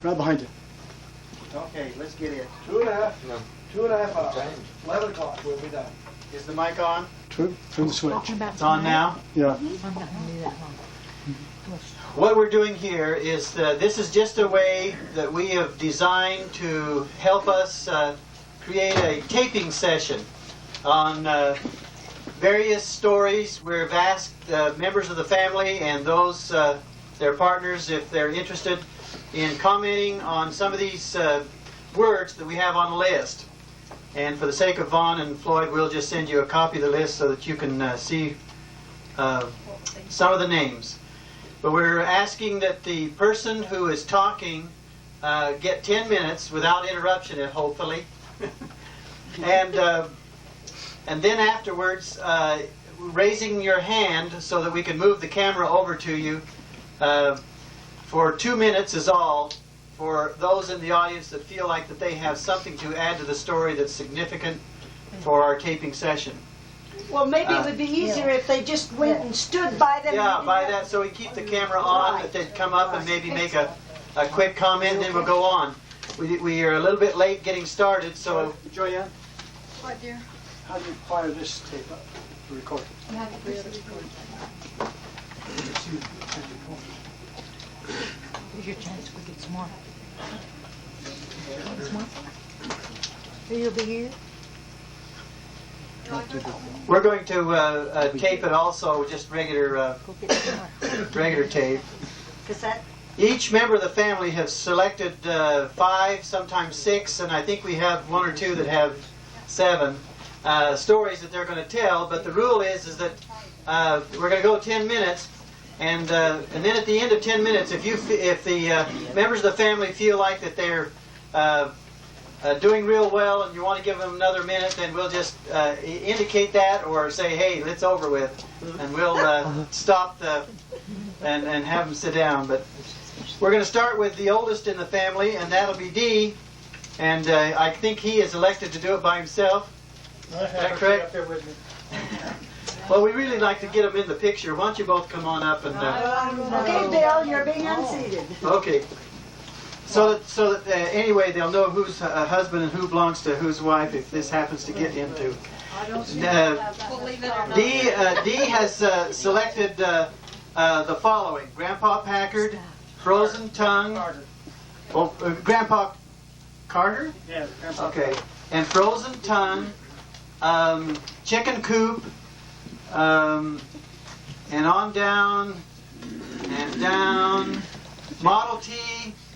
Right behind you. Okay, let's get in. 2.5 hours. 11 o'clock, we'll be done. Is the mic on? Turn the switch. It's on now. Yeah. I'm not going to do that long. What we're doing here is this is just a way that we have designed to help us create a taping session on various stories. We've asked members of the family and those their partners, if they're interested in commenting on some of these words that we have on the list. And for the sake of Vaughn and Floyd, we'll just send you a copy of the list so that you can see some of the names. But we're asking that the person who is talking get 10 minutes without interruption, hopefully. And then afterwards, raising your hand so that we can move the camera over to you for 2 minutes is all, for those in the audience that feel like that they have something to add to the story that's significant for our taping session. Well, maybe it would be easier if they just went and stood by them. Yeah, by that, so we keep the camera on, that they'd come up and maybe make a quick comment, and then we'll go on. We are a little bit late getting started, so... Joanne, What, dear? how do you fire this tape up to record? You have to put it on. Here's your chance to get some more. Some more? You'll be here? We're going to tape it also, just regular Go get some more. regular tape. Cassette? Each member of the family has selected 5, sometimes 6, and I think we have 1 or 2 that have 7 stories that they're going to tell. But the rule is that we're going to go 10 minutes, and then at the end of 10 minutes, if the members of the family feel like that they're doing real well and you want to give them another minute, then we'll just indicate that, or say, hey, it's over with, and we'll stop and have them sit down. But we're going to start with the oldest in the family, and that'll be Dee, and I think he is elected to do it by himself. Is that correct? Well, we really like to get them in the picture. Why don't you both come on up and... Okay, Bill, you're being unseated. Okay. So that anyway, they'll know who's a husband and who belongs to whose wife if this happens to get into. Dee has selected the following: Grandpa Packard, Frozen Tongue, Grandpa Carter? Yeah, Okay. And Frozen Tongue, Chicken Coop, and on down, and down, Model T,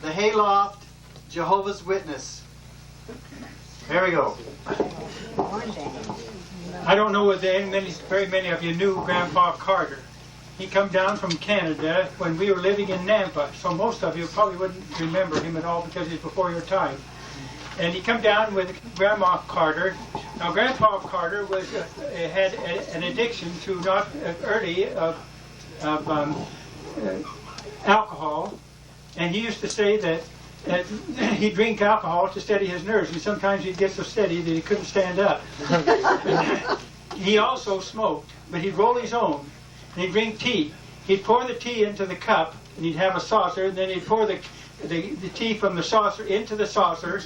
the Hayloft, Jehovah's Witness. There we go. I don't know whether very many of you knew Grandpa Carter. He come down from Canada when we were living in Nampa, so most of you probably wouldn't remember him at all because he's before your time. And he come down with Grandma Carter. Now, Grandpa Carter had an addiction to not early of alcohol, and he used to say that he'd drink alcohol to steady his nerves, and sometimes he'd get so steady that he couldn't stand up. He also smoked, but he'd roll his own, and he'd drink tea. He'd pour the tea into the cup, and he'd have a saucer, and then he'd pour the tea from the saucer into the saucer,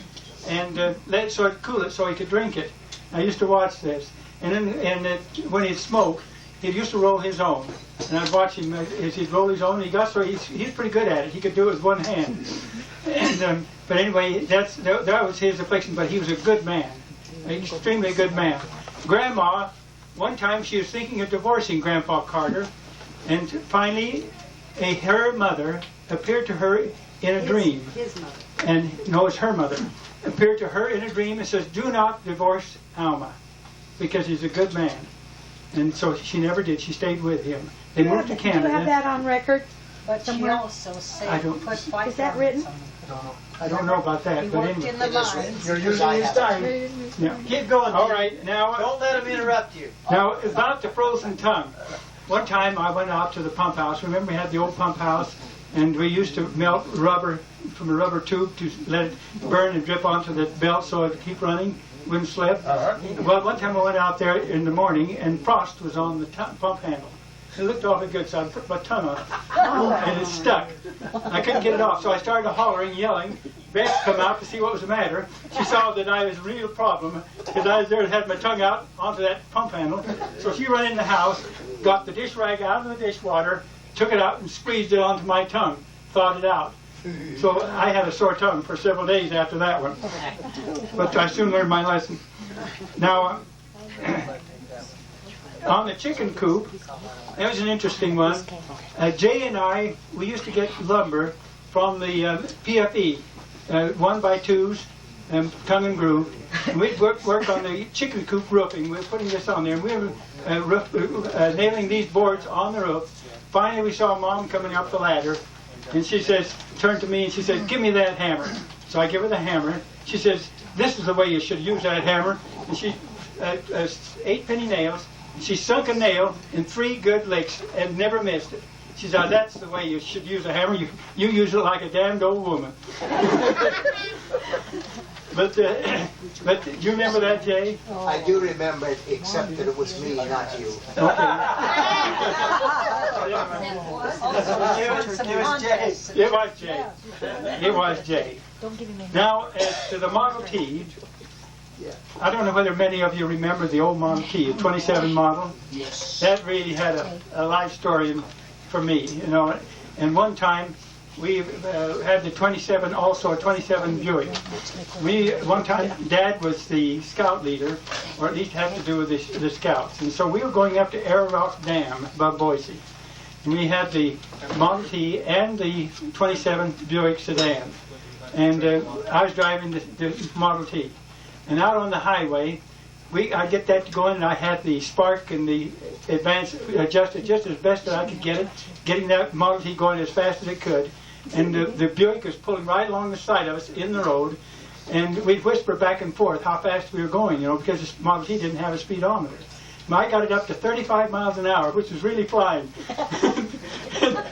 and let it sort of cool it so he could drink it. I used to watch this, and when he'd smoke, he used to roll his own, and I'd watch him as he'd roll his own. He got so he's pretty good at it. He could do it with one hand. And but anyway, that was his affliction. But he was a good man, an extremely good man. Grandma, one time she was thinking of divorcing Grandpa Carter, and finally, her mother appeared to her in a dream. His mother. And no, it's her mother. Appeared to her in a dream and says, "Do not divorce Alma, because he's a good man." And so she never did. She stayed with him. They moved to Canada. Do you have that on record? But somewhere? she also said, I don't- put five Is that written? I don't know about that, He but worked anyway. in the mines. You're using his time. Yeah. Keep going. All right, now Don't let them interrupt you. about the Frozen Tongue. One time I went out to the pump house. Remember we had the old pump house, and we used to melt rubber from a rubber tube to let it burn and drip onto the belt so it would keep running, wouldn't slip. Well, one time I went out there in the morning, and frost was on the pump handle. It looked awfully good, so I put my tongue on it, and it stuck. I couldn't get it off, so I started hollering, yelling. Beth come out to see what was the matter. She saw that I was a real problem, because I was there and had my tongue out onto that pump handle. So she ran in the house, got the dish rag out of the dishwater, took it out and squeezed it onto my tongue, thawed it out. So I had a sore tongue for several days after that one. But I soon learned my lesson. Now, on the chicken coop, that was an interesting one. Jay and I, we used to get lumber from the PFE, 1x2s, tongue and groove. And we'd work on the chicken coop roofing. We were putting this on there, and we were nailing these boards on the roof. Finally, we saw Mom coming up the ladder, and she says, turned to me and she says, "Give me that hammer." So I give her the hammer. She says, "This is the way you should use that hammer." And she 8 penny nails. She sunk a nail in 3 good licks and never missed it. She said, "That's the way you should use a hammer. You use it like a damned old woman." But do you remember that, Jay? I do remember it, except that it was me, not you. It was Jay. It was Jay. It was Jay. Now, as to the Model T, I don't know whether many of you remember the old Model T, the 27 model. Yes. That really had a life story for me, you know. And one time, we had the 27, also a 27 Buick. One time, Dad was the scout leader, or at least had to do with the scouts. And so we were going up to Arrowrock Dam above Boise. And we had the Model T and the 27 Buick sedan. And I was driving the Model T. And out on the highway, I get that going, and I had the spark and the advance adjusted just as best as I could get it, getting that Model T going as fast as it could. And the Buick was pulling right along the side of us in the road, and we'd whisper back and forth how fast we were going, you know, because the Model T didn't have a speedometer. I got it up to 35 miles an hour, which was really flying.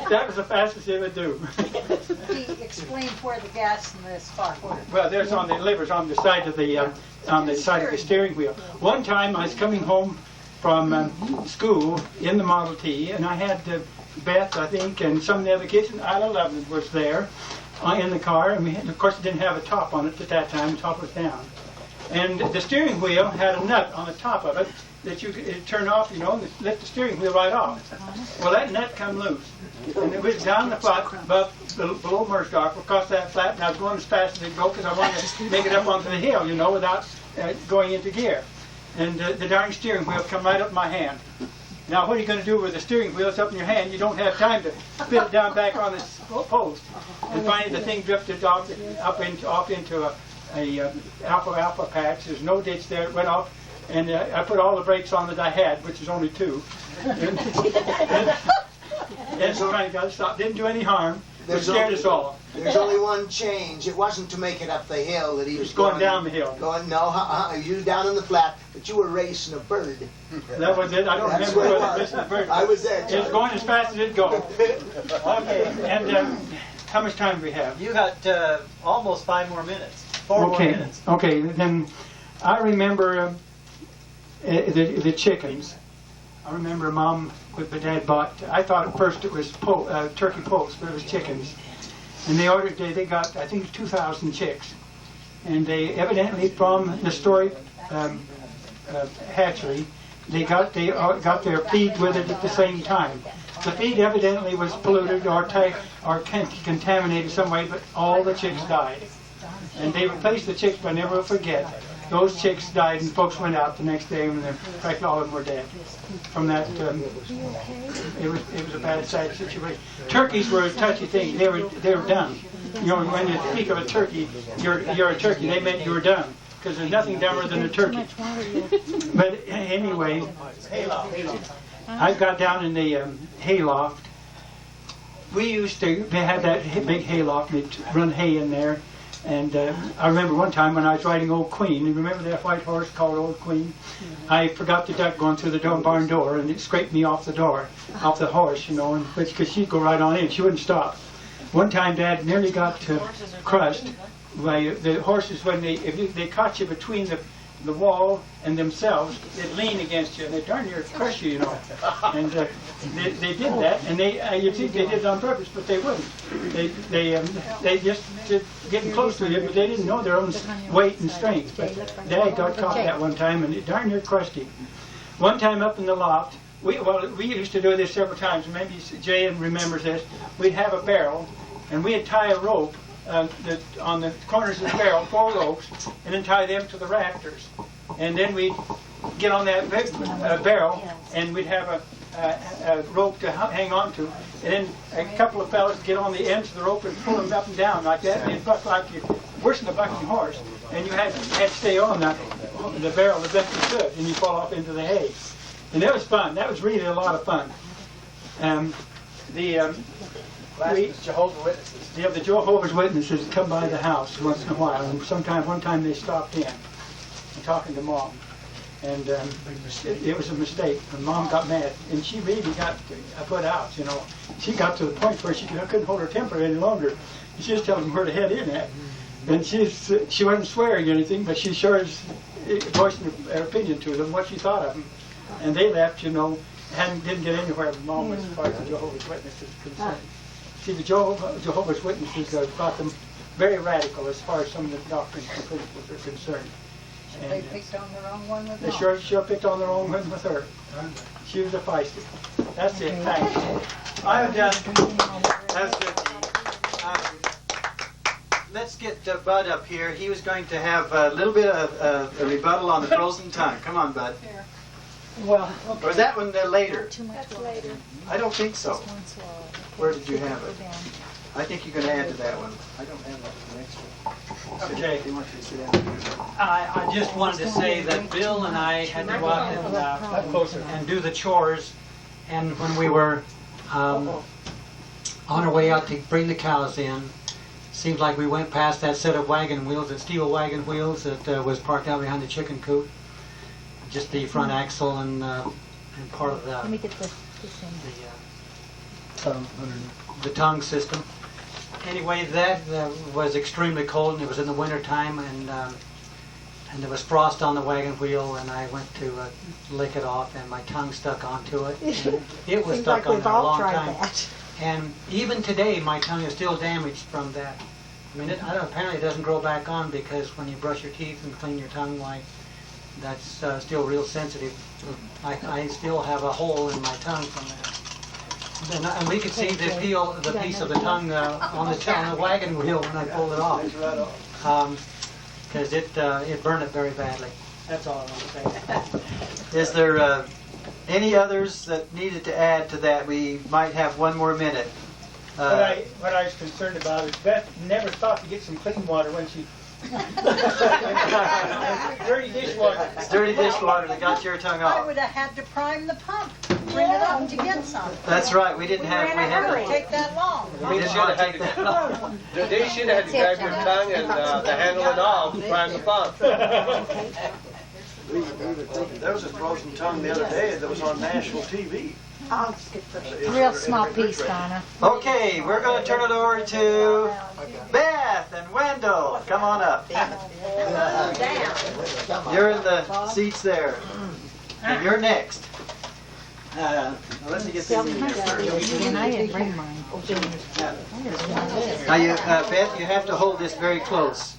That was the fastest it would do. Explain where the gas and the spark were. Well, there's on the levers on the side of the steering wheel. One time I was coming home from school in the Model T, and I had Beth, I think, and some of the other kids, and Isla Loveland was there in the car, and of course it didn't have a top on it at that time. The top was down, and the steering wheel had a nut on the top of it that you could turn off, you know, and lift the steering wheel right off. Well, that nut come loose, and it was down the flat below Mersdorf across that flat, and I was going as fast as it go because I wanted to make it up onto the hill, you know, without going into gear. And the darn steering wheel come right up my hand. Now, what are you going to do with the steering wheel? It's up in your hand. You don't have time to spit it down back on this post. And finally, the thing drifted off into a alpha patch. There's no ditch there. It went off, and I put all the brakes on that I had, which is only 2. And so I got to stop. Didn't do any harm. It scared us all. There's only one change. It wasn't to make it up the hill that he was Going down the hill. You were down in the flat, but you were racing a bird. That was it. I don't That's remember what whether it this was. is bird. I was there, It was going as fast as it go. Okay. And how much time do we have? You got almost 5 more minutes. 4 more minutes. Okay. Then I remember the chickens. I remember Mom with my dad bought. I thought at first it was turkey poults, but it was chickens. And they ordered. They got, I think, 2,000 chicks. And they evidently from the Story hatchery, they got their feed with it at the same time. The feed evidently was polluted or contaminated some way, but all the chicks died. And they replaced the chicks, but I never will forget. Those chicks died, and folks went out the next day, and practically all of them were dead. From that, it was a bad, sad situation. Turkeys were a touchy thing. They were done. You know, when you speak of a turkey, you're a turkey. They meant you were done, because there's nothing dumber than a turkey. But anyway, I got down in the hayloft. They had that big hayloft, and they'd run hay in there. And I remember one time when I was riding Old Queen, you remember that white horse called Old Queen? I forgot the duck going through the barn door, and it scraped me off the horse, you know, because she'd go right on in. She wouldn't stop. One time Dad nearly got crushed by the horses when they caught you between the wall and themselves, they'd lean against you and they'd darn near crush you, you know. And they did that, and you'd think they did it on purpose, but they wouldn't. They just getting close to you, but they didn't know their own weight and strength. But Dad got caught that one time, and it darn near crushed him. One time up in the loft, we used to do this several times. Maybe Jay remembers this. We'd have a barrel, and we'd tie a rope on the corners of the barrel, 4 ropes, and then tie them to the rafters. And then we'd get on that barrel, and we'd have a rope to hang on to. And then a couple of fellas get on the ends of the rope and pull them up and down like that. And it'd buck like worse than a bucking horse. And you had to stay on the barrel the best you could, and you fall off into the hay. And that was fun. That was really a lot of fun. Jehovah's Witnesses. Yeah, the Jehovah's Witnesses come by the house once in a while, and one time they stopped in, talking to Mom, and it was a mistake. And Mom got mad, and she really got put out. You know, she got to the point where she couldn't hold her temper any longer. She was telling them where to head in at, and she wasn't swearing or anything, but she sure is voicing her opinion to them, what she thought of them, and they left. You know, didn't get anywhere with Mom as far as the Jehovah's Witnesses is concerned. See, the Jehovah's Witnesses thought them very radical as far as some of the doctrines and principles are concerned. And They picked on the wrong one with they Mom. sure picked on the wrong one with her. She was a feisty. That's it. Thanks. I have done. That's good. Let's get Bud up here. He was going to have a little bit of a rebuttal on the frozen tongue. Come on, Bud. Well, Or is that one later? That's later. I don't think so. One swallow. Where did you have it? I think you're going to add to that one. I don't have that next one. okay. They want you to sit down. I just wanted to say that Bill and I had to go out and do the chores, and when we were on our way out to bring the cows in, seems like we went past that set of wagon wheels, that steel wagon wheels that was parked out behind the chicken coop. Just the front axle and part of Let me the get this in. the tongue system. Anyway, that was extremely cold, and it was in the winter time, and there was frost on the wagon wheel, and I went to lick it off, and my tongue stuck onto it. And it was Seems stuck like on we've there a all long tried time. that. And even today, my tongue is still damaged from that. I mean, I don't know, apparently it doesn't grow back on, because when you brush your teeth and clean your tongue, why, that's still real sensitive. I still have a hole in my tongue from that. And we could see the piece of the tongue on the wagon wheel when I pulled it off. Because it burned it very badly. That's all I want to say. Is there any others that needed to add to that? We might have one more minute. What I was concerned about is Beth never thought to get some clean water when she. Dirty dishwater. It's dirty dishwater that got your tongue I off. would have had to prime the pump, bring it up to get some. That's right. We didn't have. It We had. would take that long. We didn't want to take that long. They should have had to grab your tongue and the handle and all to prime the pump. There was a frozen tongue the other day that was on national TV. Real small piece, Donna. Okay, we're going to turn it over to Beth and Wendell. Come on up. You're in the seats there. And you're next. Let me get these in here first. And I didn't bring mine. Now, Beth, you have to hold this very close.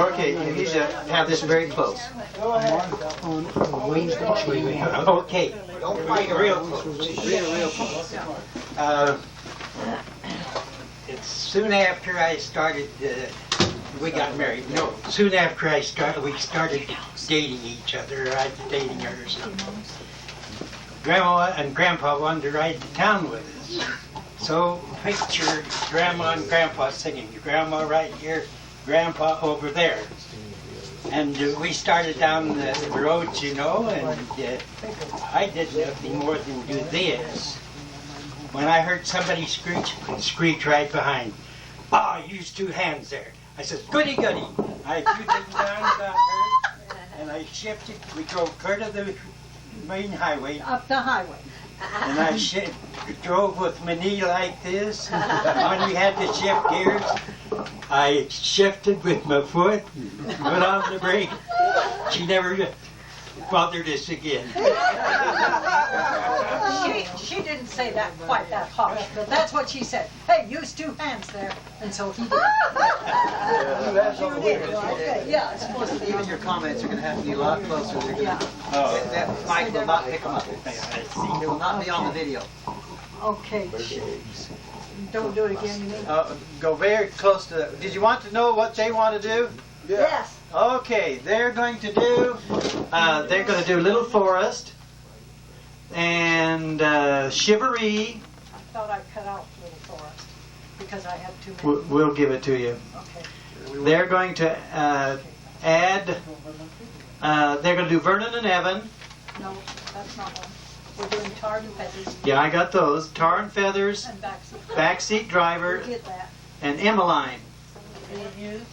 Okay, you need to have this very close. Okay. Don't fight real close. Real close. It's soon after I started, we got married. No, soon after we started dating each other. I was dating her. So. Grandma and Grandpa wanted to ride to town with us. So picture Grandma and Grandpa singing. Grandma right here, Grandpa over there. And we started down the roads, you know, and I did nothing more than do this. When I heard somebody screech right behind, bah! "Ah, use two hands there." I said, "Goody, goody." I threw them down about her, and I shifted. We drove clear to the main highway, Up the highway. and I drove with my knee like this. When we had to shift gears, I shifted with my foot, put on the brake. She never bothered us again. She didn't say that quite that harsh, but that's what she said. Hey, use two hands there. And so he did. Yeah, it's supposed to be. Even your comments are going to have to be a lot closer. They're gonna, that mic will not pick them up. They will not be on the video. Okay. Don't do it again, you mean? Go very close to that. Did you want to know what they want to do? Yes. Okay, they're going to do Little Forest and Shivaree. I thought I cut out Little Forest because I had too many. We'll give it to you. Okay. They're going to add. They're going to do Vernon and Evan. No, that's not one. We're doing Tar and Feathers Yeah, I got those. Tar and Feathers, and Backseat. Backseat Driver, We get that. and Emmeline.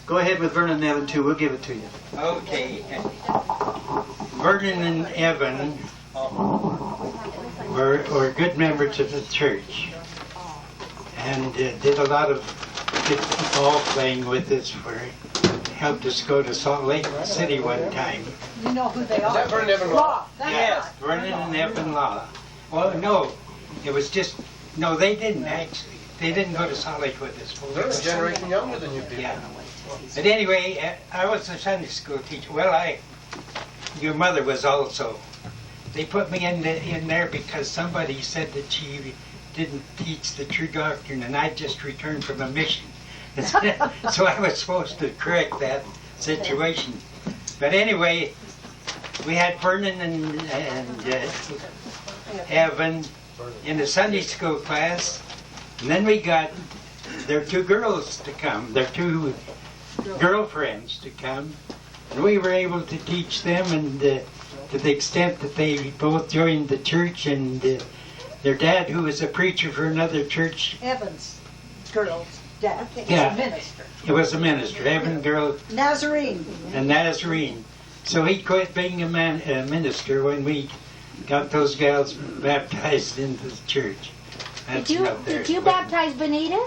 Go ahead with Vernon and Evan too. We'll give it to you. Okay. Vernon and Evan were good members of the church, and did a lot of good ball playing with us. Helped us go to Salt Lake City one time. You know who they are. that Vernon Evan Law? That's Yes, right. Vernon and Evan Law. Well, no, it was just, no, they didn't actually. They didn't go to Salt Lake with us. They're a generation younger than you people. Yeah. But anyway, I was a Sunday school teacher. Well, your mother was also. They put me in there because somebody said that she didn't teach the true doctrine, and I just returned from a mission. So I was supposed to correct that situation. But anyway, we had Vernon and Evan in the Sunday school class, and then we got their two girls to come, their two girlfriends to come, and we were able to teach them, and to the extent that they both joined the church, and their dad, who was a preacher for another church, Evans' girl's dad. Yeah. He's a minister. he was a minister, Evan girl, Nazarene. a Nazarene. So he quit being a minister when we got those gals baptized into the church. That's enough there. Did you baptize Benita?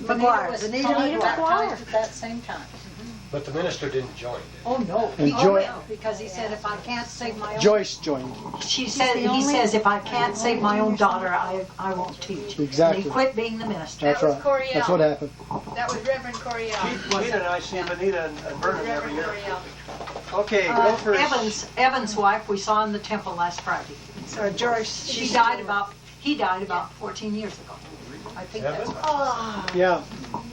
McGuire. was Benita totally McGuire. baptized at that same time. But the minister didn't join. Oh, no. And Oh, Joy- no, because he said if I can't save my own... Joyce joined. He says if I can't save my own daughter, I won't teach. Exactly. And he quit being the minister. That's right. Coriel. That's what happened. That was Reverend Coriel. Benita and I see Benita and Vernon every Reverend year. Coriel. Okay, go for Evan's wife we saw in the temple last Friday. Joyce. He died about 14 years ago. I think that's right. Oh, Yeah.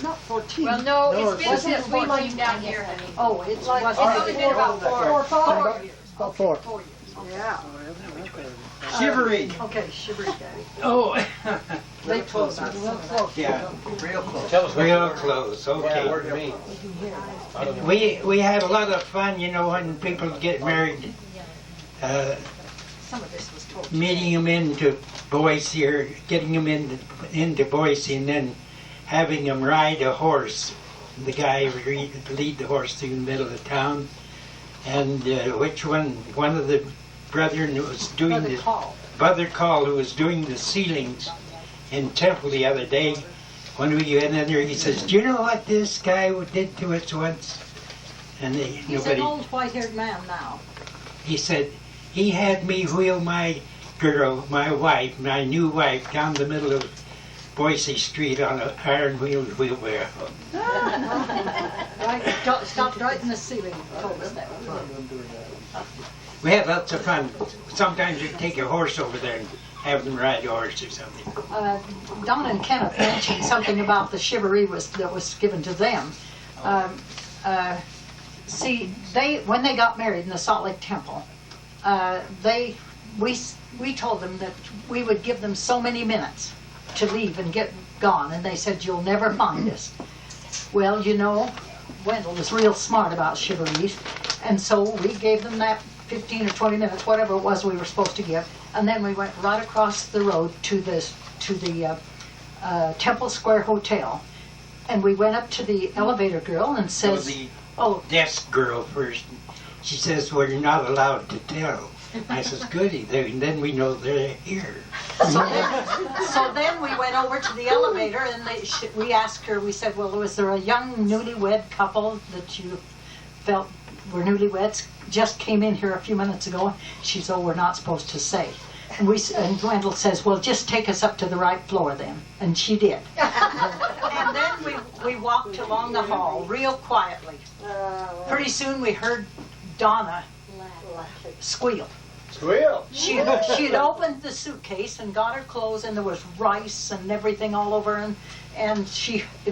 not 14. Well, no, No, it's been it's- since we came down here, honey. Oh, it Like- was It's only been about four years. About four. 4 years. Yeah. Shivaree. Okay, shivery daddy. Oh, They close us. yeah, Real close. Tell us what real you close, Yeah, okay. word to me. I don't know. We had a lot of fun, you know, when people get married, Some of this was told. meeting them into Boise or getting them into Boise and then having them ride a horse. The guy would lead the horse through the middle of the town. And one of the brethren who was doing Brother Call. Brother Call, who was doing the ceilings in Temple the other day, when we went in there, he says, "Do you know what this guy did to us once?" And He's an old white-haired man now. he said, he had me wheel my girl, my wife, my new wife, down the middle of Boise Street on an iron-wheeled wheelbarrow. Right, stopped right in the ceiling, told us that. We had lots of fun. Sometimes we'd take a horse over there and have them ride a horse or something. Don and Kenneth mentioned something about the shivaree that was given to them. See, when they got married in the Salt Lake Temple, we told them that we would give them so many minutes to leave and get gone, and they said, "You'll never find us." Well, you know, Wendell was real smart about shivarees, and so we gave them that 15 or 20 minutes, whatever it was we were supposed to give, and then we went right across the road to the Temple Square Hotel, And we went up to the elevator girl and So says, the oh, desk girl first. She says, well, you're not allowed to tell. I says, goody, then we know they're here. so then we went over to the elevator and we asked her, we said, well, was there a young newlywed couple that you felt were newlyweds, just came in here a few minutes ago? She said, oh, we're not supposed to say. And Wendell says, well, just take us up to the right floor then. And she did. And then we walked along the hall real quietly. Pretty soon we heard Donna squeal. Squeal. She had opened the suitcase and got her clothes, and there was rice and everything all over, and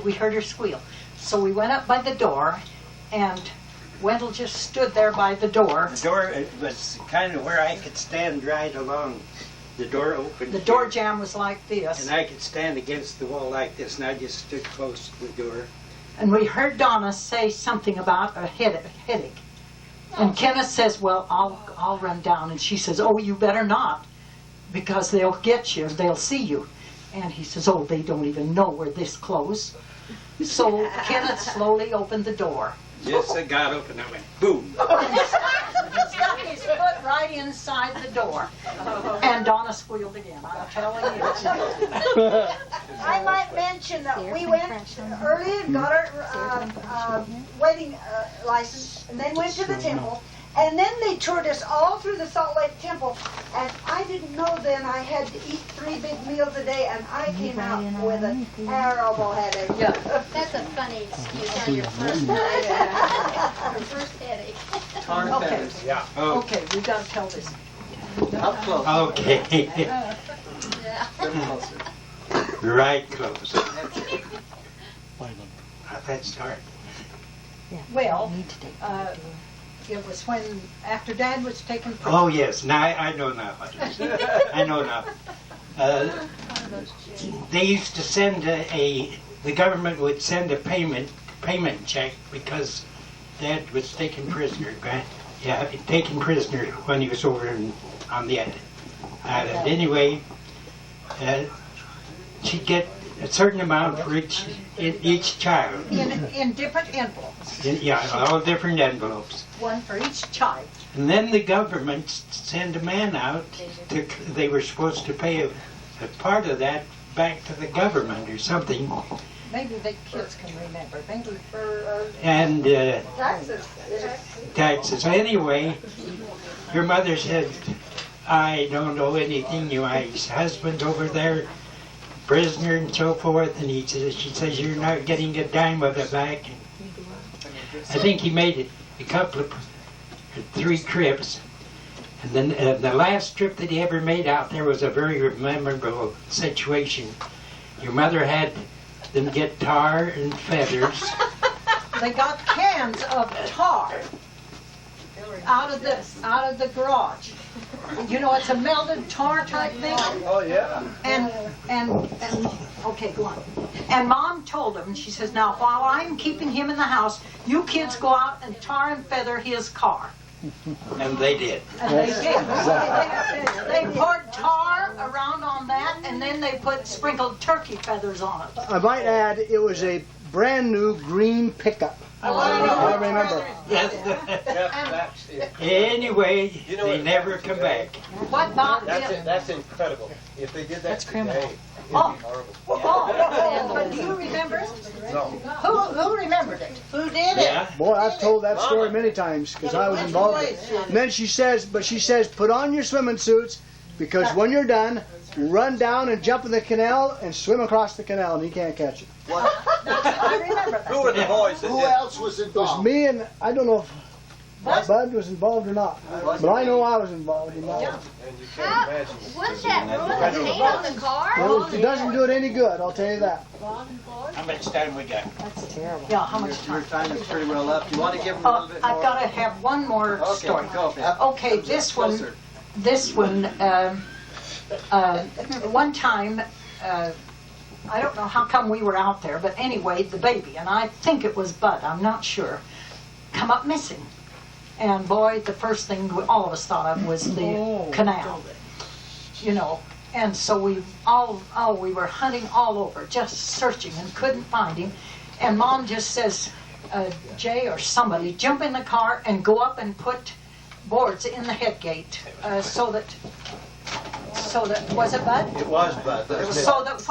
we heard her squeal. So we went up by the door, and Wendell just stood there by the door. The door it was kind of where I could stand right along. The door opened. The door jamb was like this. And I could stand against the wall like this, and I just stood close to the door. And we heard Donna say something about a headache. And Kenneth says, well, I'll run down. And she says, oh, you better not, because they'll get you, they'll see you. And he says, oh, they don't even know we're this close. So Kenneth slowly opened the door. Just it got open, I went, boom. He stuck his foot right inside the door. And Donna squealed again, I'm telling you. I might mention that we went early and got our wedding license, and then went to the temple, and then they toured us all through the Salt Lake Temple, and I didn't know then I had to eat 3 big meals a day, and I came out with a terrible headache. Yeah. That's a funny excuse on your first night. Your first headache. Tar Okay. feathers. Yeah. Oh, Okay, we got to tell this. Up close. okay. Yeah. Get closer. Right close. That's hard. Well, it was when, after Dad was taken from... Oh, yes. Now I know now what it is. I know now. They used to send the government would send a payment check because Dad was taken prisoner. Taken prisoner when he was over on the island. Anyway, she'd get a certain amount for each child. In different envelopes, All different envelopes. one for each child. And then the government sent a man out. They were supposed to pay a part of that back to the government or something. Maybe the kids can remember. Maybe for... And Taxes. taxes. Anyway, your mother said, I don't know anything. My husband's over there, prisoner and so forth. And she says, you're not getting a dime of it back. I think he made it a couple of 3 trips. And then the last trip that he ever made out there was a very memorable situation. Your mother had them get tar and feathers. They got cans of tar out of the garage. You know, it's a melted tar type thing. Oh, yeah. And okay, go on. And Mom told him, she says, now while I'm keeping him in the house, you kids go out and tar and feather his car. And they did. And they did. They poured tar around on that, and then they sprinkled turkey feathers on it. I might add, it was a brand new green pickup. I remember. Anyway, You know they what never happens come today? back. What about That's incredible. If they did that That's criminal. today, it'd be Oh. horrible. Oh, but do you remember it? No. Who remembered it? Who did it? Yeah. Boy, I've told that story many times because I was involved. And then she says, put on your swimming suits because when you're done, run down and jump in the canal and swim across the canal and he can't catch you. I remember that. Who were the boys that Who did it? else was It was involved? me and I don't know if Bud was involved or not, but I know I was involved in that. And you can't imagine. Wouldn't that ruin the paint on the car? Well, it doesn't do it any good, I'll tell you that. How much time we got? That's terrible. Yeah, how much Your time? time is pretty well up. Do you want to give them a little bit more? I've got to have one more Okay, story. go ahead. Okay, this one, one time, I don't know how come we were out there, but anyway, the baby, and I think it was Bud, I'm not sure, come up missing. And boy, the first thing all of us thought of was the canal, you know. And so we were hunting all over, just searching and couldn't find him. And Mom just says, Jay or somebody, jump in the car and go up and put boards in the head gate so that, was it Bud? It was Bud. So that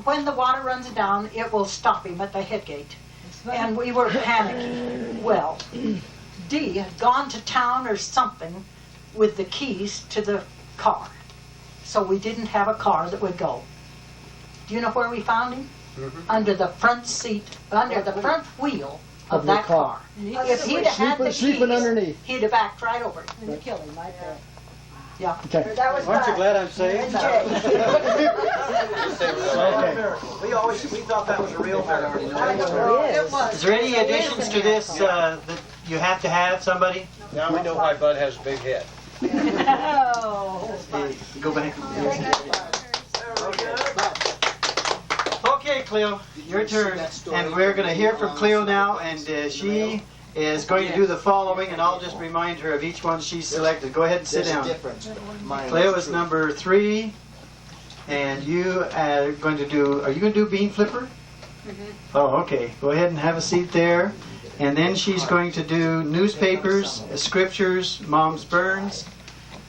when the water runs down, it will stop him at the head gate. And we were panicking. Well, Dee had gone to town or something with the keys to the car. So we didn't have a car that would go. Do you know where we found him? Under the front seat, under the front wheel of that car. If he'd have had the keys, Sleeping underneath. he'd have backed right over it and killed him right there. Yeah. Okay. That was Aren't you Bud. glad I'm saved? Okay. We thought that was a real bear. It was. Is there any additions to this that you have to have, somebody? Now we know why Bud has a big head. Oh. Go back. Okay, Cleo, your turn. And we're going to hear from Cleo now, and she is going to do the following, and I'll just remind her of each one she's selected. Go ahead and sit There's a down. difference. Mine Cleo is number 3, and you are going to do, are you going to do bean flipper? Oh, okay. Go ahead and have a seat there. And then she's going to do newspapers, scriptures, Mom's Burns,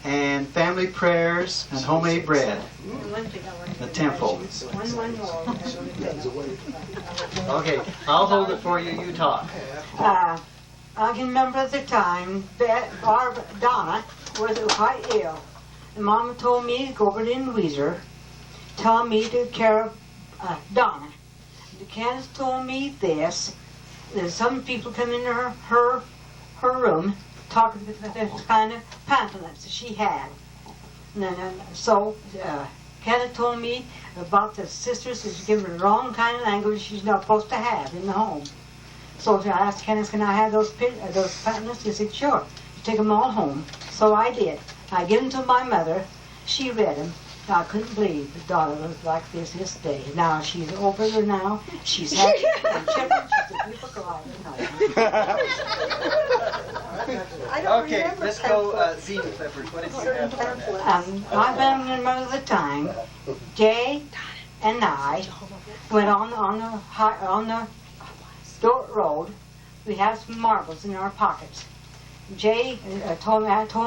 and family prayers, and homemade bread. The temple. Okay, I'll hold it for you. You talk. I can remember the time that Donna was quite ill. And Mama told me to go over to Louisa, tell me to take care of Donna. The Candace told me this, that some people come into her room talking about the kind of pamphlets that she had. And then, Candace told me about the sisters that's given her the wrong kind of language she's not supposed to have in the home. So I asked Candace, can I have those pamphlets? She said, sure. Take them all home. So I did. I gave them to my mother. She read them. I couldn't believe the daughter was like this day. Now she's over there now. She's happy and chipper. She's a beautiful girl. I don't Okay, remember let's go bean flippers. What did you have? My family remember the time Jay and I went on the dirt road. We had some marbles in our pockets. Jay told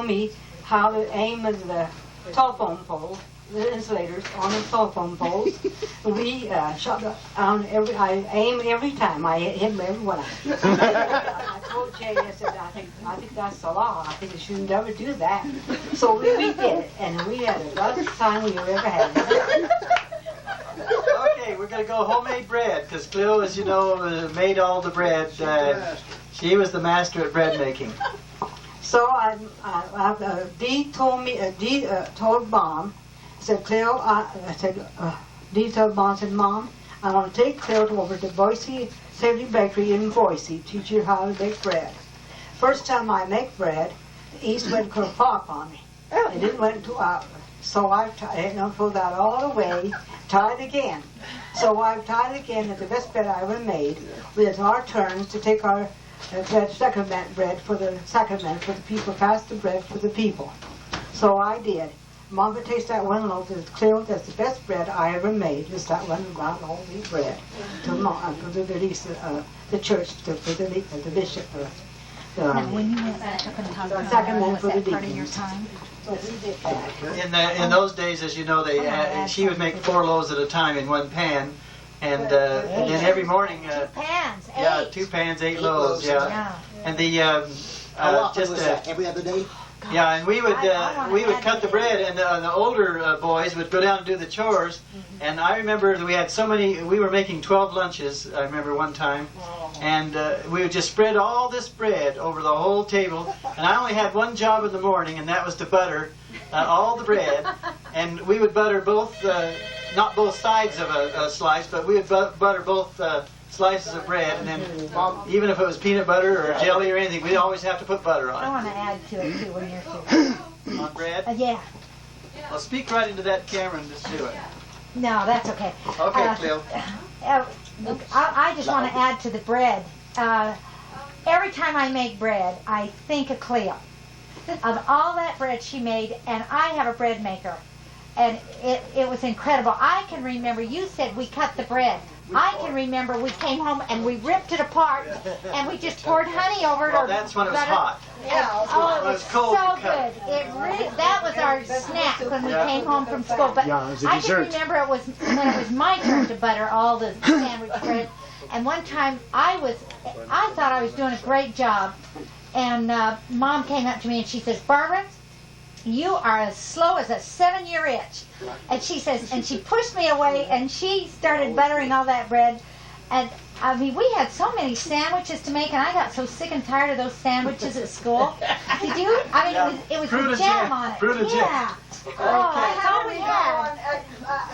me how to aim of the telephone poles, the insulators on the telephone poles. We shot on I aim every time. I hit him every one. I told Jay, I said, I think that's the law. I think you should never do that. So we did it, and we had the best time we ever had. Okay, we're going to go homemade bread, because Cleo, as you know, made all the bread. She was the master at bread making. So Dee told me, told Mom, said, Cleo, Dee told Mom, said, Mom, I want to take Cleo over to Boise Safety Bakery in Boise, teach her how to bake bread. First time I make bread, the yeast went kerplop on me. It didn't went to so I pulled that all the way, tied again. So I've tied again, and the best bread I ever made was our turns to take our sacrament bread for the sacrament for the people, pass the bread for the people. So I did. Mom would taste that one loaf. It's clear that's the best bread I ever made. Is that one ground whole wheat bread to Mom, for the church, for the bishop, Now, when you went back up and talked about sacrament was for the that part of your deacons. time? So we did that. In those days, as you know, she would make 4 loaves at a time in one pan, and then every morning, 2 pans, 8. yeah, 2 pans, 8 loaves, yeah. Yeah. And the How often was that? Every other day? yeah, and we would I cut the bread, and the older boys would go down and do the chores. And I remember that we had so many. We were making 12 lunches. I remember one time, and we would just spread all this bread over the whole table. And I only had one job in the morning, and that was to butter all the bread. And we would butter both, not both sides of a slice, but we would butter both slices of bread. And then, even if it was peanut butter or jelly or anything, we'd always have to put butter I on want to add to it too when you're through. it. On bread. Yeah. Well, speak right into that camera and just do it. No, that's okay. Okay, Cleo. I just want to add to the bread. Every time I make bread, I think of Cleo. Of all that bread she made, and I have a bread maker, and it was incredible. I can remember you said we cut the bread I can remember we came home and we ripped it apart and we just poured honey over it. Well, or that's when it was butter. hot. Yeah. Oh, it was cold, so you cut. good. That was our snack when we came home from school. But Yeah, it was a I dessert. can remember it was when it was my turn to butter all the sandwich bread. And one time I thought I was doing a great job. And Mom came up to me and she says, "Barbara, you are as slow as a 7-year itch." And she says, and she pushed me away and she started buttering all that bread. And I mean, we had so many sandwiches to make, and I got so sick and tired of those sandwiches at school. Did you? I mean, it was Fruit with and jam jam. on it. Fruit and jam. Yeah. Oh, that's all we had.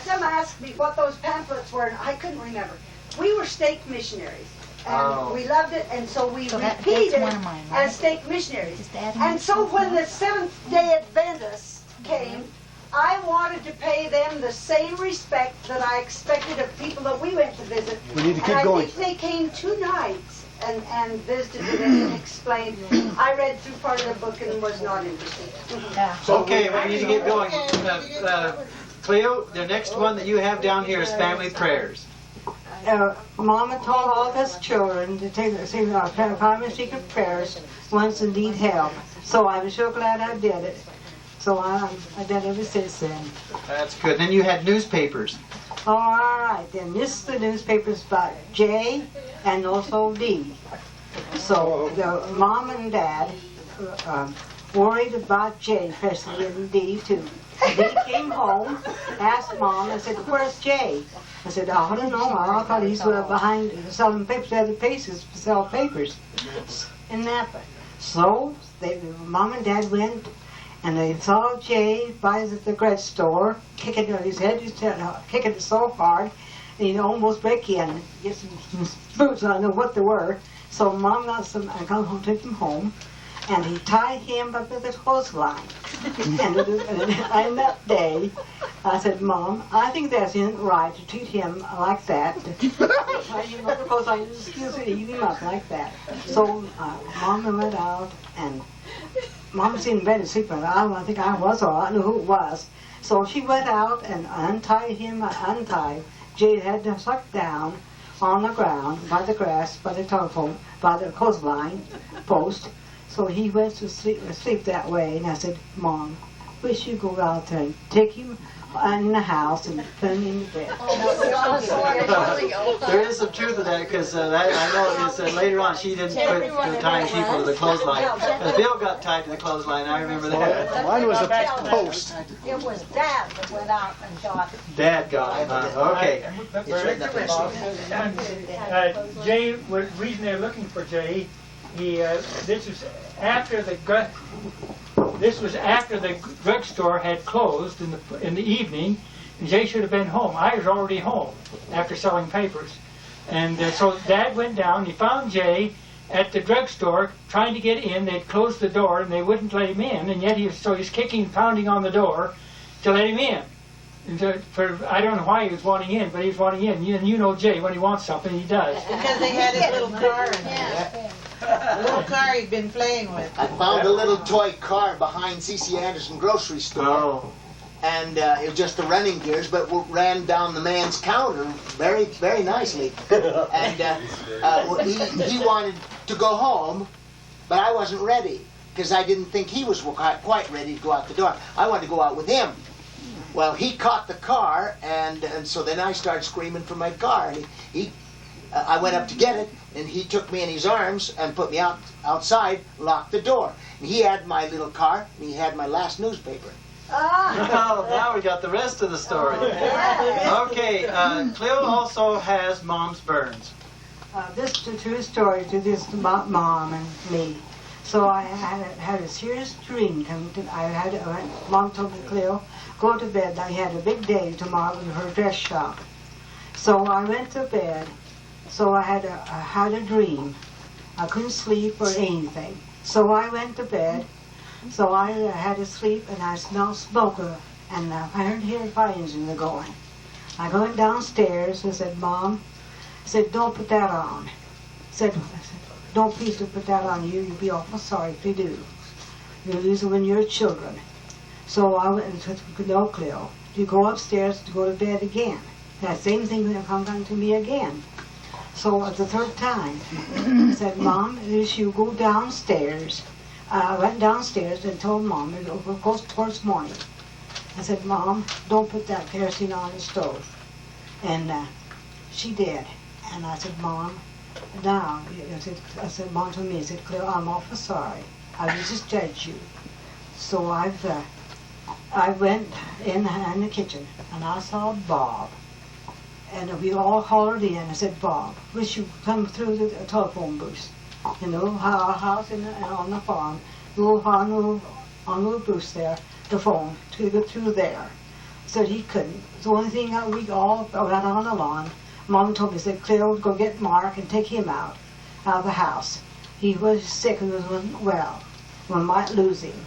Some asked me what those pamphlets were, and I couldn't remember. We were stake missionaries, and we loved it, and so we that's repeated one of mine, right? as stake missionaries. Just add And so when the Seventh-day Adventists came, I wanted to pay them the same respect that I expected of people that we went to visit. We need to keep and I going. think they came 2 nights and visited it and explained. I read through part of the book and was not interested. Yeah. Okay, we need to get going. Cleo, the next one that you have down here is family prayers. Mama told all of us children to say our family secret prayers once indeed help. So I'm so glad I did it. So I've done it ever since then. That's good. Then you had newspapers. All right, then this is the newspapers about J and also D. So the mom and dad worried about J, especially and D too. D came home, asked Mom, and said, "Where's Jay?" I said, "I don't know. I thought he's behind selling papers. They had the places to sell papers in Napa." So Mom and Dad went, and they saw Jay buys at the bread store, kicking on his head, kicking it so hard, and he'd almost break in. Get some boots, I don't know what they were. So Mom got some, I come home, took him home, and he tied him up with a clothesline. and that day, I said, "Mom, I think that's not right to treat him like that. Tie him up with a clothesline, excuse me, eat him up like that." So Mom went out, and Mom was in bed asleep, but I think I was, or I don't know who it was. So she went out and untied him, Jade had to suck down on the ground, by the grass, by the telephone, by the clothesline post. So he went to sleep that way, and I said, "Mom, we should go out there and take him in the house and put him in the bed." There is some truth to that, because I know it's later on she didn't put tying people to the clothesline. Bill got tied to the clothesline, I remember that. Mine was a post. It was Dad that went out and got Dad got him, huh? Okay. Jay, the reason they're looking for Jay, this was after the drugstore had closed in the evening, and Jay should have been home. I was already home after selling papers, and so Dad went down. He found Jay at the drugstore trying to get in. They'd closed the door and they wouldn't let him in, and yet he's kicking, pounding on the door to let him in. And I don't know why he was wanting in, but he was wanting in. And you know Jay, when he wants something, he does. Because they had his little car in there. The little car he'd been playing with. I found a little toy car behind C.C. Anderson grocery store. Oh. And it was just the running gears, but ran down the man's counter very, very nicely. And he wanted to go home, but I wasn't ready, because I didn't think he was quite ready to go out the door. I wanted to go out with him. Well, he caught the car, and so then I started screaming for my car. And I went up to get it, and he took me in his arms and put me outside, locked the door. And he had my little car, and he had my last newspaper. Well, now we got the rest of the story. Okay, Cleo also has Mom's burns. This is a true story to this about Mom and me. So I had a serious dream. Mom told me, "Cleo, go to bed. I had a big day tomorrow in her dress shop." So I went to bed. So I had a dream. I couldn't sleep or anything. So I went to bed. So I had to sleep, and I smelled smoke, and I heard fire engine going. I went downstairs and said, "Mom," I said, "don't put that on." I said, "Don't please don't put that on you. You'll be awful sorry if you do. You'll lose it when you're children." So I went and said, "No, Cleo, you go upstairs to go to bed again." That same thing will come to me again. So at the third time, I said, Mom, as you go downstairs. I went downstairs and told Mom, it goes towards morning. I said, Mom, don't put that kerosene on the stove. And she did. And I said, Mom, now, I said, Mom told me, I said, Claire, I'm awful sorry. I will just judge you. So I went in the kitchen and I saw Bob. And we all hollered in. I said, Bob, wish you come through the telephone booth. You know, our house on the farm, on the booth there, the phone, to get through there. Said he couldn't. The only thing that we all got on the lawn, Mom told me, said, Claire, go get Mark and take him out of the house. He was sick and wasn't well. We might lose him.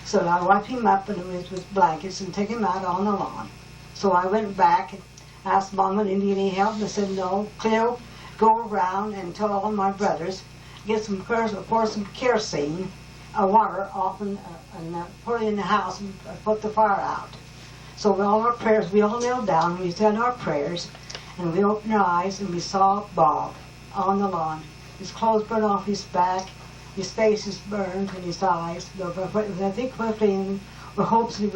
So I wiped him up and with blankets and took him out on the lawn. So I went back and asked Mom if he needed any help. And they said, no, Claire, go around and tell all my brothers, get some pour some kerosene, water off and put it in the house and put the fire out. So with all our prayers, we all knelt down and we said our prayers, and we opened our eyes and we saw Bob on the lawn. His clothes burned off his back, his face is burned, and his eyes. I think we're hopes we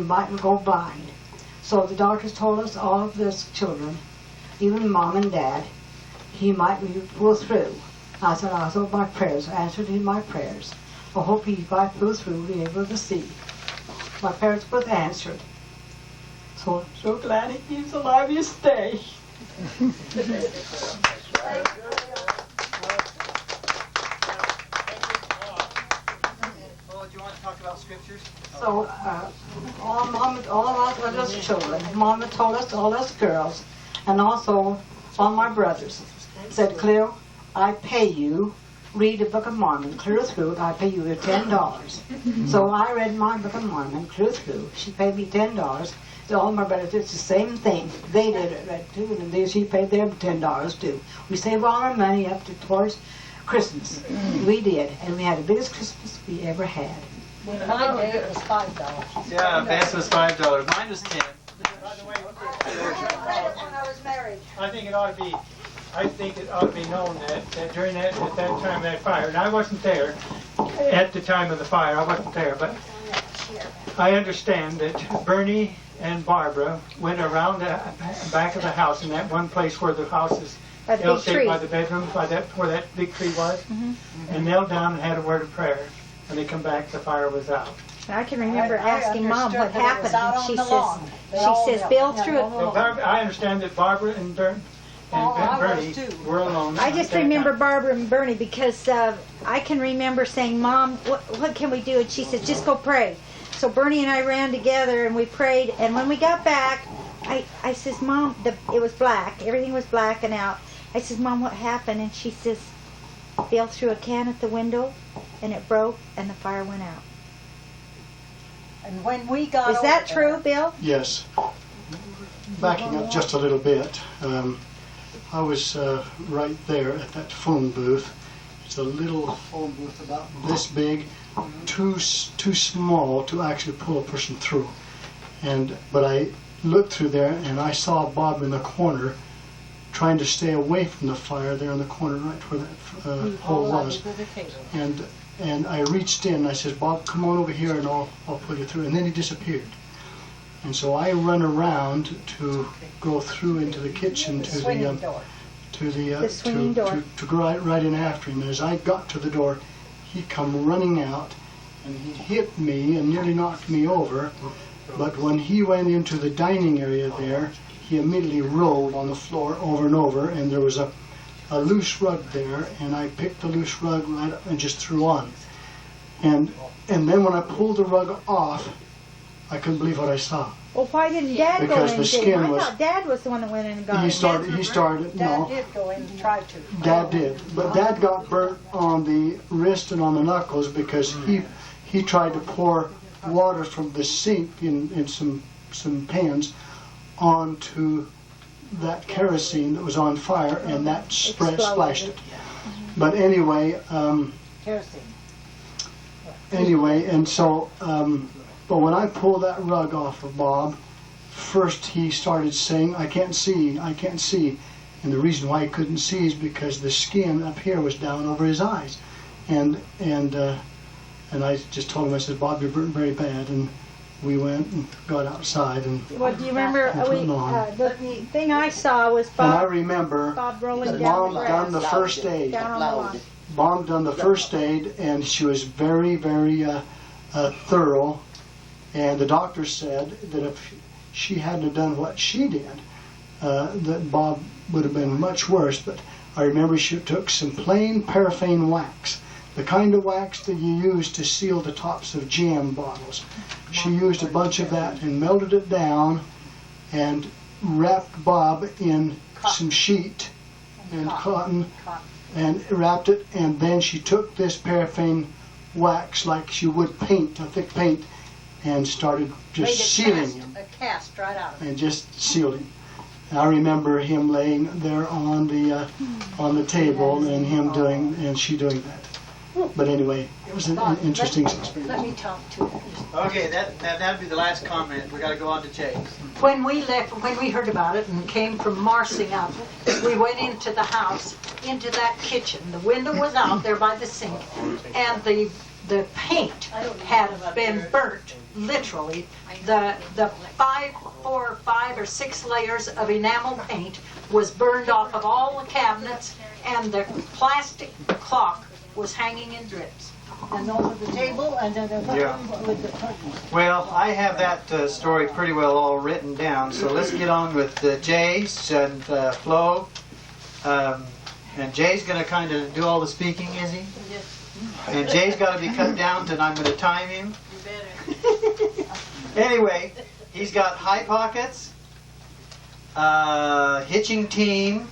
might go blind. So the doctors told us, all of this children, even Mom and Dad, he might pull through. I said, I thought my prayers, answered in my prayers. I hope he might pull through, be able to see. My prayers were answered. So I'm so glad he's alive this day. Scriptures? So, all of us children, Mama told us, all us girls, and also all my brothers, said, Claire, I pay you, read the Book of Mormon, clear through, I pay you $10. So I read my Book of Mormon, clear through, she paid me $10. So all my brothers did the same thing. They did it right too, and she paid them $10 too. We saved all our money up towards Christmas. We did, and we had the biggest Christmas we ever had. My day it was $5. Yeah, Bess was $5. Mine was 10. I had when I was married. I think it ought to be known that during at that time of that fire, and I wasn't there at the time of the fire, I wasn't there, but I understand that Bernie and Barbara went around the back of the house in that one place where the house is L-shaped by the bedroom, where that big tree was, and knelt down and had a word of prayer. When they come back, the fire was out. I can remember asking Mom what happened, and she says, Bill threw it. So I understand that Barbara and Bernie were alone. I just remember Barbara and Bernie because I can remember saying, Mom, what can we do? And she says, just go pray. So Bernie and I ran together and we prayed, and when we got back, I says, Mom, it was black. Everything was blacking out. I says, Mom, what happened? And she says, Bill threw a can at the window, and it broke, and the fire went out. And when we got Is that true, Bill? Yes. Backing up just a little bit, I was right there at that phone booth. It's a little phone booth about this big, too small to actually pull a person through. But I looked through there, and I saw Bob in the corner trying to stay away from the fire there in the corner, right where that hole was. And I reached in, and I said, Bob, come on over here and I'll pull you through. And then he disappeared. And so I run around to go through into the kitchen to go right in after him. And as I got to the door, he come running out, and he hit me and nearly knocked me over. But when he went into the dining area there, he immediately rolled on the floor over and over, and there was a loose rug there, and I picked the loose rug right up and just threw on. And then when I pulled the rug off, I couldn't believe what I saw. Well, why didn't Dad go Because in the and get skin him? I was- thought Dad was the one that went in and got He him. started, no. Dad did go in and try to. Dad did, but Dad got burnt on the wrist and on the knuckles because he tried to pour water from the sink in some pans onto that kerosene that was on fire, and that splashed it. But anyway, and so, but when I pulled that rug off of Bob, first he started saying, I can't see, I can't see. And the reason why he couldn't see is because the skin up here was down over his eyes. And I just told him, I said, Bob, you're burnt very bad. And we went and got outside. And Well, do you remember, the thing I saw was and I Bob, remember Bob rolling that down Mom the done the grass, first aid. down on the lawn. Mom done the first aid, and she was very, very thorough. And the doctor said that if she hadn't have done what she did, that Bob would have been much worse. But I remember she took some plain paraffin wax, the kind of wax that you use to seal the tops of jam bottles. She used a bunch of that and melted it down and wrapped Bob in some sheet and cotton and wrapped it, and then she took this paraffin wax like she would paint, a thick paint, and started just sealing him. A cast right out of it. And just sealed him. And I remember him laying there on the table and him doing, and she doing that. But anyway, it was an interesting experience. Let me talk to you. Okay, that'd be the last comment. We got to go on to Chase. When we left, when we heard about it and came from Marsing up, we went into the house, into that kitchen. The window was out there by the sink, and the paint had been burnt, literally. The 4, 5, or 6 layers of enamel paint was burned off of all the cabinets, and the plastic clock was hanging in drips. And over the table, and then with the curtains. Well, I have that story pretty well all written down, so let's get on with Jace and Flo. And Jay's going to kind of do all the speaking, is he? And Jay's got to be cut down, and I'm going to time him. Anyway, he's got high pockets, hitching team,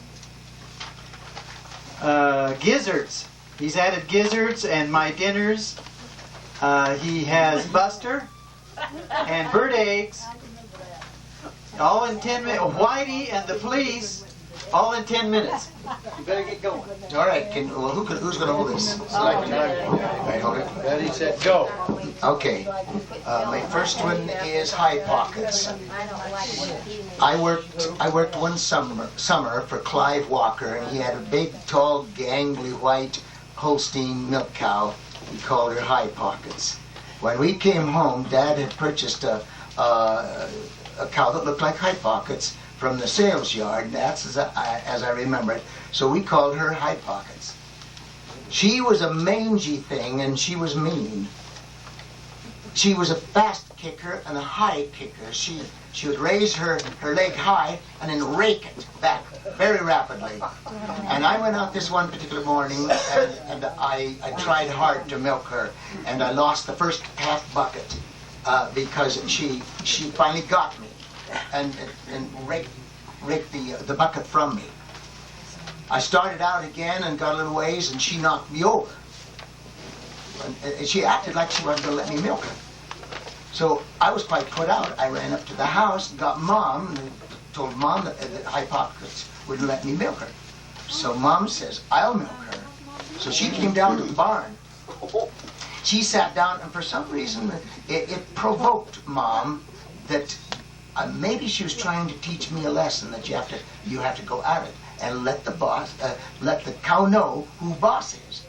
gizzards. He's added gizzards and my dinners. He has Buster and bird eggs, all in 10 minutes. Whitey and the police, all in 10 minutes. You better get going. All right, who's going to hold this? So I can hold it. Ready, set, go. Okay. My first one is high pockets. I worked one summer for Clive Walker, and he had a big, tall, gangly, white Holstein milk cow. He called her High Pockets. When we came home, Dad had purchased a cow that looked like High Pockets from the sales yard, and that's as I remember it. So we called her High Pockets. She was a mangy thing, and she was mean. She was a fast kicker and a high kicker. She would raise her leg high and then rake it back very rapidly. And I went out this one particular morning and I tried hard to milk her, and I lost the first half bucket because she finally got me and raked the bucket from me. I started out again and got a little ways, and she knocked me over. And she acted like she wasn't going to let me milk her. So I was quite put out. I ran up to the house and got Mom, and told Mom that High Pockets wouldn't let me milk her. So Mom says, I'll milk her. So she came down to the barn. She sat down, and for some reason it provoked Mom that maybe she was trying to teach me a lesson, that you have to go at it and let the cow know who boss is.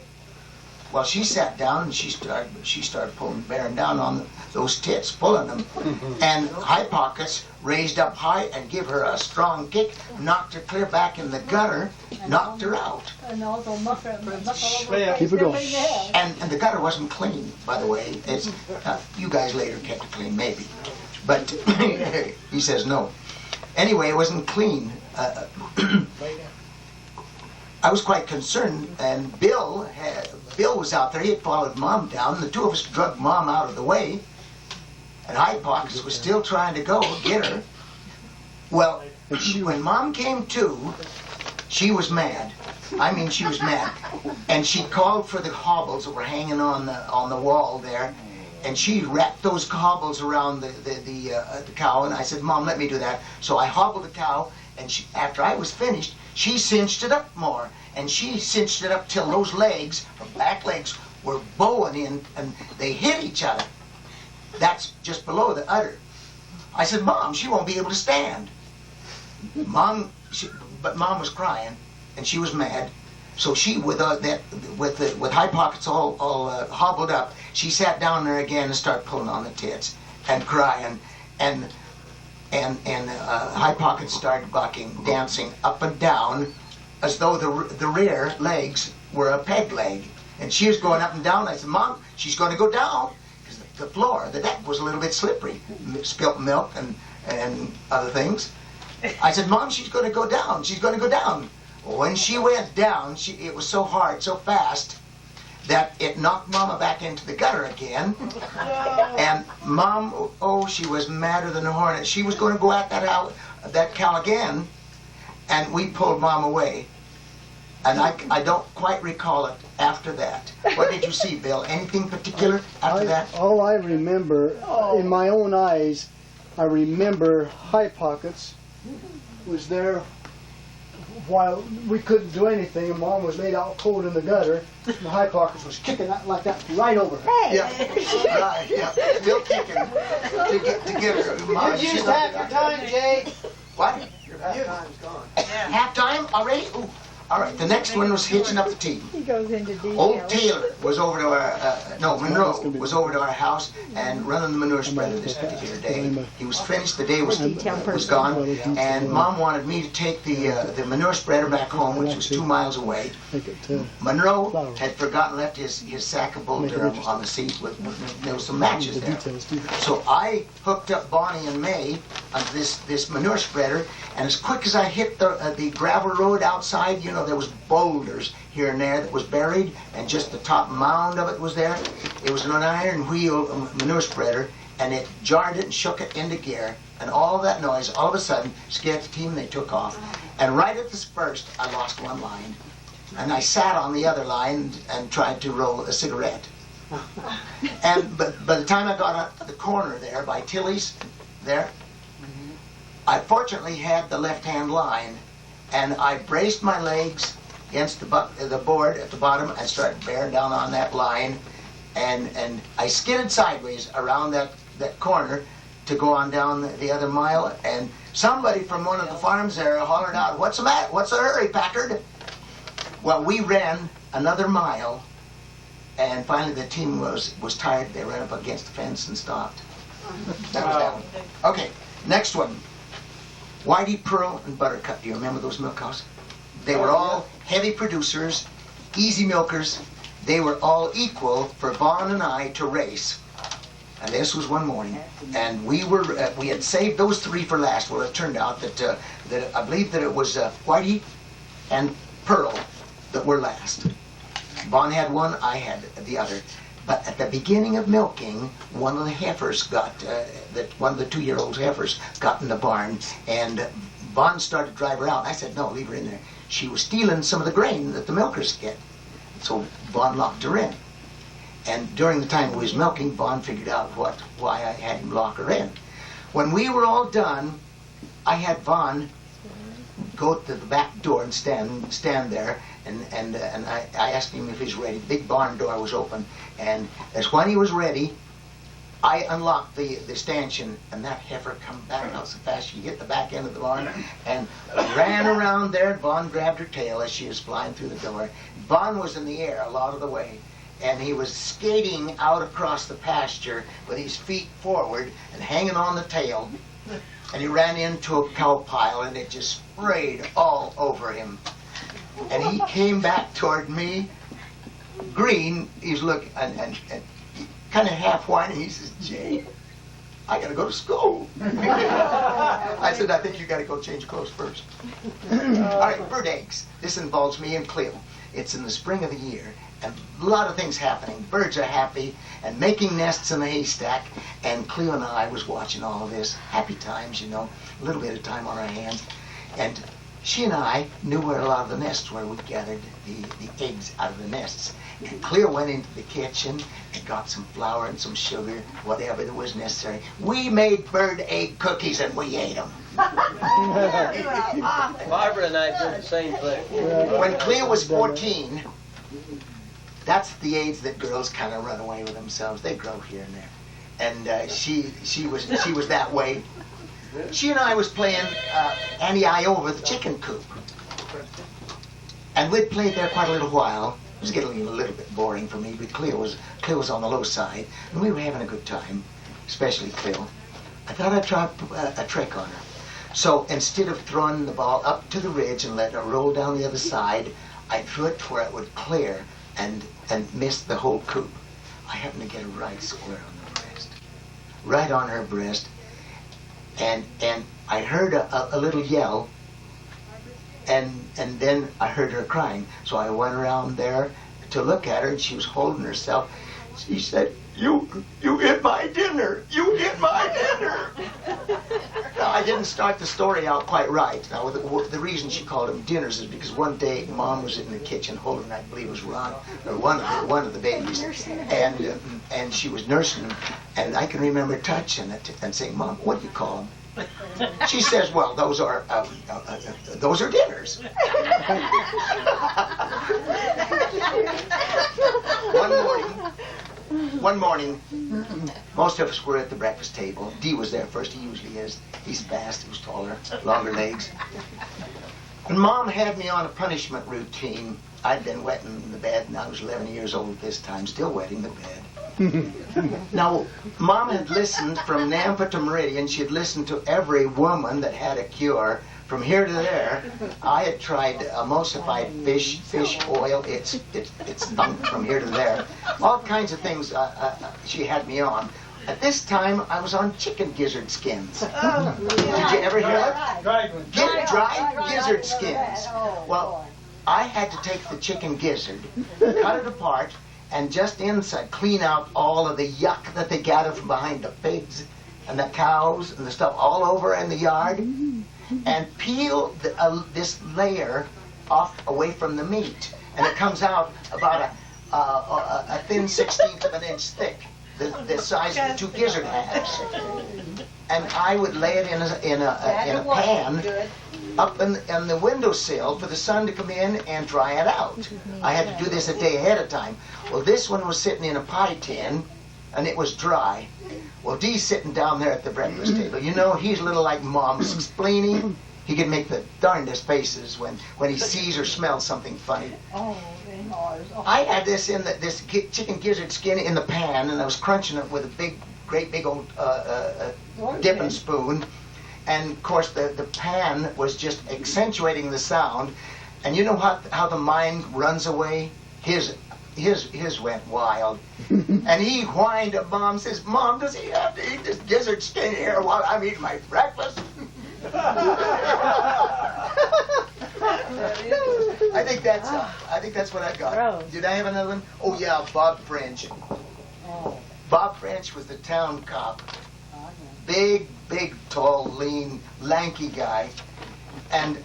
Well, she sat down and she started bearing down on those tits, pulling them, and High Pockets raised up high and gave her a strong kick, knocked her clear back in the gutter, knocked her out. And also Keep it going. And the gutter wasn't clean, by the way. It's you guys later kept it clean, maybe, but he says no. Anyway, it wasn't clean. I was quite concerned, and Bill was out there. He had followed Mom down. The two of us dragged Mom out of the way, and High Pockets was still trying to go get her. Well, when Mom came to, she was mad. I mean, she was mad, and she called for the hobbles that were hanging on the wall there, and she wrapped those hobbles around the cow. And I said, Mom, let me do that. So I hobbled the cow, and after I was finished, she cinched it up more, and she cinched it up till those legs, her back legs, were bowing in, and they hit each other. That's just below the udder. I said, Mom, she won't be able to stand. But Mom was crying, and she was mad. So she, with high pockets all hobbled up, she sat down there again and started pulling on the tits and crying, and High Pockets started bucking, dancing up and down, as though the rear legs were a peg leg, and she was going up and down. I said, Mom, she's going to go down, because the deck was a little bit slippery, spilt milk and other things. I said, Mom, she's going to go down. She's going to go down. When she went down, it was so hard, so fast, that it knocked Mama back into the gutter again. And Mom, she was madder than a hornet. She was going to go at that cow again, and we pulled Mom away. And I don't quite recall it after that. What did you see, Bill? Anything particular after that? All I remember, in my own eyes, I remember High Pockets was there while we couldn't do anything, and Mom was laid out cold in the gutter, and High Pockets was kicking that like that right over her. Yeah, right, yeah, still kicking to get her. Mom, You used half your time, Jay. What? Your half time's gone. Half time already? Ooh. All right, the next one was hitching up the team. He goes into detail. Old Taylor was over to our, Monroe was over to our house and running the manure spreader this particular day. He was finished, the day was gone, and Mom wanted me to take the manure spreader back home, which was 2 miles away. Monroe had forgotten, left his sack of bull durham on the seat there was some matches there. So I hooked up Bonnie and May on this manure spreader, and as quick as I hit the gravel road outside, there was boulders here and there that was buried, and just the top mound of it was there. It was an iron wheel manure spreader, and it jarred it and shook it into gear, and all of that noise, all of a sudden, scared the team, and they took off. And right at this first, I lost one line, and I sat on the other line and tried to roll a cigarette. But by the time I got up the corner there, by Tilly's, there, I fortunately had the left-hand line, and I braced my legs against the board at the bottom and started bearing down on that line, and I skidded sideways around that corner to go on down the other mile, and somebody from one of the farms there hollered out, "What's the matter? What's the hurry, Packard?" Well, we ran another mile, and finally the team was tired. They ran up against the fence and stopped. That was that one. Okay, next one. Whitey, Pearl, and Buttercup. Do you remember those milk cows? They were all heavy producers, easy milkers. They were all equal for Vaughn and I to race. And this was one morning, and we had saved those three for last. Well, it turned out that I believe that it was Whitey and Pearl that were last. Vaughn had one, I had the other. But at the beginning of milking, one of the heifers one of the 2-year-old heifers got in the barn, and Vaughn started to drive her out. I said, "No, leave her in there." She was stealing some of the grain that the milkers get. So Vaughn locked her in. And during the time we was milking, Vaughn figured out why I had him lock her in. When we were all done, I had Vaughn go to the back door and stand there, and I asked him if he's ready. The big barn door was open, and as when he was ready, I unlocked the stanchion, and that heifer come back out so fast she hit the back end of the barn and ran around there. Vaughn grabbed her tail as she was flying through the door. Vaughn was in the air a lot of the way, and he was skating out across the pasture with his feet forward and hanging on the tail. And he ran into a cow pile, and it just sprayed all over him. And he came back toward me, green. He's looking, and kind of half whining. He says, "Jay, I got to go to school." I said, "I think you got to go change clothes first." All right, bird eggs. This involves me and Cleo. It's in the spring of the year, and a lot of things happening. Birds are happy and making nests in the haystack, and Cleo and I was watching all of this. Happy times, a little bit of time on our hands. And she and I knew where a lot of the nests were. We gathered the eggs out of the nests. And Cleo went into the kitchen and got some flour and some sugar, whatever that was necessary. We made bird egg cookies, and we ate them. Barbara and I did the same thing. When Cleo was 14, that's the age that girls kind of run away with themselves. They grow here and there. And she was that way she and I was playing Annie-I-O with the chicken coop. And we'd played there quite a little while. It was getting a little bit boring for me, but Cleo was on the low side, and we were having a good time, especially Cleo. I thought I'd try a trick on her. So instead of throwing the ball up to the ridge and letting it roll down the other side, I threw it to where it would clear and missed the whole coop. I happened to get it right square on the breast. Right on her breast. And I heard a little yell, and then I heard her crying. So I went around there to look at her, and she was holding herself. She said, You hit my dinner! You hit my dinner! Now, I didn't start the story out quite right. Now, the reason she called them dinners is because one day Mom was in the kitchen holding, I believe it was Ron, or one of the babies, and she was nursing him, and I can remember touching it and saying, Mom, what do you call them? She says, well, those are dinners. One morning, most of us were at the breakfast table. Dee was there first. He usually is. He's fast. He was taller, longer legs. And Mom had me on a punishment routine. I'd been wetting the bed, and I was 11 years old at this time, still wetting the bed. Now, Mom had listened from Nampa to Meridian. She had listened to every woman that had a cure. From here to there, I had tried emulsified fish oil. It stunk from here to there. All kinds of things she had me on. At this time, I was on chicken gizzard skins. Did you ever hear that? Dried gizzard skins. Well, I had to take the chicken gizzard, cut it apart, and just inside clean out all of the yuck that they gather from behind the pigs and the cows and the stuff all over in the yard, and peel this layer off away from the meat, and it comes out about a thin 1/16 of an inch thick, the size of 2 gizzard halves. And I would lay it in a pan up in the windowsill for the sun to come in and dry it out. I had to do this a day ahead of time. Well, this one was sitting in a pie tin, and it was dry. Well, Dee's sitting down there at the breakfast table. You know, he's a little like Mom, explaining. He can make the darndest faces when he sees or smells something funny. I had this this chicken gizzard skin in the pan, and I was crunching it with a great big old dipping spoon. And of course, the pan was just accentuating the sound. And you know how the mind runs away? His went wild. And he whined at Mom, says, Mom, does he have to eat this gizzard skin here while I'm eating my breakfast? I think that's what I got. Gross. Did I have another one? Oh yeah, Bob French. Bob French was the town cop. Big, tall, lean, lanky guy. And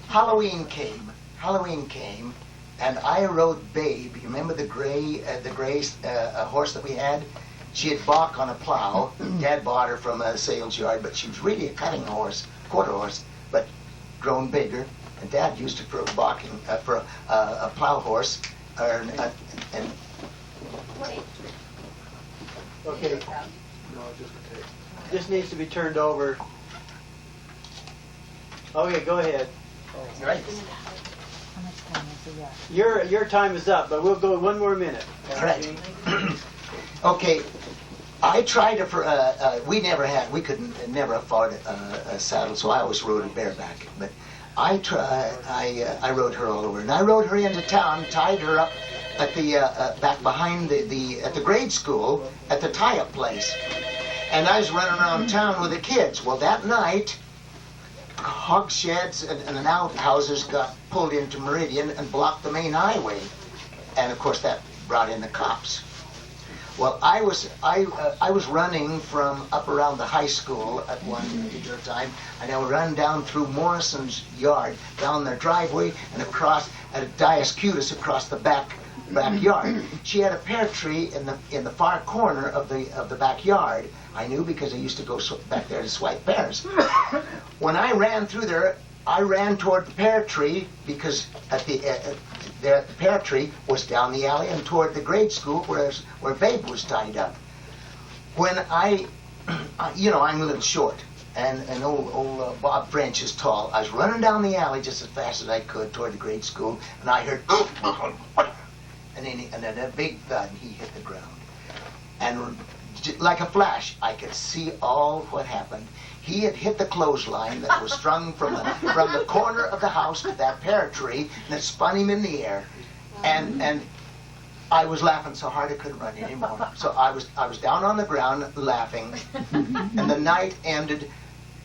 Halloween came, and I rode Babe. You remember the gray horse that we had? She had balked on a plow. Dad bought her from a sales yard, but she was really a cutting horse, quarter horse, but grown bigger. And Dad used it for a plow horse. Okay. This needs to be turned over. Okay, go ahead. Right. Your time is up, but we'll go 1 more minute. All right. Okay. I tried it for. We couldn't never afford a saddle, so I always rode it bareback. But I rode her all over, and I rode her into town, tied her up at the back behind at the grade school at the tie-up place. And I was running around town with the kids. Well, that night, hog sheds and outhouses got pulled into Meridian and blocked the main highway. And of course, that brought in the cops. Well, I was running from up around the high school at one particular time, and I would run down through Morrison's yard, down their driveway, and across at Diascutis across the backyard. She had a pear tree in the far corner of the backyard. I knew because I used to go back there to swipe pears. When I ran through there, I ran toward the pear tree because the pear tree was down the alley and toward the grade school where Babe was tied up. When I'm a little short, and old Bob French is tall. I was running down the alley just as fast as I could toward the grade school, and I heard, and then a big thud, and he hit the ground. And like a flash, I could see all what happened. He had hit the clothesline that was strung from the corner of the house to that pear tree, and it spun him in the air. And I was laughing so hard I couldn't run anymore. So I was down on the ground laughing, and the night ended.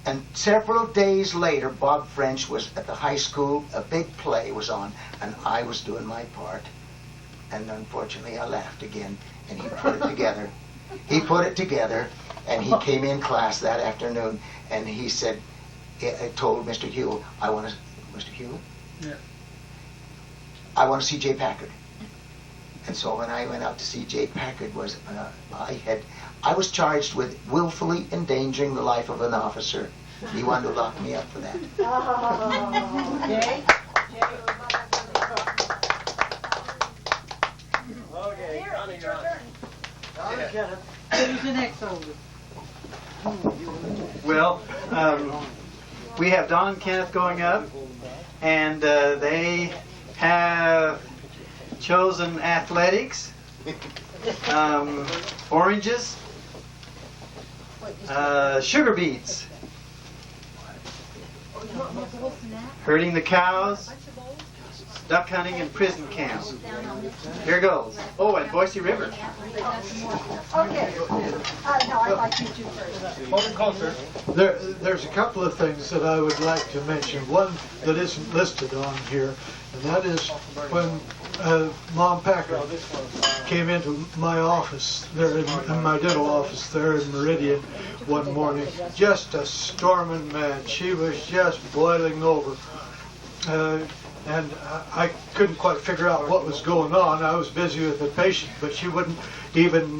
And several days later, Bob French was at the high school. A big play was on, and I was doing my part. And unfortunately, I laughed again, and he put it together. He put it together, and he came in class that afternoon, and he said, I told Mr. Hewell, Mr. Hewell? Yeah. I want to see Jay Packard. And so when I went out to see Jay Packard, I was charged with willfully endangering the life of an officer. He wanted to lock me up for that. Jay? Okay, Connie, you're on. Who's the next oldest? Well, we have Don and Kenneth going up, and they have chosen athletics, oranges, sugar beets, herding the cows, duck hunting, and prison camp. Here goes. Oh, and Boise River. Okay. No, I'd like you to first. Hold it closer. There's a couple of things that I would like to mention. One that isn't listed on here, and that is when Mom Packard came into my office there in my dental office there in Meridian one morning, just a storming mad. She was just boiling over. And I couldn't quite figure out what was going on. I was busy with the patient, but she wouldn't even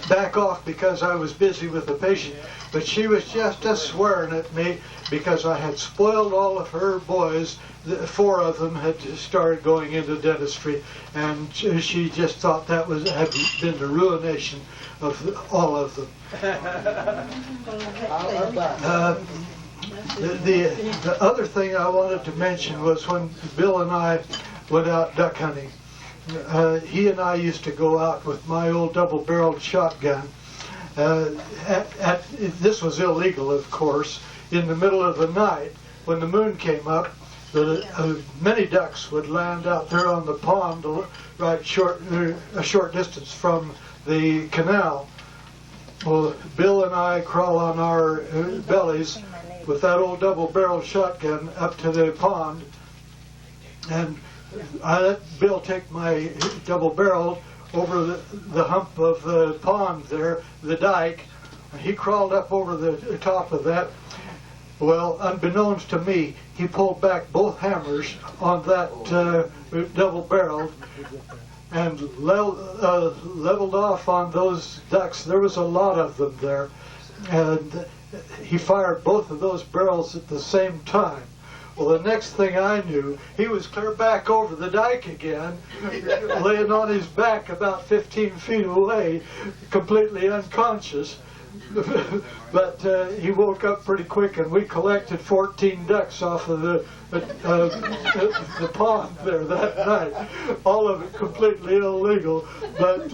back off because I was busy with the patient. But she was just swearing at me because I had spoiled all of her boys. 4 of them had started going into dentistry, and she just thought that had been the ruination of all of them. The other thing I wanted to mention was when Bill and I went out duck hunting. He and I used to go out with my old double-barreled shotgun. This was illegal, of course. In the middle of the night, when the moon came up, many ducks would land out there on the pond, right a short distance from the canal. Well, Bill and I crawl on our bellies with that old double-barreled shotgun up to the pond, and I let Bill take my double-barrel over the hump of the pond there, the dike. He crawled up over the top of that. Well, unbeknownst to me, he pulled back both hammers on that double-barreled and leveled off on those ducks. There was a lot of them there, and he fired both of those barrels at the same time. Well, the next thing I knew, he was clear back over the dike again, laying on his back about 15 feet away, completely unconscious. But he woke up pretty quick, and we collected 14 ducks off of the pond there that night. All of it completely illegal, but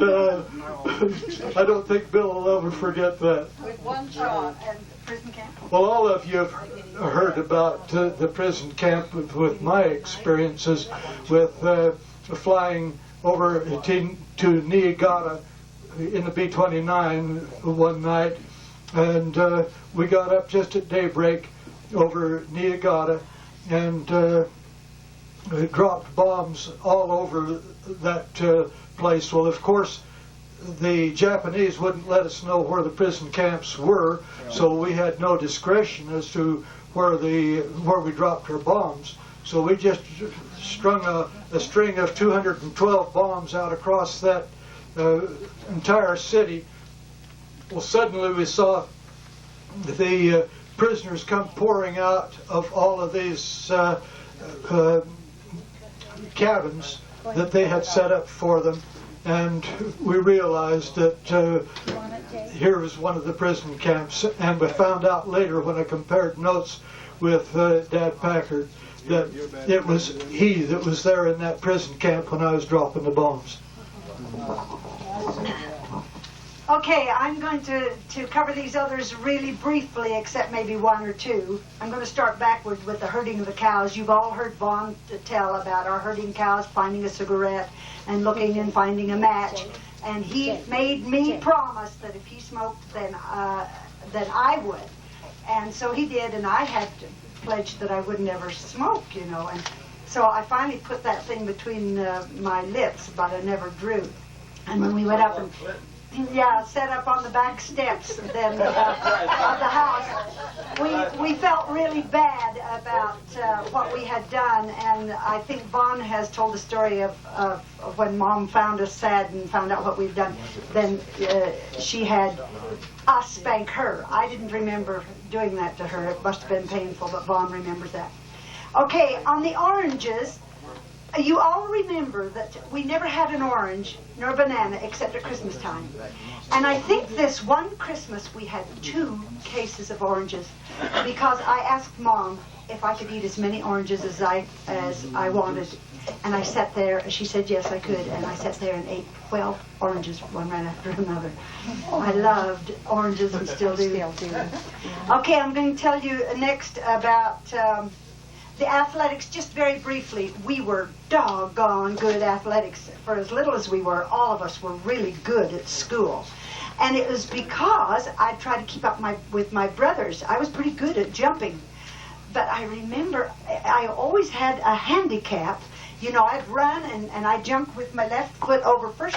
I don't think Bill will ever forget that. With one shot and prison camp. Well, all of you have heard about the prison camp with my experiences with flying over to Niagara in the B-29 one night, and we got up just at daybreak over Niagara and dropped bombs all over that place. Well, of course, the Japanese wouldn't let us know where the prison camps were, so we had no discretion as to where we dropped our bombs. So we just strung a string of 212 bombs out across that entire city. Well, suddenly we saw the prisoners come pouring out of all of these cabins that they had set up for them, and we realized that here was one of the prison camps, and we found out later when I compared notes with Dad Packard that it was he that was there in that prison camp when I was dropping the bombs. Okay, I'm going to cover these others really briefly, except maybe one or two. I'm going to start backwards with the herding of the cows. You've all heard Vaughn tell about our herding cows, finding a cigarette, and looking and finding a match. And he made me promise that if he smoked, then I would. And so he did, and I had pledged that I would never smoke, you know. And so I finally put that thing between my lips, but I never drew. And when we went up and set up on the back steps then of the house, we felt really bad about what we had done. And I think Vaughn has told the story of when Mom found us sad and found out what we'd done. Then she had us spank her. I didn't remember doing that to her. It must have been painful, but Vaughn remembers that. Okay, on the oranges, you all remember that we never had an orange nor a banana except at Christmas time. And I think this one Christmas we had 2 cases of oranges because I asked Mom if I could eat as many oranges as I wanted. And I sat there, she said yes I could, and I sat there and ate 12 oranges, one right after another. I loved oranges and still do. Okay, I'm going to tell you next about the athletics, just very briefly. We were doggone good athletics. For as little as we were, all of us were really good at school. And it was because I tried to keep up with my brothers. I was pretty good at jumping. But I remember I always had a handicap. You know, I'd run and I'd jump with my left foot over first.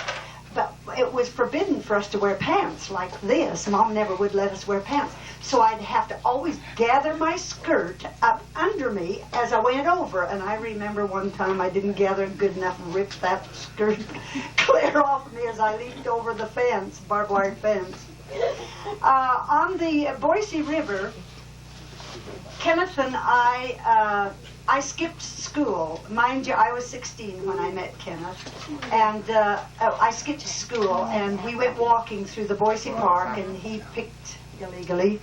But it was forbidden for us to wear pants like this. Mom never would let us wear pants. So I'd have to always gather my skirt up under me as I went over. And I remember one time I didn't gather it good enough and ripped that skirt clear off me as I leaped over the fence, barbed wire fence. On the Boise River, Kenneth and I skipped school. Mind you, I was 16 when I met Kenneth. And I skipped school, and we went walking through the Boise Park, and he picked, illegally,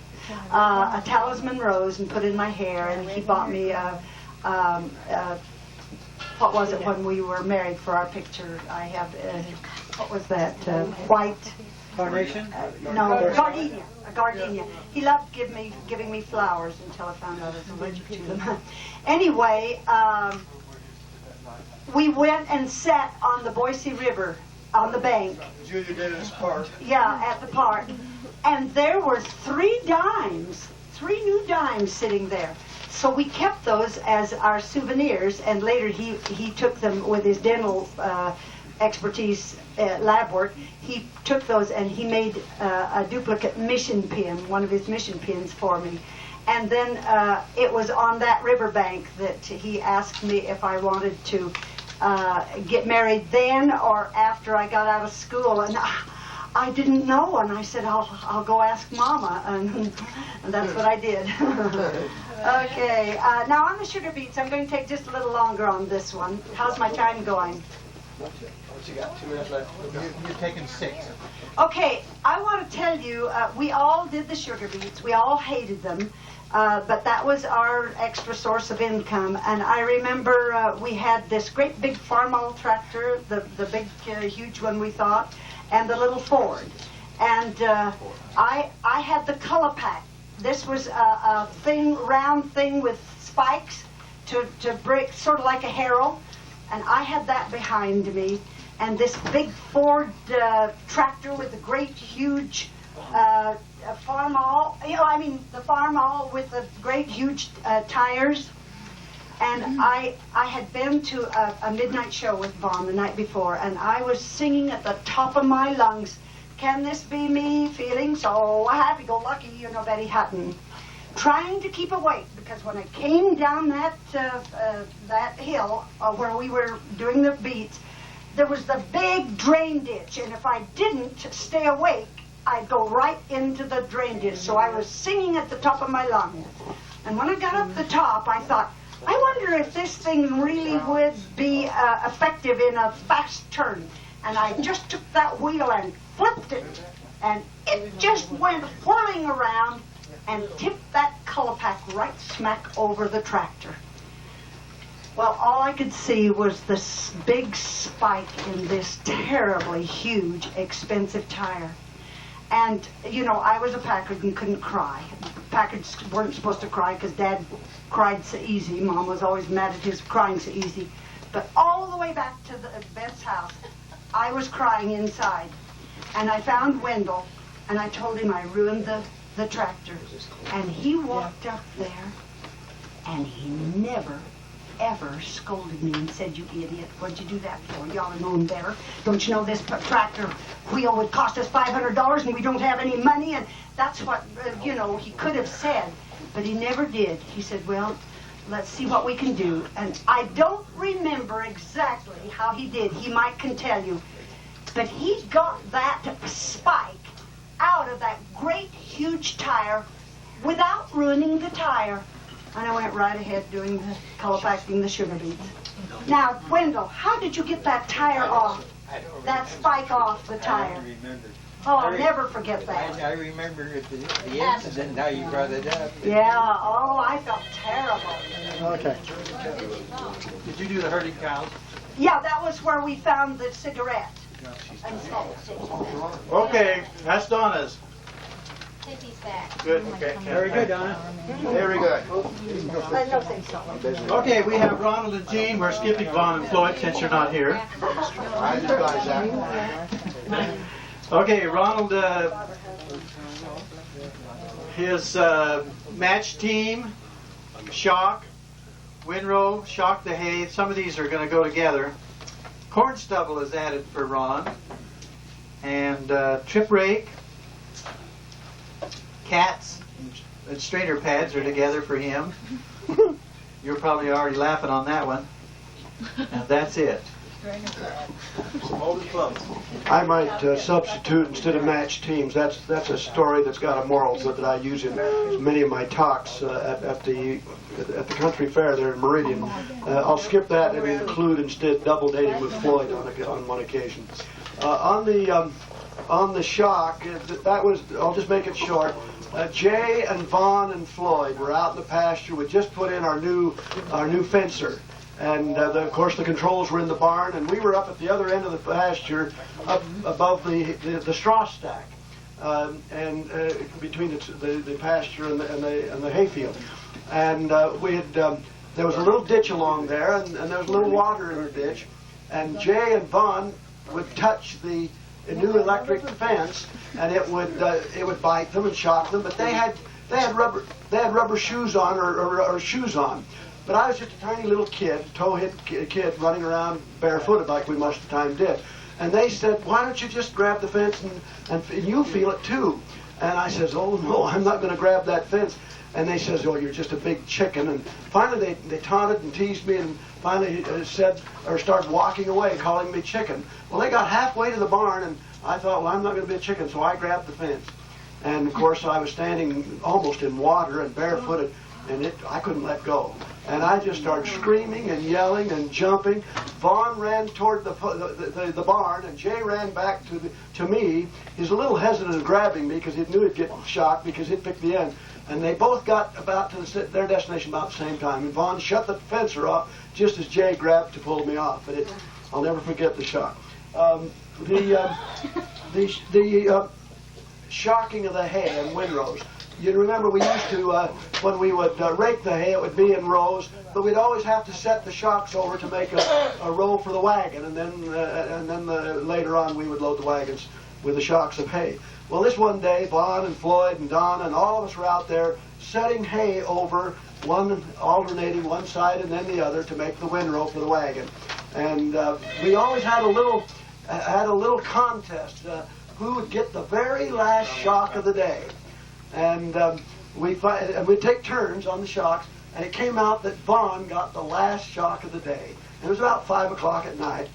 a talisman rose and put in my hair, and he bought me what was it when we were married for our picture? I have, what was that, white... Carnation? No, gardenia. A gardenia. He loved giving me flowers until I found out I was allergic to them. Anyway, we went and sat on the Boise River on the bank. Junior Dennis Park. Yeah, at the park. And there were 3 dimes, 3 new dimes sitting there. So we kept those as our souvenirs, and later he took them with his dental expertise lab work. He took those and he made a duplicate mission pin, one of his mission pins for me. And then it was on that riverbank that he asked me if I wanted to get married then or after I got out of school. And I didn't know, and I said, I'll go ask Mama, and that's what I did. Okay, now on the sugar beets, I'm going to take just a little longer on this one. How's my time going? What you got? 2 minutes left. You're taking 6. Okay, I want to tell you, we all did the sugar beets. We all hated them, but that was our extra source of income. And I remember we had this great big Farmall tractor, the big, huge one we thought, and the little Ford. And I had the Color Pack. This was a round thing with spikes to break, sort of like a harrow. And I had that behind me, and this big Ford tractor with the great, huge Farmall, the Farmall with the great, huge tires. And I had been to a midnight show with Vaughn the night before, and I was singing at the top of my lungs, "Can this be me, feeling so happy-go-lucky," Betty Hutton. Trying to keep awake, because when I came down that hill where we were doing the beats, there was the big drain ditch, and if I didn't stay awake, I'd go right into the drain ditch. So I was singing at the top of my lungs. And when I got up the top, I thought, I wonder if this thing really would be effective in a fast turn. and I just took that wheel and flipped it, and it just went whirling around and tipped that color pack right smack over the tractor. Well, all I could see was this big spike in this terribly huge, expensive tire. And, you know, I was a Packard and couldn't cry. Packards weren't supposed to cry because Dad cried so easy. Mom was always mad at his crying so easy. But all the way back to Beth's house, I was crying inside. And I found Wendell, and I told him I ruined the tractor. And he walked up there, and he never, ever scolded me and said, "You idiot, what'd you do that for? You ought to known better. Don't you know this tractor wheel would cost us $500 and we don't have any money?" And that's what, you know, he could have said, but he never did. He said, "Well, let's see what we can do." And I don't remember exactly how he did. He might can tell you. But he got that spike out of that great, huge tire without ruining the tire. And I went right ahead doing the color packing the sugar beets. Now, Wendell, how did you get that tire off, that spike off the tire? Oh, I'll never forget that. I remember the incident, how you brought it up. Yeah, oh, I felt terrible. Okay. Did you do the herding cows? Yeah, that was where we found the cigarette. And smoke. Okay, that's Donna's. Take these back. Good. Okay. Very good, Donna. Very good. I don't think so. Okay, we have Ronald and Jean. We're skipping Vaughn and Floyd since you're not here. Okay, Ronald, his match team, shock, windrow, shock the hay. Some of these are going to go together. Corn stubble is added for Ron. And trip rake, cats, and strainer pads are together for him. You're probably already laughing on that one. And that's it. I might substitute instead of match teams. That's a story that's got a moral to it that I use in many of my talks at the country fair there in Meridian. I'll skip that and include instead double dating with Floyd on one occasion. On the shock, that was, I'll just make it short. Jay and Vaughn and Floyd were out in the pasture. We just put in our new fencer. And of course the controls were in the barn, and we were up at the other end of the pasture, up above the straw stack, and between the pasture and the hayfield. And we had there was a little ditch along there, and there was a little water in the ditch. And Jay and Vaughn would touch the new electric fence, and it would bite them and shock them. But they had rubber shoes on or shoes on. But I was just a tiny little kid, toe-hit kid, running around barefooted like we most of the time did. And they said, "Why don't you just grab the fence and you feel it too?" And I says, "Oh no, I'm not going to grab that fence." And they says, "Oh, you're just a big chicken." And finally they taunted and teased me, and finally started walking away, calling me chicken. Well, they got halfway to the barn, and I thought, well, I'm not going to be a chicken, so I grabbed the fence. And of course I was standing almost in water and barefooted, and I couldn't let go. And I just started screaming and yelling and jumping. Vaughn ran toward the barn, and Jay ran back to me. He was a little hesitant in grabbing me because he knew he'd get shot because he'd picked the end. And they both got about to their destination about the same time. And Vaughn shut the fencer off just as Jay grabbed to pull me off. And I'll never forget the shock. The shocking of the hay and windrows. You remember we used to, when we would rake the hay, it would be in rows, but we'd always have to set the shocks over to make a row for the wagon, and then later on we would load the wagons with the shocks of hay. Well, this one day, Vaughn and Floyd and Don and all of us were out there setting hay over, alternating one side and then the other to make the windrow for the wagon. And we always had a little contest, who would get the very last shock of the day. And we'd take turns on the shocks, and it came out that Vaughn got the last shock of the day. And it was about 5 o'clock at night.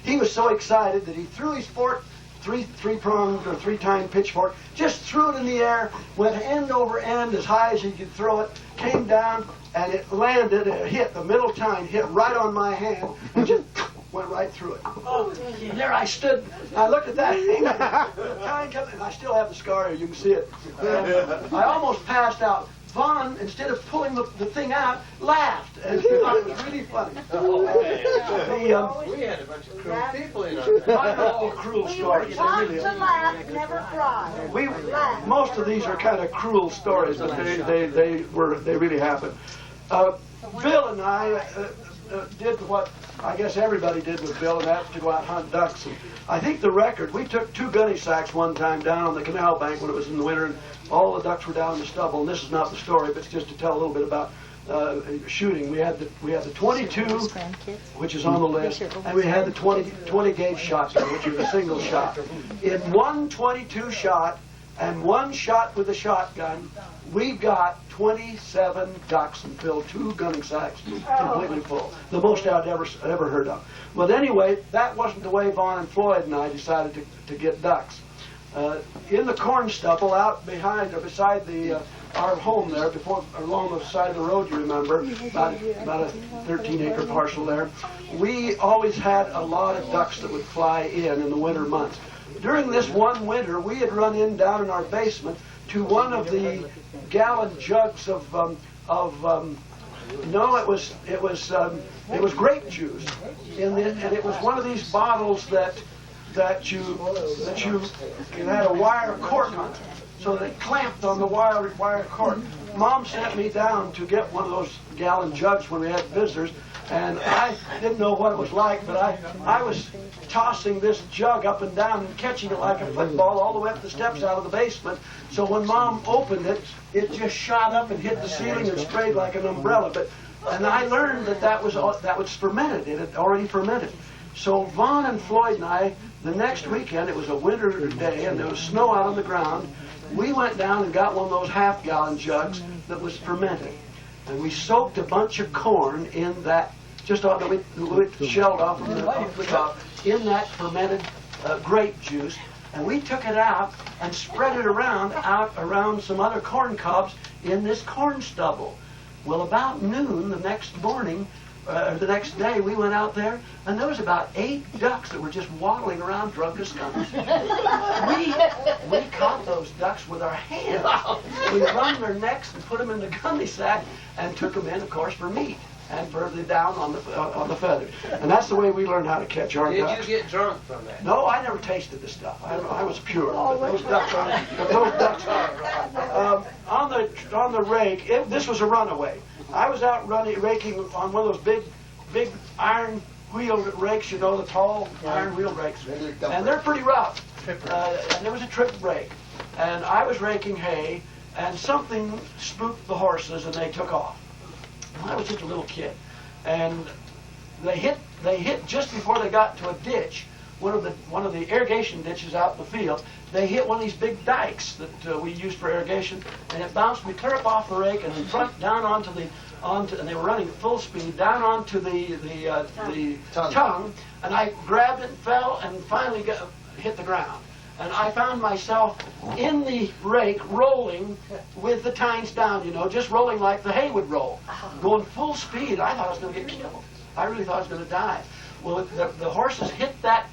He was so excited that he threw his fork, three-pronged or three-tined pitchfork, just threw it in the air, went end over end as high as he could throw it, came down, and it landed, it hit, the middle tine hit right on my hand, and just went right through it. And there I stood. I looked at that thing. And I still have the scar here. You can see it. I almost passed out. Vaughn, instead of pulling the thing out, laughed. And he thought it was really funny. We had a bunch of cruel people in our I know all cruel stories. We taught to laugh, never cry. Most of these are kind of cruel stories, but they really happened. Bill and I did what I guess everybody did with Bill, and that was to go out and hunt ducks. And I think the record, we took 2 gunny sacks one time down on the canal bank when it was in the winter, and all the ducks were down in the stubble. And this is not the story, but it's just to tell a little bit about shooting. We had the 22, which is on the list, and we had the 20 gauge shotgun, which is a single shot. In one 22 shot and 1 shot with the shotgun, we got 27 ducks and filled 2 gunning sacks completely full. The most I'd ever heard of. But anyway, that wasn't the way Vaughn and Floyd and I decided to get ducks. In the corn stubble out behind or beside our home there, along the side of the road, you remember, about a 13-acre parcel there, we always had a lot of ducks that would fly in the winter months. During this one winter, we had run down in our basement to one of the gallon jugs of it was grape juice, and it was one of these bottles that had a wire cork on it, so that it clamped on the wire cork. Mom sent me down to get one of those gallon jugs when we had visitors, and I didn't know what it was like, but I was tossing this jug up and down and catching it like a football all the way up the steps out of the basement. So when Mom opened it, it just shot up and hit the ceiling and sprayed like an umbrella. And I learned that was fermented. It had already fermented. So Vaughn and Floyd and I, the next weekend, it was a winter day and there was snow out on the ground, we went down and got one of those half-gallon jugs that was fermented. And we soaked a bunch of corn in that, just on we shelled off of the top, in that fermented grape juice. And we took it out and spread it out around some other corn cobs in this corn stubble. Well, about noon the next morning, the next day, we went out there, and there was about 8 ducks that were just waddling around drunk as skunks. We caught those ducks with our hands. We wrung their necks and put them in the gunny sack and took them in, of course, for meat and further down on the feathers. And that's the way we learned how to catch our ducks. Did you get drunk from that? No, I never tasted the stuff. I was pure. But those ducks on the rake, this was a runaway. I was out raking on one of those big iron wheel rakes, you know, the tall iron wheel rakes. And they're pretty rough. And there was a trip rake. And I was raking hay, and something spooked the horses, and they took off. I was just a little kid. And they hit just before they got to a ditch, one of the irrigation ditches out in the field. They hit one of these big dikes that we used for irrigation, and it bounced me clear up off the rake and in front down onto and they were running at full speed down onto the tongue, and I grabbed it and fell and finally hit the ground. And I found myself in the rake rolling with the tines down, you know, just rolling like the hay would roll, going full speed. I thought I was going to get killed. I really thought I was going to die. Well, the horses hit that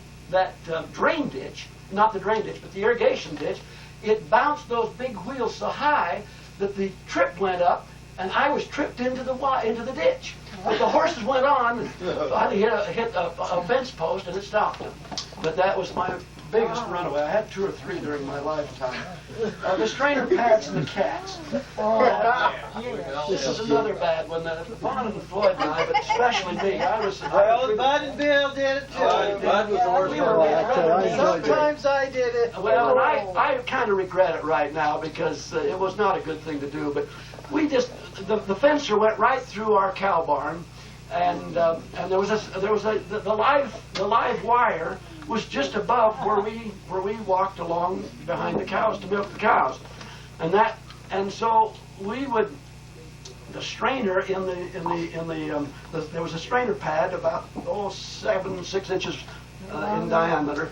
drain ditch, not the drain ditch, but the irrigation ditch. It bounced those big wheels so high that the trip went up, and I was tripped into the ditch. But the horses went on, and I hit a fence post, and it stopped them. But that was my biggest runaway. I had 2 or 3 during my lifetime. The strainer pads and the cats. This is another bad one. Vaughn and Floyd and I, but especially me. Well, Bud and Bill did it too. Bud was the worst one. Sometimes I did it. Well, I kind of regret it right now because it was not a good thing to do. But we just the fencer went right through our cow barn, and there was the live wire was just above where we walked along behind the cows to milk the cows, and so we would the strainer there was a strainer pad about 6 inches in diameter,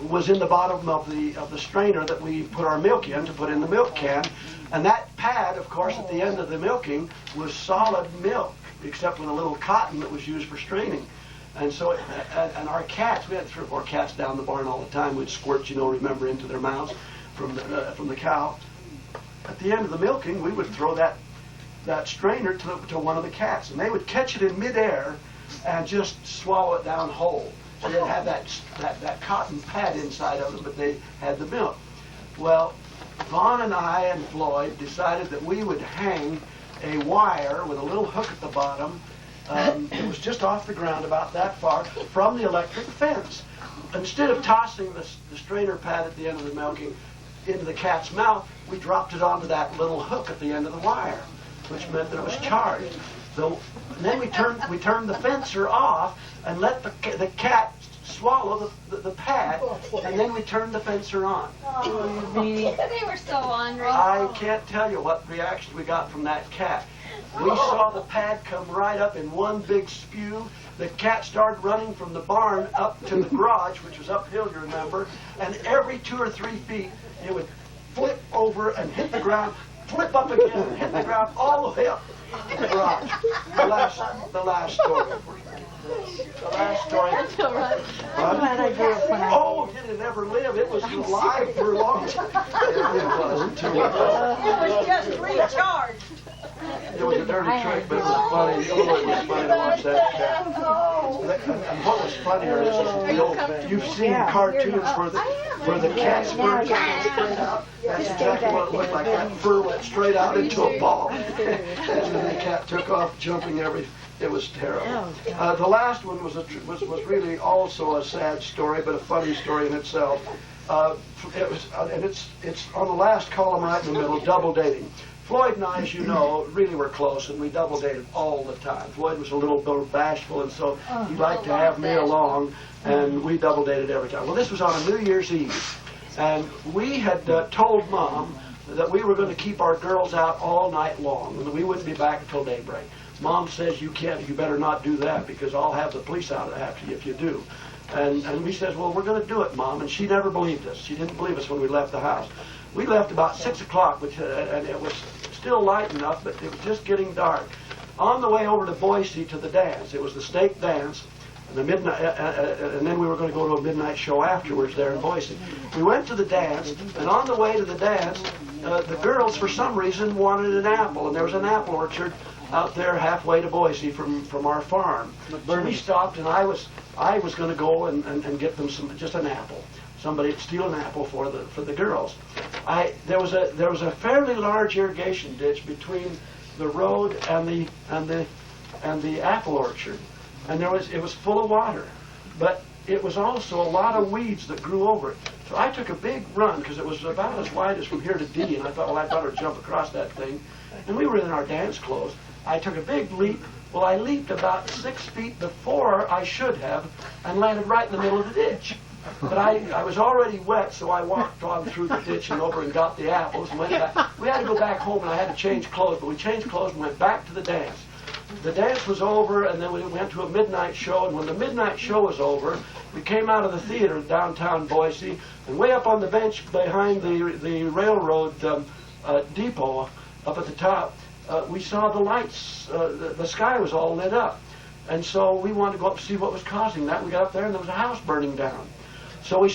was in the bottom of the strainer that we put our milk in to put in the milk can, and that pad, of course, at the end of the milking was solid milk except with a little cotton that was used for straining. And so, and our cats, we had 3 or 4 cats down the barn all the time. We'd squirt, remember, into their mouths from the cow. At the end of the milking, we would throw that strainer to one of the cats, and they would catch it in midair and just swallow it down whole. So they'd have that cotton pad inside of them, but they had the milk. Well, Vaughn and I and Floyd decided that we would hang a wire with a little hook at the bottom. It was just off the ground about that far from the electric fence. Instead of tossing the strainer pad at the end of the milking into the cat's mouth, we dropped it onto that little hook at the end of the wire, which meant that it was charged. So then we turned the fencer off and let the cat swallow the pad, and then we turned the fencer on. They were so ornery. I can't tell you what reaction we got from that cat. We saw the pad come right up in one big spew. The cat started running from the barn up to the garage, which was uphill, you remember, and every 2 or 3 feet it would flip over and hit the ground, flip up again, hit the ground all the way up to the garage. The last story. The last story. That's all right. I'm glad I grew up when Oh, did it ever live? It was alive for a long time. It was until It was just recharged. It was a dirty trick, but it was funny. Oh, it was funny to watch that cat. And what was funnier is you've seen cartoons where the cat spurs straight out. That's exactly what it looked like. That fur went straight out into a ball. And then the cat took off jumping It was terrible. The last one was really also a sad story, but a funny story in itself. It's on the last column right in the middle, double dating. Floyd and I, as you know, really were close, and we double dated all the time. Floyd was a little bashful, and so he liked to have me along, and we double dated every time. Well, this was on a New Year's Eve, and we had told Mom that we were going to keep our girls out all night long, and that we wouldn't be back until daybreak. Mom says, you better not do that, because I'll have the police out after you if you do. And we says, well, we're going to do it, Mom, and she never believed us. She didn't believe us when we left the house. We left about 6 o'clock, and it was still light enough, but it was just getting dark. On the way over to Boise to the dance, it was the stake dance, and and then we were going to go to a midnight show afterwards there in Boise. We went to the dance, and on the way to the dance, the girls, for some reason, wanted an apple, and there was an apple orchard out there halfway to Boise from our farm. So we stopped, and I was going to go and get them just an apple. Somebody steal an apple for the girls. There was a fairly large irrigation ditch between the road and the apple orchard, and it was full of water, but it was also a lot of weeds that grew over it. So I took a big run because it was about as wide as from here to D, and I thought, well, I better jump across that thing. And we were in our dance clothes. I took a big leap. Well, I leaped about 6 feet before I should have, and landed right in the middle of the ditch. But I was already wet, so I walked on through the ditch and over and got the apples and went back. We had to go back home, and I had to change clothes, but we changed clothes and went back to the dance. The dance was over, and then we went to a midnight show, and when the midnight show was over, we came out of the theater in downtown Boise, and way up on the bench behind the railroad depot up at the top, we saw the lights. The sky was all lit up. And so we wanted to go up and see what was causing that. We got up there, and there was a house burning down. So we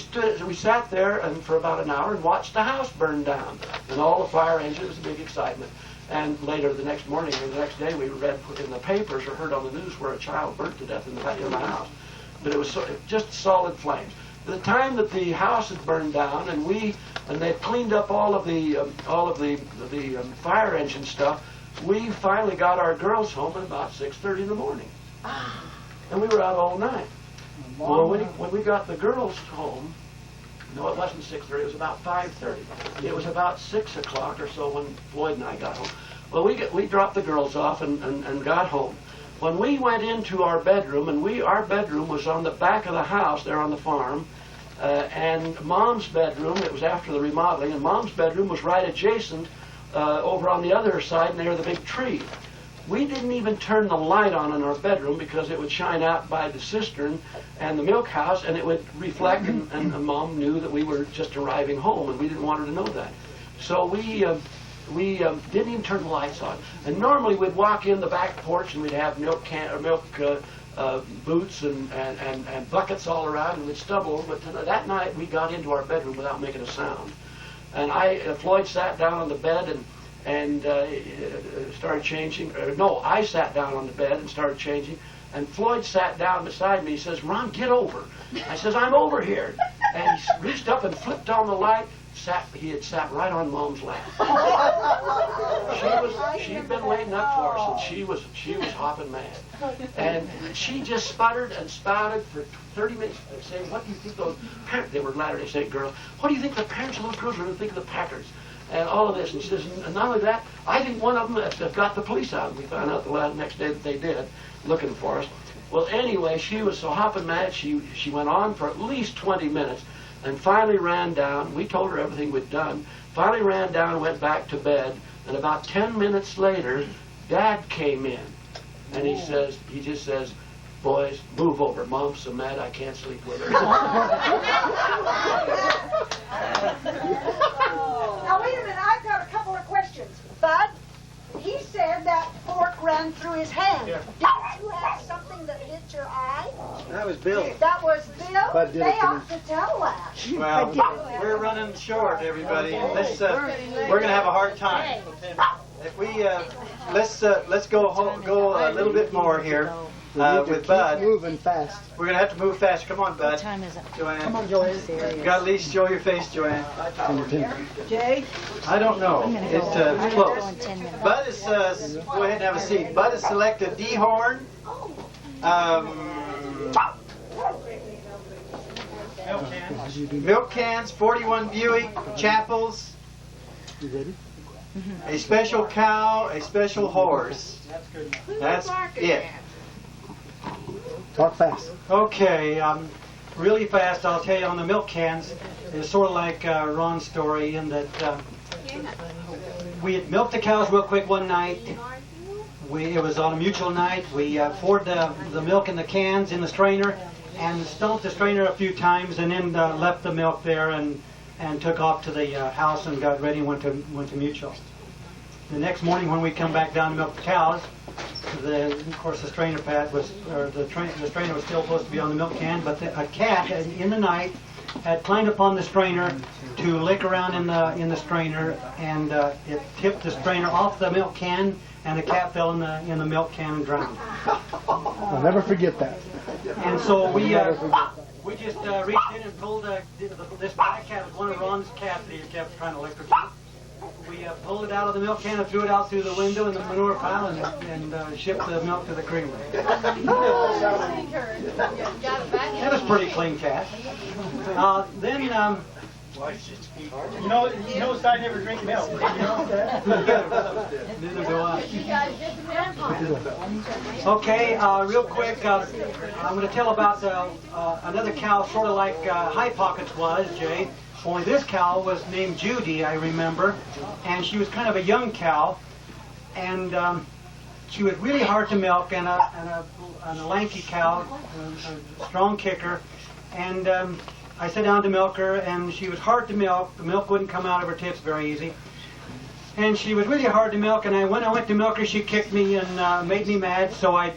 sat there and for about an hour and watched the house burn down. And all the fire engines, it was a big excitement. And later the next morning or the next day, we read in the papers or heard on the news where a child burnt to death in the house. But it was just solid flames. By the time that the house had burned down and they cleaned up all of the fire engine stuff, we finally got our girls home at about 6:30 in the morning. And we were out all night. Well, when we got the girls home, no, it wasn't 6:30, it was about 5:30. It was about 6 o'clock or so when Floyd and I got home. Well, we dropped the girls off and got home. When we went into our bedroom, and our bedroom was on the back of the house there on the farm, and Mom's bedroom, it was after the remodeling, and Mom's bedroom was right adjacent over on the other side near the big tree. We didn't even turn the light on in our bedroom because it would shine out by the cistern and the milk house, and it would reflect, and Mom knew that we were just arriving home, and we didn't want her to know that. So we didn't even turn the lights on. And normally we'd walk in the back porch and we'd have milk boots and buckets all around, and we'd stumble. But that night we got into our bedroom without making a sound. And Floyd sat down on the bed and started changing. No, I sat down on the bed and started changing. And Floyd sat down beside me. He says, "Ron, get over." I says, "I'm over here." And he reached up and flipped on the light. He had sat right on Mom's lap. She'd been waiting up for us, and she was hopping mad. And she just sputtered and spouted for 30 minutes, saying, "What do you think those parents?" They were Latter-day Saint girls. "What do you think the parents of those girls are going to think of the Packers?" And all of this. And she says, "And not only that, I think one of them have got the police out." And we found out the next day that they did, looking for us. Well, anyway, she was so hopping mad, she went on for at least 20 minutes. And finally ran down. We told her everything we'd done. Finally ran down and went back to bed. And about 10 minutes later, Dad came in. And he just says, "Boys, move over. Mom's so mad I can't sleep with her." Now wait a minute, I've got a couple of questions. Bud, he said that fork ran through his hand. Yeah. Did you have something that hit your eye? That was Bill. That was Bill? Bud did it They to ought to tell that. Well, we're running short, everybody. And we're going to have a hard time. If we let's go a little bit more here with Bud. Moving fast. We're going to have to move fast. Come on, Bud. What time is it? Joanne. Come on, Joanne. You got to at least show your face, Joanne. Jay? I don't know. It's close. Go in 10 minutes. Bud is, go ahead and have a seat. Bud has selected D-horn, milk cans, 41 Buick, chapels, You ready? a special cow, a special horse. That's it. Talk fast. Okay, really fast, I'll tell you on the milk cans, it's sort of like Ron's story in that we had milked the cows real quick one night. It was on a mutual night. We poured the milk in the cans in the strainer and stomped the strainer a few times and then left the milk there and took off to the house and got ready and went to mutual. The next morning when we come back down to milk the cows, of course the strainer pad was, or the strainer was still supposed to be on the milk can, but a cat in the night had climbed upon the strainer to lick around in the strainer, and it tipped the strainer off the milk can, and the cat fell in the milk can and drowned. I'll never forget that. And so we Never forget that. we just reached in and pulled this black cat was one of Ron's cats that he kept trying to electrocute. We pulled it out of the milk can and threw it out through the window in the manure pile and shipped the milk to the creamery. It was a pretty clean cat. Then, You notice I never drink milk. You know that? neither do I. Okay, real quick, I'm going to tell about another cow, sort of like High Pockets was, Jay. Only this cow was named Judy, I remember, and she was kind of a young cow, and she was really hard to milk, and a lanky cow, a strong kicker, and I sat down to milk her, and she was hard to milk. The milk wouldn't come out of her tits very easy, and she was really hard to milk. And when I went to milk her, she kicked me and made me mad. So I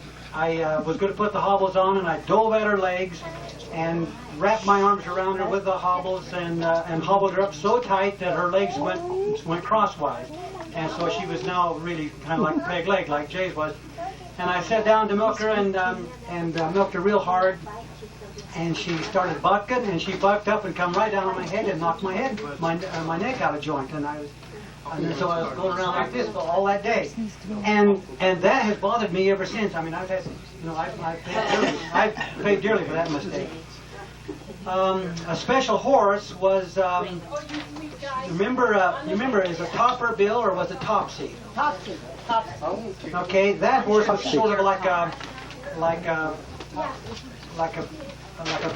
was going to put the hobbles on, and I dove at her legs and wrapped my arms around her with the hobbles and hobbled her up so tight that her legs went crosswise. And so she was now really kind of like a peg leg, like Jay's was. And I sat down to milk her and milked her real hard. And she started bucking, and she bucked up and come right down on my head and knocked my neck out of joint. And so I was going around like this all that day. And that has bothered me ever since. I mean, I paid dearly for that mistake. A special horse was, remember, is a topper, Bill, or was it Topsy? Topsy. Okay, that horse was sort of like a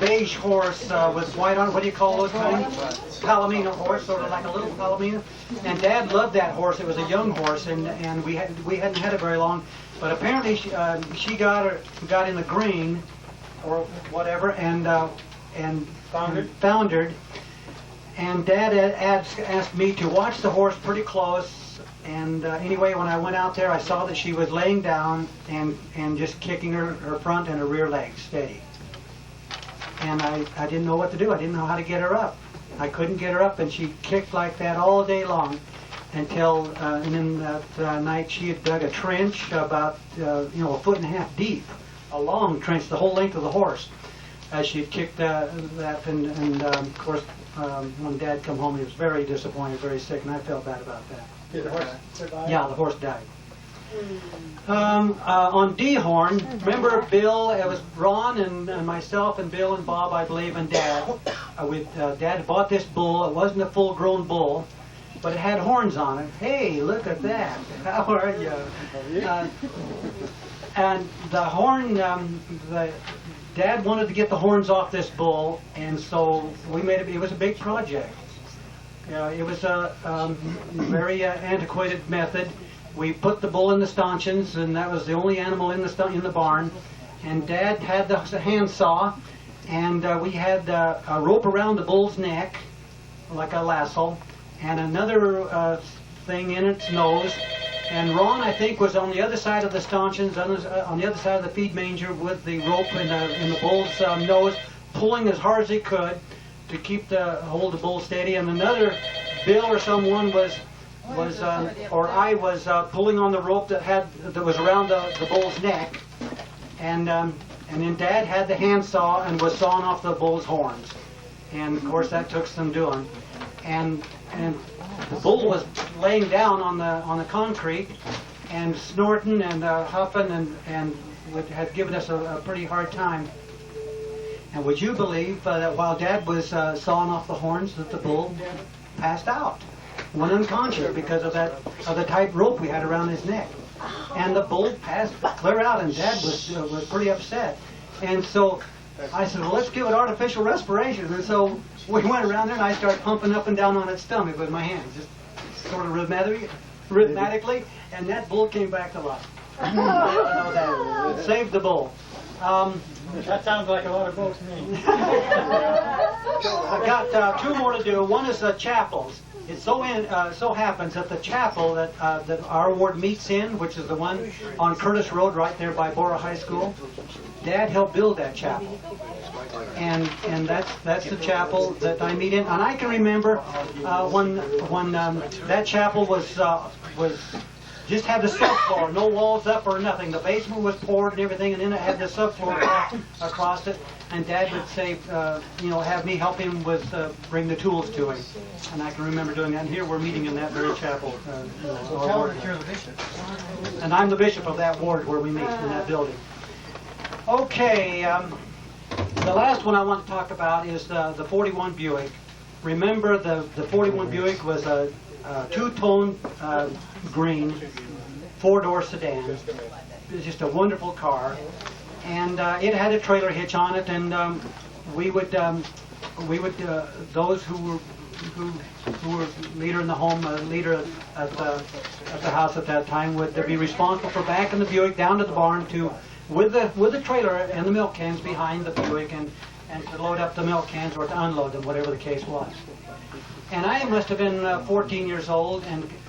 beige horse with white on. What do you call those kinds? Palomino horse, sort of like a little Palomino. And Dad loved that horse. It was a young horse, and we hadn't had it very long. But apparently she got in the green or whatever and foundered. And Dad asked me to watch the horse pretty close And anyway, when I went out there, I saw that she was laying down and just kicking her front and her rear legs steady. And I didn't know what to do. I didn't know how to get her up. I couldn't get her up, and she kicked like that all day long until, and then that night she had dug a trench about, a 1.5 foot deep, a long trench, the whole length of the horse. She had kicked that, and of course, when Dad come home, he was very disappointed, very sick, and I felt bad about that. Did the horse survive? Yeah, the horse died. On D-Horn, remember Bill, it was Ron and myself and Bill and Bob, I believe, and Dad. Dad bought this bull. It wasn't a full-grown bull, but it had horns on it. Hey, look at that. How are you? And the horn, Dad wanted to get the horns off this bull, and so we made it. It was a big project. It was a very antiquated method. We put the bull in the stanchions, and that was the only animal in the barn. And Dad had the handsaw, and we had a rope around the bull's neck, like a lasso, and another thing in its nose. And Ron, I think, was on the other side of the stanchions, on the other side of the feed manger, with the rope in the bull's nose, pulling as hard as he could to keep hold the bull steady. And another, Bill or someone or I was pulling on the rope that was around the bull's neck, and then Dad had the handsaw and was sawing off the bull's horns, and of course that took some doing, and the bull was laying down on the concrete and snorting and huffing and had given us a pretty hard time. And would you believe that while Dad was sawing off the horns, that the bull passed out, went unconscious because of the tight rope we had around his neck, and the bull passed clear out, and Dad was pretty upset. And so I said, well, let's give it artificial respiration. And so we went around there, and I started pumping up and down on its stomach with my hands, just sort of rhythmically, and that bull came back to life. Saved the bull. That sounds like a lot of bulls to me. I got two more to do. One is the chapels. It so happens that the chapel that our ward meets in, which is the one on Curtis Road right there by Bora High School, Dad helped build that chapel. And that's the chapel that I meet in. And I can remember when that chapel was just had the subfloor, no walls up or nothing. The basement was poured and everything, and then it had the subfloor across it. And Dad would say, have me help him with bring the tools to him. And I can remember doing that. And here we're meeting in that very chapel. Tell her that you're the bishop. And I'm the bishop of that ward where we meet in that building. Okay, the last one I want to talk about is the 41 Buick. Remember, the 41 Buick was a two-tone green, four-door sedan. It was just a wonderful car, and it had a trailer hitch on it. And we would those who were leader in the home, leader at the house at that time, would be responsible for backing the Buick down to the barn with the trailer and the milk cans behind the Buick, and to load up the milk cans or to unload them, whatever the case was. And I must have been 14 years old,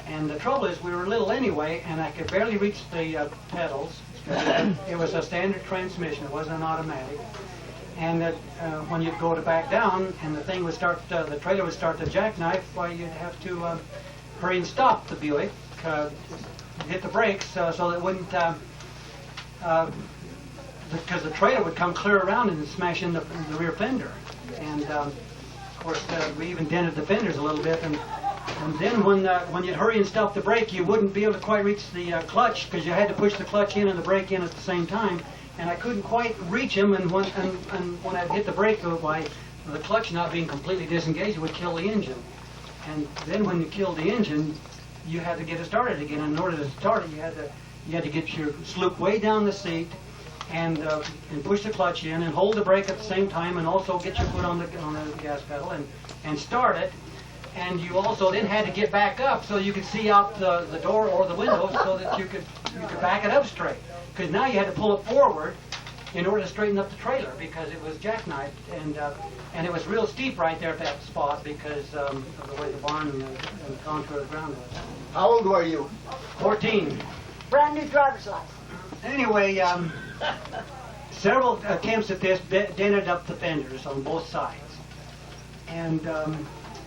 and the trouble is we were little anyway, and I could barely reach the pedals. It was a standard transmission, it wasn't an automatic. And when you'd go to back down, and the thing would start, the trailer would start to jackknife, well, you'd have to hurry and stop the Buick, hit the brakes so that it wouldn't, because the trailer would come clear around and smash in the rear fender. And of course, we even dented the fenders a little bit. And then when you'd hurry and stop the brake, you wouldn't be able to quite reach the clutch, because you had to push the clutch in and the brake in at the same time. And I couldn't quite reach them. And when I'd hit the brake, the clutch not being completely disengaged would kill the engine. And then when you killed the engine, you had to get it started again. And in order to start it, you had to get your sloop way down the seat and push the clutch in and hold the brake at the same time, and also get your foot on the gas pedal and start it. And you also then had to get back up so you could see out the door or the window, so that you could back it up straight. Because now you had to pull it forward in order to straighten up the trailer because it was jackknifed, and it was real steep right there at that spot because of the way the barn and the contour of the ground was. How old were you? 14. Brand new driver's license. Anyway, several attempts at this dented up the fenders on both sides. And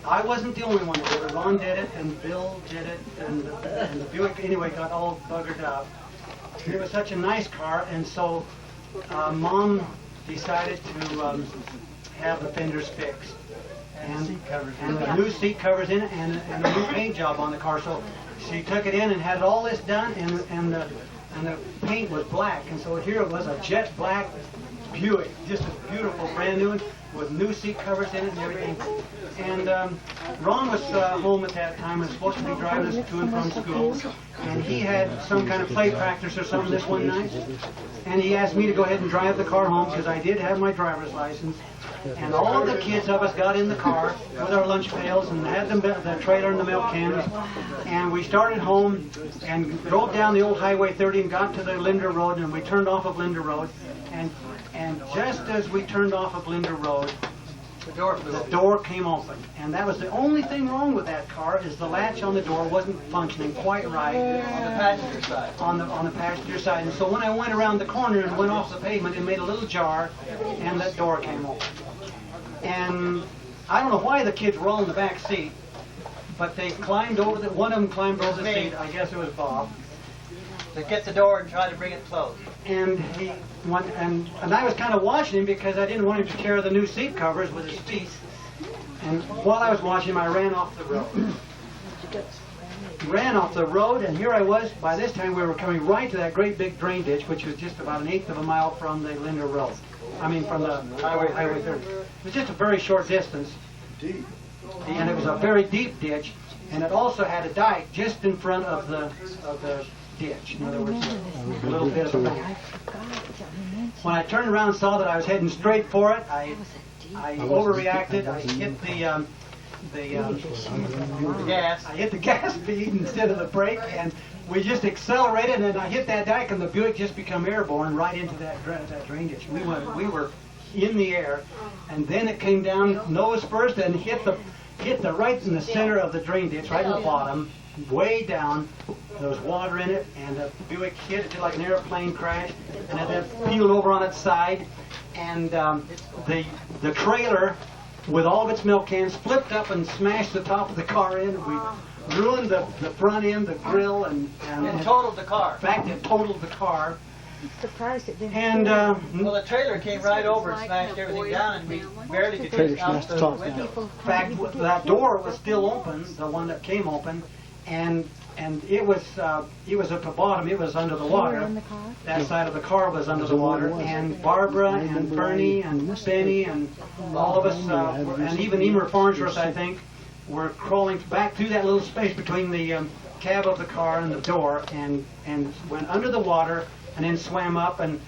I wasn't the only one that did it. Ron did it, and Bill did it, and the Buick, anyway, got all buggered up. It was such a nice car, and so Mom decided to have the fenders fixed. And the new seat covers in it, and a new paint job on the car. So she took it in and had all this done, and the paint was black. And so here it was, a jet black Buick, just a beautiful brand new one with new seat covers in it and everything. And Ron was home at that time and was supposed to be driving us to and from school. And he had some kind of play practice or something this one night. And he asked me to go ahead and drive the car home because I did have my driver's license. And all of the kids of us got in the car with our lunch pails and had the trailer and the milk cans. And we started home and drove down the old Highway 30 and got to the Linder Road, and we turned off of Linder Road. And just as we turned off of Linder Road, the door came open. And that was the only thing wrong with that car, is the latch on the door wasn't functioning quite right. On the passenger side. On the passenger side. And so when I went around the corner and went off the pavement, it made a little jar, and that door came open. And I don't know why the kids were all in the back seat, but they climbed over one of them climbed over the seat, I guess it was Bob. To get the door and try to bring it closed. And he went, and I was kind of watching him because I didn't want him to tear the new seat covers with his teeth. And while I was watching him, I ran off the road. Ran off the road, and here I was. By this time, we were coming right to that great big drain ditch, which was just about 1/8 of a mile from the Linder Road. I mean, from the Highway 30. It was just a very short distance. Deep. And it was a very deep ditch, and it also had a dike just in front of the ditch. In other words, a little bit of a bank. When I turned around and saw that I was heading straight for it, I overreacted. I hit the gas. I hit the gas speed instead of the brake, and we just accelerated, and I hit that dike, and the Buick just became airborne right into that drain ditch. We were in the air, and then it came down nose first and hit the right in the center of the drain ditch, right in the bottom, way down. There was water in it, and the Buick hit it just like an airplane crash, and it then peeled over on its side, and the trailer with all of its milk cans flipped up and smashed the top of the car in. We ruined the front end, the grill, and it totaled the car. In fact, it totaled the car. Surprised it didn't. And well, the trailer came right over and smashed everything down, and we barely could get out the window. In fact, that door was still open, the one that came open, and it was at the bottom. It was under the water. That side of the car was under the water, and Barbara and Bernie and Benny and all of us, and even Emer Farnsworth, I think, were crawling back through that little space between the cab of the car and the door, and went under the water, and then swam up and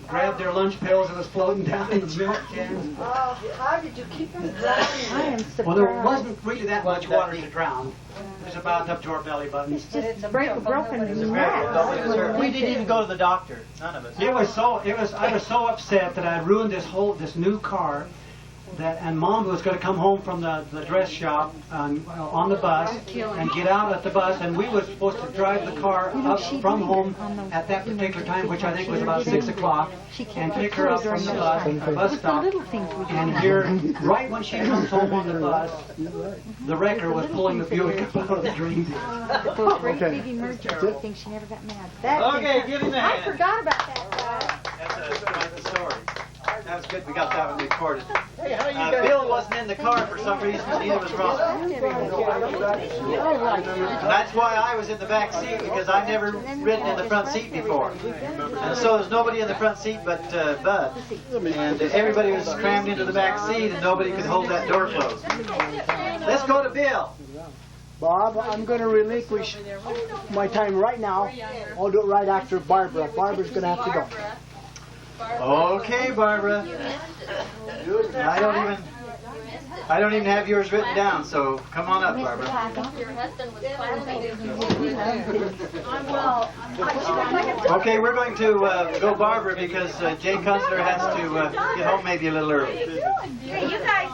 grabbed their lunch pails that was floating down in the milk cans. How did you keep them dry? I am surprised. Well, there wasn't really that much water to drown. It was about up to our belly buttons. It's just broken neck. We didn't even go to the doctor. None of us. I was so upset that I had ruined this new car. And Mom was going to come home from the dress shop on the bus and get out at the bus, and we were supposed to drive the car up from home at that particular time, which I think was about 6 o'clock, and pick her up from the bus stop. And here, right when she comes home on the bus, the wrecker was pulling the Buick up out of the drain ditch. For a great big emergency thing, she never got mad. Okay, give him a hand. I forgot about that. That's quite the story. That was good. We got that one recorded. Hey, how you guys? Bill wasn't in the car for some reason, neither was Ron. And that's why I was in the back seat, because I've never ridden in the front seat before. And so there's nobody in the front seat but Bud. And everybody was crammed into the back seat, and nobody could hold that door closed. Let's go to Bill. Bob, I'm going to relinquish my time right now. I'll do it right after Barbara. Barbara's going to have to go. Okay, Barbara. I don't even... I don't even have yours written down, so come on up, Barbara. Your husband was clapping. Okay, we're going to go Barbara because Jay Cutler has to get home maybe a little early. Hey, you guys,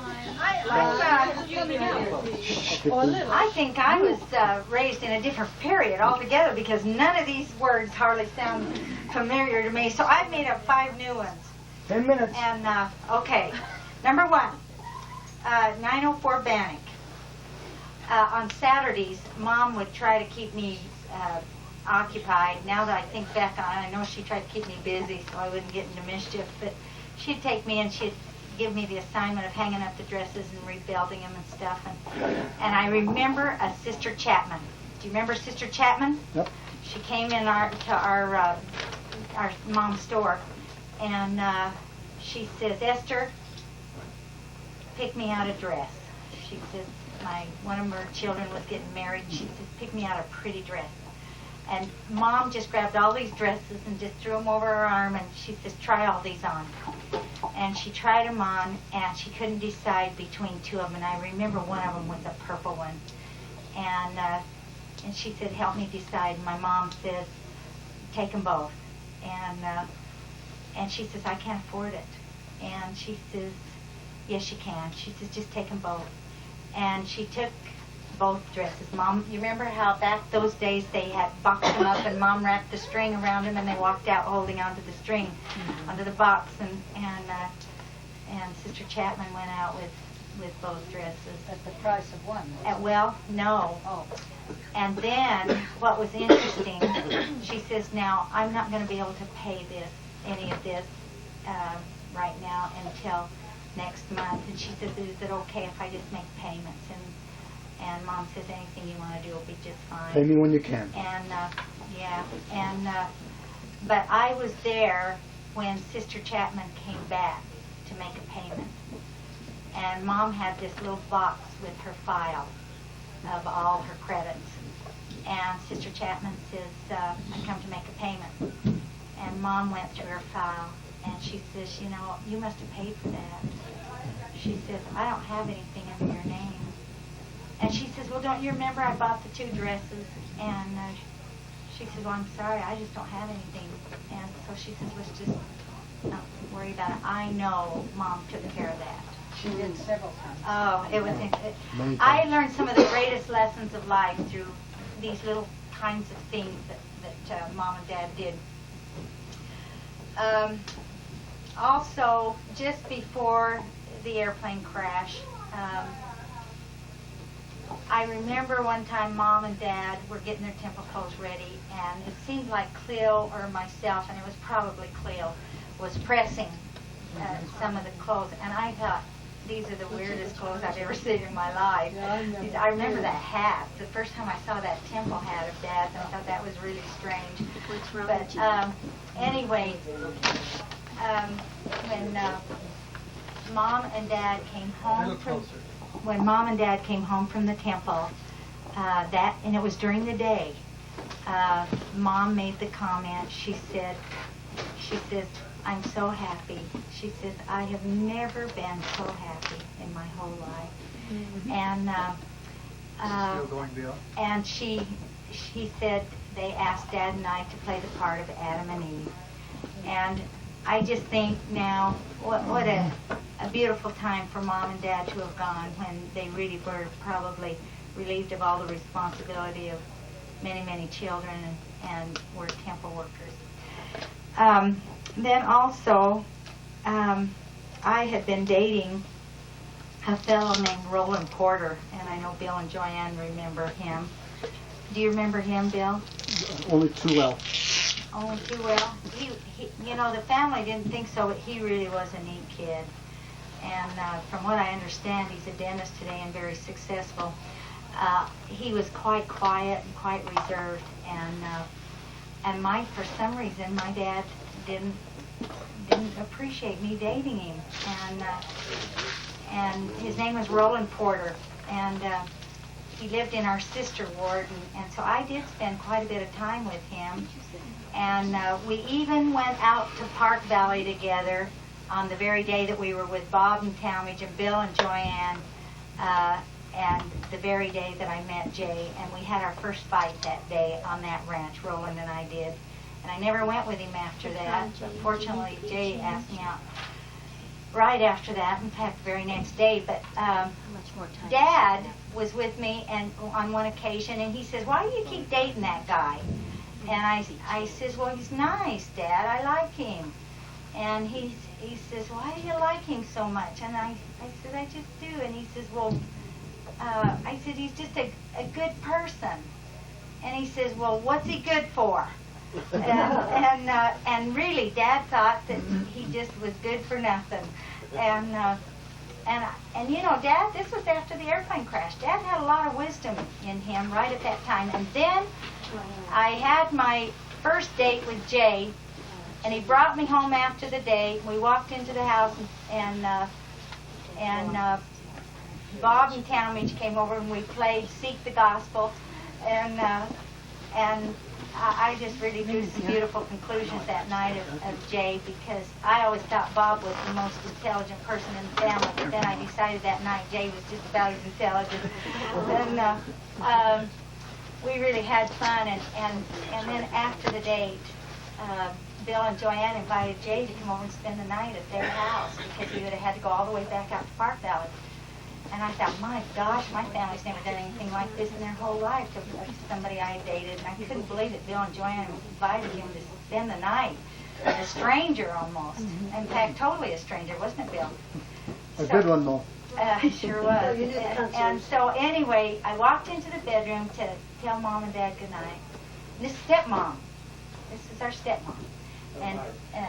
I think I was raised in a different period altogether because none of these words hardly sound familiar to me. So I've made up 5 new ones. 10 minutes. And, okay. Number 1, 904 Bannock. On Saturdays, Mom would try to keep me occupied. Now that I think back on it, I know she tried to keep me busy so I wouldn't get into mischief. But she'd take me and she'd give me the assignment of hanging up the dresses and rebuilding them and stuff. And I remember a Sister Chapman. Do you remember Sister Chapman? Yep. She came in to our mom's store, and she says, Esther, pick me out a dress. She says, one of her children was getting married, and she says, pick me out a pretty dress. And Mom just grabbed all these dresses and just threw them over her arm, and she says, try all these on. And she tried them on, and she couldn't decide between 2 of them, and I remember one of them was a purple one. And she said, help me decide. And my mom says, take them both. And she says, I can't afford it. And she says, yes, you can. She says, just take them both. And she took both dresses. Mom, you remember how back those days they had boxed them up and Mom wrapped the string around them and they walked out holding onto the string, onto the box, and Sister Chapman went out with both dresses. At the price of one? Well, no. Oh. And then what was interesting, she says, now I'm not going to be able to pay any of this right now until next month. And she says, is it okay if I just make payments? And Mom says, anything you want to do will be just fine. Pay me when you can. And but I was there when Sister Chapman came back to make a payment. And Mom had this little box with her file of all her credits. And Sister Chapman says, I come to make a payment. And Mom went through her file, and she says, you know, you must have paid for that. She says, I don't have anything under your name. And she says, well, don't you remember I bought the 2 dresses? And she says, well, I'm sorry, I just don't have anything. And so she says, let's just not worry about it. I know Mom took care of that. She did several times. Oh, it was. I learned some of the greatest lessons of life through these little kinds of things that Mom and Dad did. Also, just before the airplane crash, I remember one time Mom and Dad were getting their temple clothes ready, and it seemed like Cleo or myself, and it was probably Cleo, was pressing some of the clothes, and I thought, these are the weirdest clothes I've ever seen in my life. I remember that hat. The first time I saw that temple hat of Dad's, I thought that was really strange. But anyway, when Mom and Dad came home from the temple, and it was during the day, Mom made the comment. She says, I'm so happy. She says, I have never been so happy in my whole life. And Still going, Bill? And she said they asked Dad and I to play the part of Adam and Eve. And I just think now, what a beautiful time for Mom and Dad to have gone when they really were probably relieved of all the responsibility of many, many children and were temple workers. Then also, I had been dating a fellow named Roland Porter, and I know Bill and Joanne remember him. Do you remember him, Bill? Only too well. Only too well? He, you know, the family didn't think so, but he really was a neat kid. And from what I understand, he's a dentist today and very successful. He was quite quiet and quite reserved, and for some reason, my dad didn't appreciate me dating him, and his name was Roland Porter, and he lived in our sister ward, and so I did spend quite a bit of time with him, and we even went out to Park Valley together on the very day that we were with Bob and Talmadge and Bill and Joanne and the very day that I met Jay, and we had our first fight that day on that ranch, Roland and I did. And I never went with him after that. Fortunately, Jay asked me out right after that, in fact, the very next day. But Dad was with me and on one occasion, and he says, "Why do you keep dating that guy?" And I says, "Well, he's nice, Dad. I like him." And he says, "Why do you like him so much?" And I said, "I just do." And he says, "Well," I said, "he's just a good person." And he says, "Well, what's he good for?" And really, Dad thought that he just was good for nothing. And you know, Dad, this was after the airplane crash. Dad had a lot of wisdom in him right at that time. And then I had my first date with Jay, and he brought me home after the day. We walked into the house, and Bob and Talmadge came over, and we played Seek the Gospel, and I just really drew some beautiful conclusions that night of Jay, because I always thought Bob was the most intelligent person in the family, but then I decided that night Jay was just about as intelligent. And we really had fun, and then after the date, Bill and Joanne invited Jay to come over and spend the night at their house, because he would have had to go all the way back out to Park Valley. And I thought, my gosh, my family's never done anything like this in their whole life to somebody I had dated. And I couldn't believe that Bill and Joanne invited him to spend the night. A stranger almost. In fact, totally a stranger, wasn't it, Bill? A good one, though. Sure was. And so anyway, I walked into the bedroom to tell Mom and Dad goodnight. And this is stepmom. This is our stepmom. And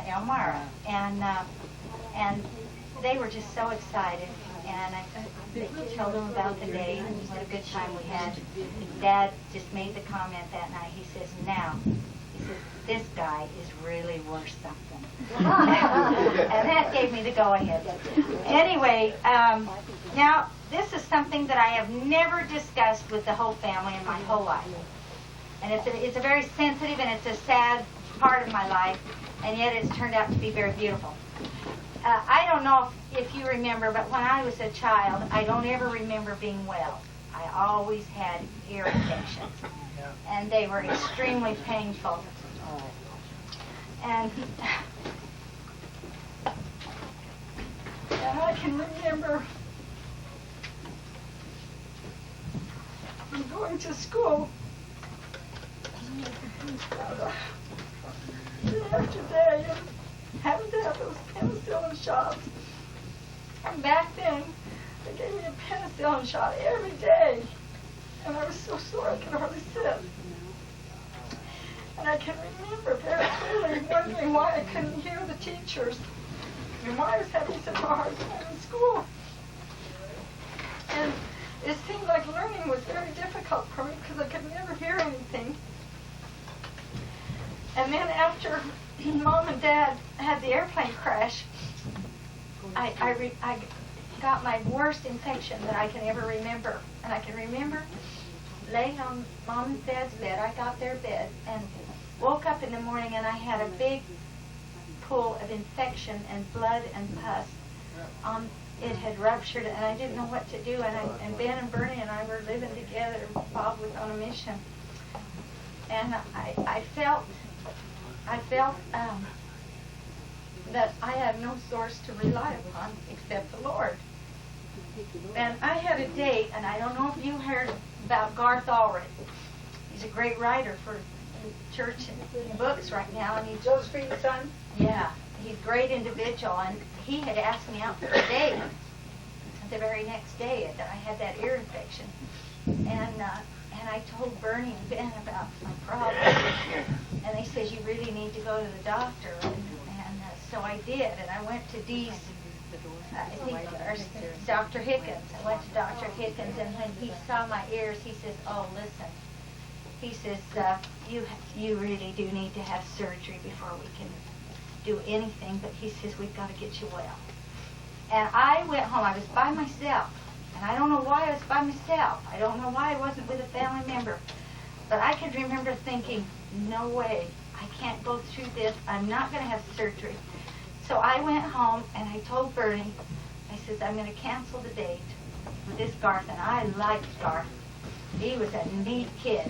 Elmira. And they were just so excited. And I told them about the day and what a good time we had. Dad just made the comment that night. He says, "Now," he says, "this guy is really worth something." And that gave me the go-ahead. Anyway, now this is something that I have never discussed with the whole family in my whole life. And it's a very sensitive and it's a sad part of my life, and yet it's turned out to be very beautiful. I don't know if you remember, but when I was a child, I don't ever remember being well. I always had ear infections, and they were extremely painful. And I can remember going to school day after day and having to have those penicillin shots. And back then, they gave me a penicillin shot every day. And I was so sore I could hardly sit. And I can remember very clearly wondering why I couldn't hear the teachers and why I was having such a hard time in school. And it seemed like learning was very difficult for me because I could never hear anything. And then after Mom and Dad had the airplane crash, I got my worst infection that I can ever remember. And I can remember laying on Mom and Dad's bed. I got their bed and woke up in the morning, and I had a big pool of infection and blood and pus. It had ruptured, and I didn't know what to do. And Ben and Bernie and I were living together. Bob was on a mission. And I felt that I had no source to rely upon except the Lord. And I had a date, and I don't know if you heard about Garth Allred. He's a great writer for church and books right now. And he's Josephine's son? Yeah, he's a great individual, and he had asked me out for a date the very next day that I had that ear infection. And I told Bernie and Ben about my problem. And they said, "You really need to go to the doctor." And so I did. And I went to Dee's, Dr. Hickens. I went to Dr. Hickens, and when he saw my ears, he says, "Oh, listen." He says, you really do need to have surgery before we can do anything. But he says, "We've got to get you well." And I went home. I was by myself. And I don't know why I was by myself. I don't know why I wasn't with a family member. But I could remember thinking, no way. I can't go through this. I'm not going to have surgery. So I went home and I told Bernie, I says, "I'm going to cancel the date. with this Garth, and I liked Garth. He was a neat kid.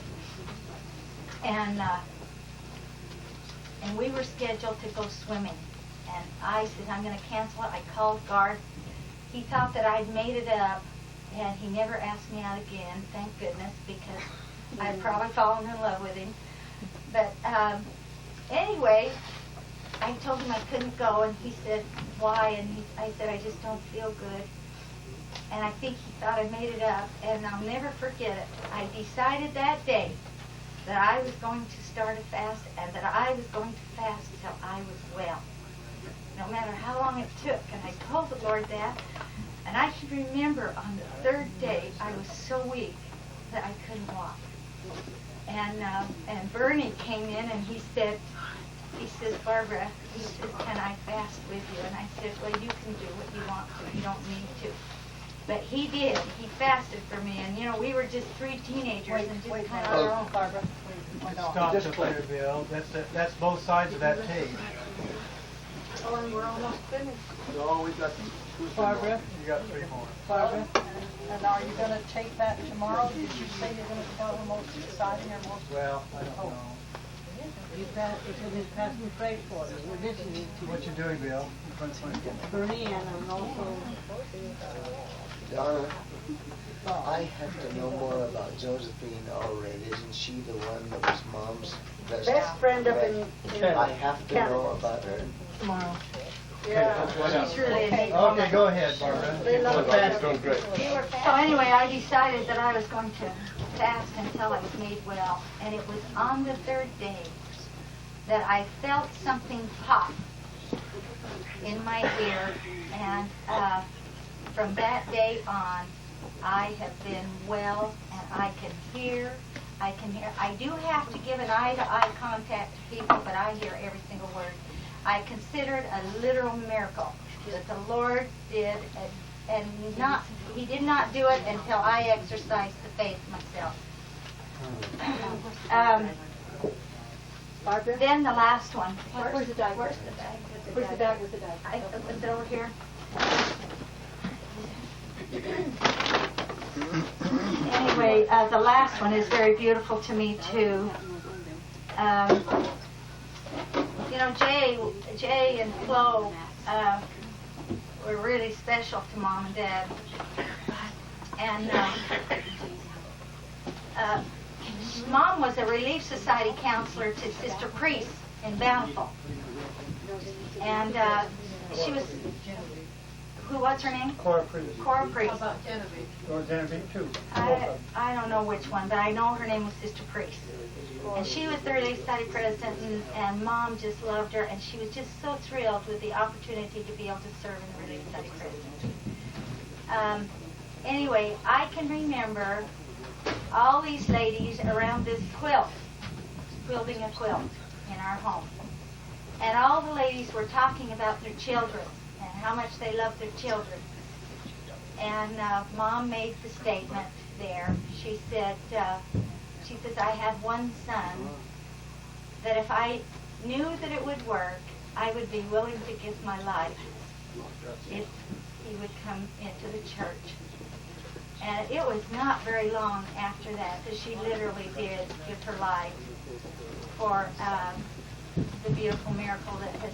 And we were scheduled to go swimming. And I said, I'm going to cancel it. I called Garth. He thought that I'd made it up, and he never asked me out again, thank goodness, because I'd probably fallen in love with him. But anyway, I told him I couldn't go, and he said, why? And I said, I just don't feel good. And I think he thought I made it up, and I'll never forget it. I decided that day that I was going to start a fast, and that I was going to fast till I was well, no matter how long it took. And I told the Lord that, and I can remember on the third day, I was so weak that I couldn't walk. And Bernie came in, and he says, Barbara, he says, can I fast with you? And I said, well, you can do what you want to. You don't need to. But he did. He fasted for me. And, you know, we were just 3 teenagers and just kind of our own. Barbara. Stop up there, Bill. That's both sides of that tape. Oh, and we're almost finished. Oh, we've got Barbara? You got 3 more. Barbara? And are you going to take that tomorrow? Did you say you're going to tell the most exciting or most... Well, I don't know. It's in his past and pray for it. We're listening to What you doing, Bill? Bernie and also... Donna, I have to know more about Josephine already. Isn't she the one that was Mom's Best friend up in I have to know about her. Tomorrow. Yeah, she's really a neat woman. Okay, go ahead, Barbara. They love The fast her. goes great. So anyway, I decided that I was going to fast until I was made well. And it was on the third day that I felt something pop in my ear. And from that day on, I have been well, and I can hear. I do have to give an eye-to-eye contact to people, but I hear every single word. I consider it a literal miracle that the Lord did, and He did not do it until I exercised the faith myself. Then the last one. Where's the bag? Where's the bag? Where's the bag with the bag? Is it over here? Anyway, the last one is very beautiful to me too. You know, Jay and Flo were really special to Mom and Dad. And Mom was a Relief Society counselor to Sister Priest in Bountiful. And she was, what's her name? Cora Priest. Cora Priest. How about Genevieve? Or Genevieve too. I don't know which one, but I know her name was Sister Priest. And she was the Relief Society president, and Mom just loved her, and she was just so thrilled with the opportunity to be able to serve in the Relief Society presidency. Anyway, I can remember all these ladies around this quilt, quilting a quilt in our home. And all the ladies were talking about their children and how much they loved their children. And Mom made the statement there. She says, I have one son that if I knew that it would work, I would be willing to give my life if he would come into the church. And it was not very long after that that she literally did give her life for the beautiful miracle that has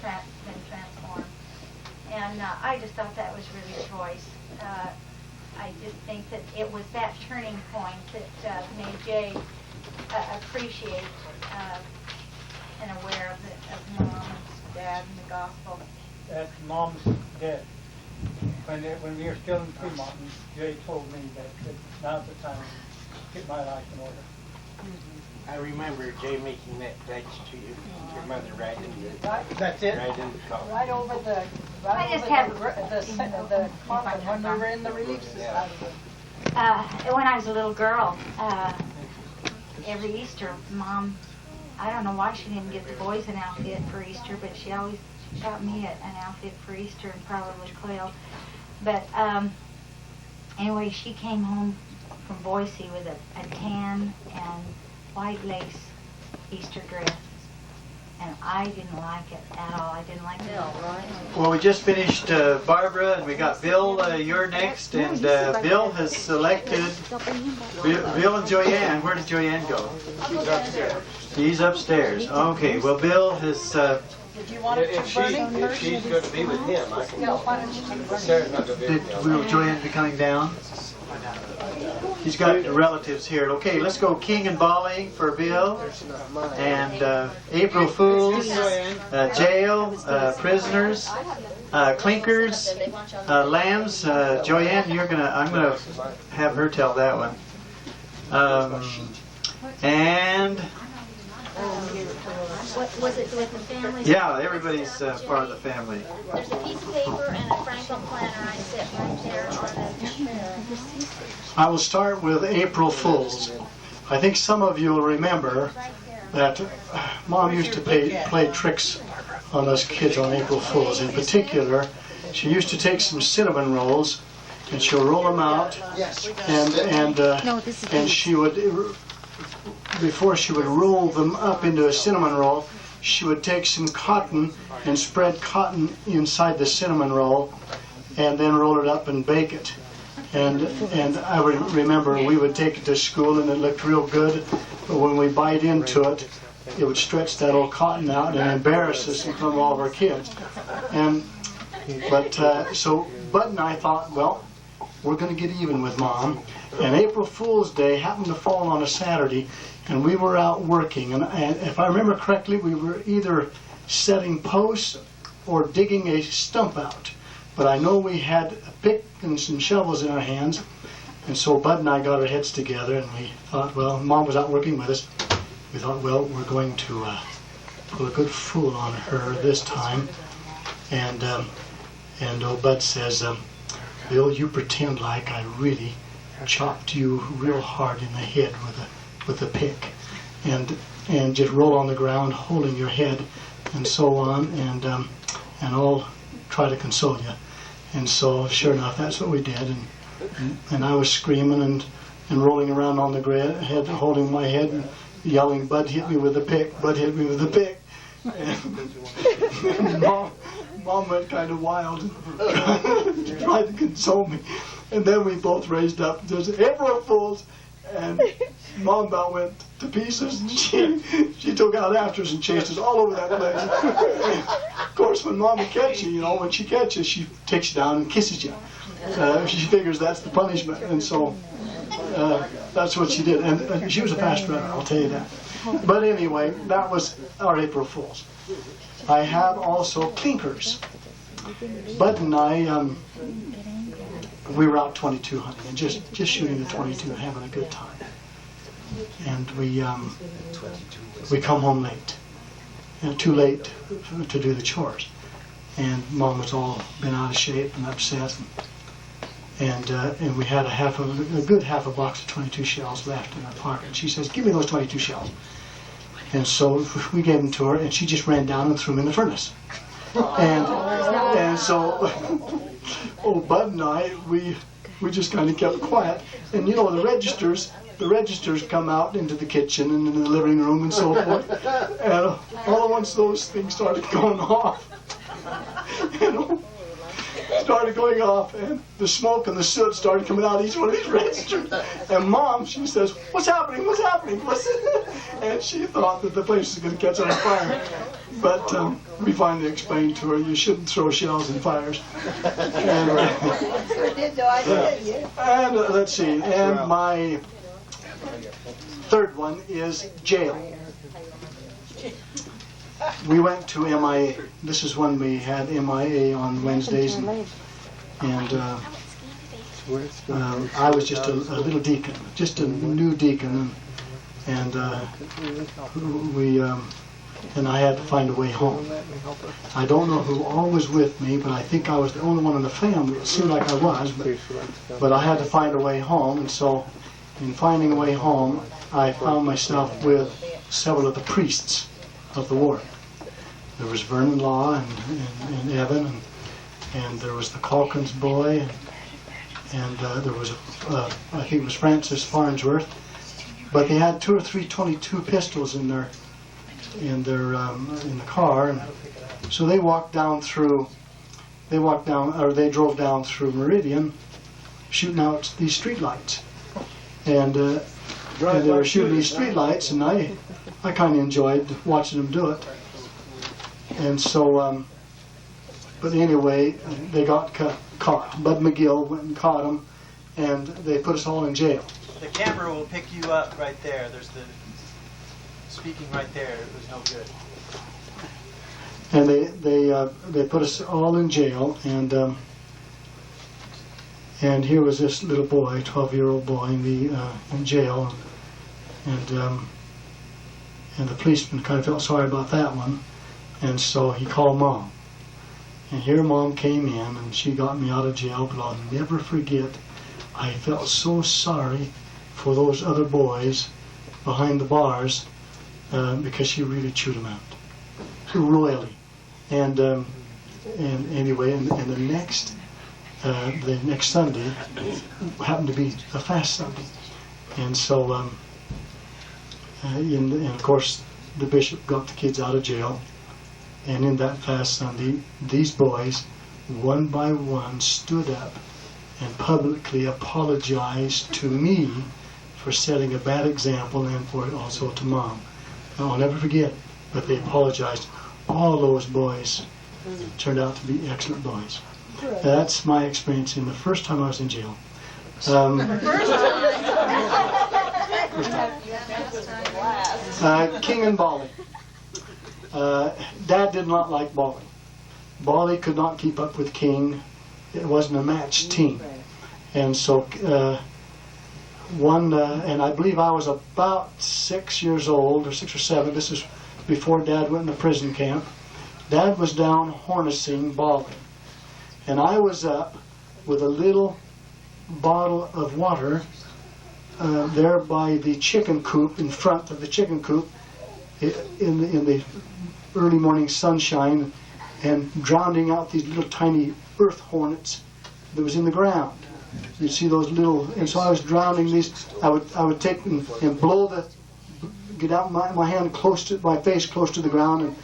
been transformed. And I just thought that was really choice. I just think that it was that turning point that made Jay appreciate and aware of Mom and Dad and the gospel. That's Mom's death. When we were still in Fremont, Jay told me that now's the time to get my life in order. I remember Jay making that pledge to you, your mother, right in the... That's it? Right in the car. Right over the, the coffin when we were in the Relief Society. When I was a little girl, every Easter, Mom, I don't know why she didn't get the boys an outfit for Easter, but she always got me an outfit for Easter, and probably Cleo. But anyway, she came home from Boise with a tan and white lace Easter dress. and I didn't like it at all. I didn't like Bill. Well, we just finished Barbara, and we got Bill. You're next, and Bill has selected Bill and Joyanne. Where did Joyanne go? She's upstairs. She's upstairs. Okay. Well, Bill has. Did you want it If she's going to be with him, I can go. Why don't you take Bernie? Sarah's not going to be Did with me. will Joyanne be coming down? He's got relatives here. Okay, let's go King and Bali for Bill, and April Fools, jail, prisoners, clinkers, lambs. Joyanne, I'm gonna have her tell that one. And What was it with the family? yeah, everybody's part of the family. There's a piece of paper and a Franklin planner. I sit right there on the chair. I will start with April Fools. I think some of you will remember that Mom used to play tricks on us kids on April Fools. In particular, she used to take some cinnamon rolls and she'll roll them out, and she would, before she would roll them up into a cinnamon roll, she would take some cotton and spread cotton inside the cinnamon roll and then roll it up and bake it. And I would remember we would take it to school and it looked real good, but when we bite into it, it would stretch that old cotton out and embarrass us in front of all of our kids. So Bud and I thought, well, we're going to get even with Mom. And April Fool's Day happened to fall on a Saturday, and we were out working. And if I remember correctly, we were either setting posts or digging a stump out. But I know we had a pick and some shovels in our hands, and so Bud and I got our heads together, and we thought, well, Mom was out working with us. We thought, well, we're going to pull a good fool on her this time. And old Bud says, Bill, you pretend like I really chopped you real hard in the head with a pick, and just roll on the ground holding your head, and so on, and I'll try to console you. And so, sure enough, that's what we did. And I was screaming and rolling around on the head, holding my head and yelling, Bud hit me with a pick, Bud hit me with a pick. And Mom went kind of wild and tried to console me. And then we both raised up. There's April Fools, and Mom about went to pieces, and she took out after us and chased us all over that place. Of course, when Mom would catch you, when she catches, she takes you down and kisses you. She figures that's the punishment, and so that's what she did. And she was a fast runner, I'll tell you that. But anyway, that was our April Fools. I have also clinkers. Bud and I, we were out 22 hunting and just shooting the 22 and having a good time. And we come home late, too late to do the chores. And Mom was all been out of shape and upset. And we had a good half a box of 22 shells left in our pocket. And she says, give me those 22 shells. And so we gave them to her, and she just ran down and threw them in the furnace. And so old Bud and I, we just kind of kept quiet. And the registers come out into the kitchen and into the living room and so forth. And all at once those things started going off. Started going off, and the smoke and the soot started coming out of each one of these registers. And Mom, she says, what's happening? What's happening? And she thought that the place was going to catch on fire. But we finally explained to her, you shouldn't throw shells in fires. And let's see, and my third one is jail. We went to MIA. This is when we had MIA on Wednesdays, and I was just a little deacon, just a new deacon, and I had to find a way home. I don't know who all was with me, but I think I was the only one in the family. It seemed like I was, but I had to find a way home, and so in finding a way home, I found myself with several of the priests of the ward. There was Vernon Law and Evan, and there was the Calkins boy, and there was, I think it was Francis Farnsworth. But they had 2 or 3 22 pistols in their in the car, and so they walked down through. They drove down through Meridian, shooting out these street lights, and they were shooting these street lights, and I kind of enjoyed watching them do it. And so, but anyway, they got caught. Bud McGill went and caught them, and they put us all in jail. The camera will pick you up right there. There's the speaking right there. It was no good. And they put us all in jail, and here was this little boy, 12-year-old boy, in jail, and the policeman kind of felt sorry about that one, and so he called Mom. And here Mom came in, and she got me out of jail, but I'll never forget, I felt so sorry for those other boys behind the bars, because she really chewed them out. Royally. And anyway, and the next Sunday happened to be a fast Sunday, and so and of course the bishop got the kids out of jail, and in that fast Sunday, these boys, one by one, stood up and publicly apologized to me for setting a bad example, and for also to Mom. And I'll never forget it, but they apologized. All those boys turned out to be excellent boys. That's my experience in the first time I was in jail. King and Bali. Dad did not like Bali. Bali could not keep up with King. It wasn't a matched team. And so and I believe I was about 6 years old, or 6 or 7. This is before Dad went into prison camp. Dad was down harnessing Bali, and I was up with a little bottle of water there by the chicken coop, in front of the chicken coop, in the early morning sunshine, and drowning out these little tiny earth hornets that was in the ground. You'd see those little, and so I was drowning these. I would take and get out my hand my face close to the ground, and